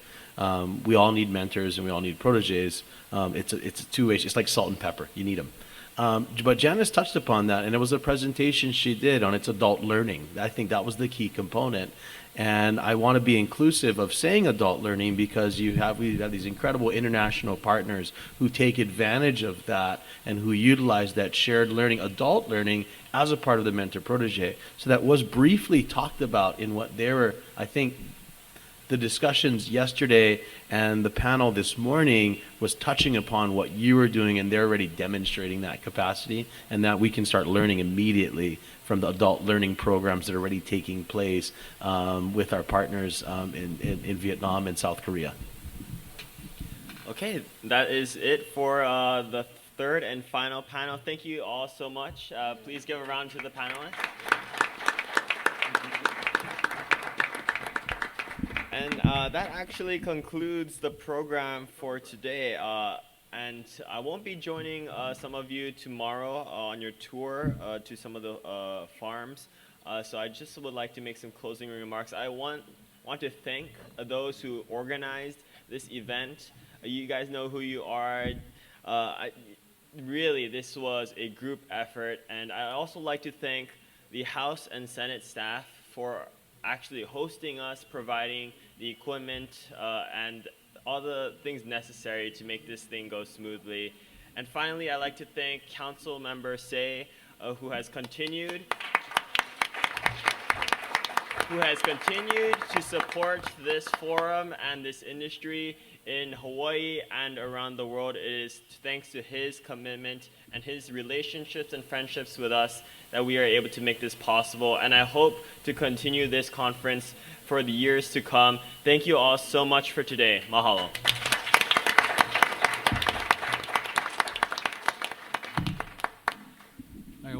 Speaker 9: We all need mentors and we all need proteges. It's a two-way, it's like salt and pepper. You need them. But Janice touched upon that, and it was a presentation she did on its adult learning. I think that was the key component. And I want to be inclusive of saying adult learning because we have these incredible international partners who take advantage of that and who utilize that shared learning, adult learning, as a part of the mentor protege. So that was briefly talked about in what they were, I think, the discussions yesterday and the panel this morning was touching upon what you were doing, and they're already demonstrating that capacity and that we can start learning immediately from the adult learning programs that are already taking place with our partners in Vietnam and South Korea.
Speaker 3: Okay, that is it for the third and final panel. Thank you all so much. Please give a round to the panelists. And that actually concludes the program for today. And I won't be joining some of you tomorrow on your tour to some of the farms. So I just would like to make some closing remarks. I want to thank those who organized this event. You guys know who you are. Really, this was a group effort. And I also like to thank the House and Senate staff for actually hosting us, providing the equipment and all the things necessary to make this thing go smoothly. And finally, I'd like to thank Council Member Say, who has continued to support this forum and this industry in Hawaii and around the world. It is thanks to his commitment and his relationships and friendships with us that we are able to make this possible. And I hope to continue this conference for the years to come. Thank you all so much for today. Mahalo.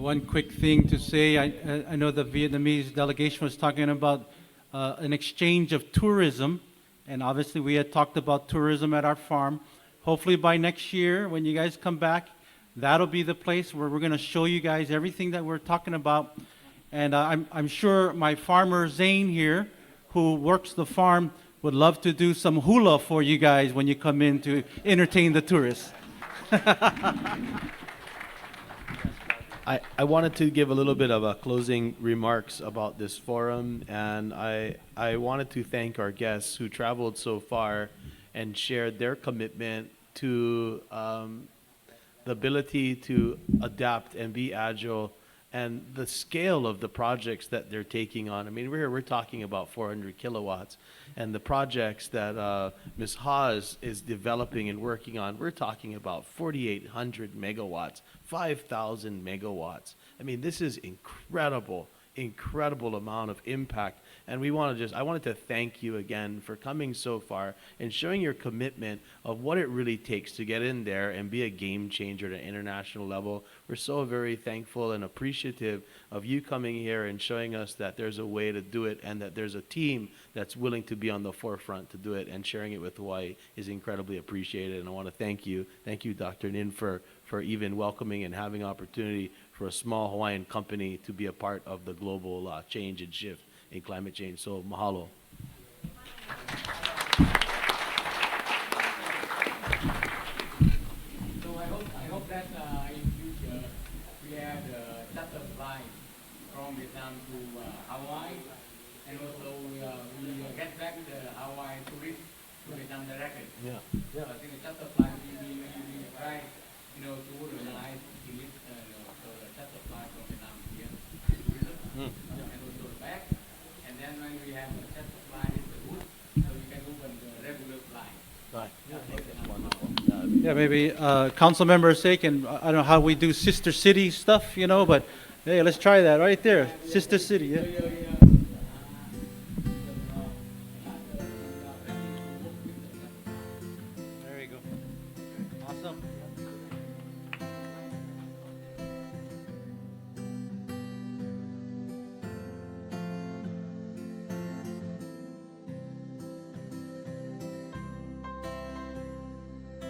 Speaker 12: one quick thing to say. I know the Vietnamese delegation was talking about an exchange of tourism, and obviously we had talked about tourism at our farm. Hopefully by next year, when you guys come back, that'll be the place where we're going to show you guys everything that we're talking about. And I'm sure my farmer Zane here, who works the farm, would love to do some hula for you guys when you come in to entertain the tourists.
Speaker 9: I wanted to give a little bit of a closing remarks about this forum, and I wanted to thank our guests who traveled so far and shared their commitment to the ability to adapt and be agile, and the scale of the projects that they're taking on. I mean, we're talking about 400 kilowatts, and the projects that Ms. Haas is developing and working on, we're talking about 4,800 megawatts, 5,000 megawatts. I mean, this is incredible amount of impact. And I wanted to thank you again for coming so far and showing your commitment of what it really takes to get in there and be a game changer at an international level. We're so very thankful and appreciative of you coming here and showing us that there's a way to do it, and that there's a team that's willing to be on the forefront to do it, and sharing it with Hawaii is incredibly appreciated. And I want to thank you, Dr. Nin, for even welcoming and having opportunity for a small Hawaiian company to be a part of the global change and shift in climate change. So mahalo.
Speaker 2: So I hope that in future we have a charter flight from Vietnam to Hawaii, and also we get back the Hawaii tourists to Vietnam directly.
Speaker 9: Yeah.
Speaker 2: So I think the charter flight we try, to organize so the charter flight from Vietnam here, and also back. And then when we have a charter flight in the wood, so we can open the regular flight.
Speaker 9: Right.
Speaker 2: That's wonderful.
Speaker 12: Yeah, maybe council members say, I don't know how we do sister city stuff, but hey, let's try that right there. Sister city, yeah.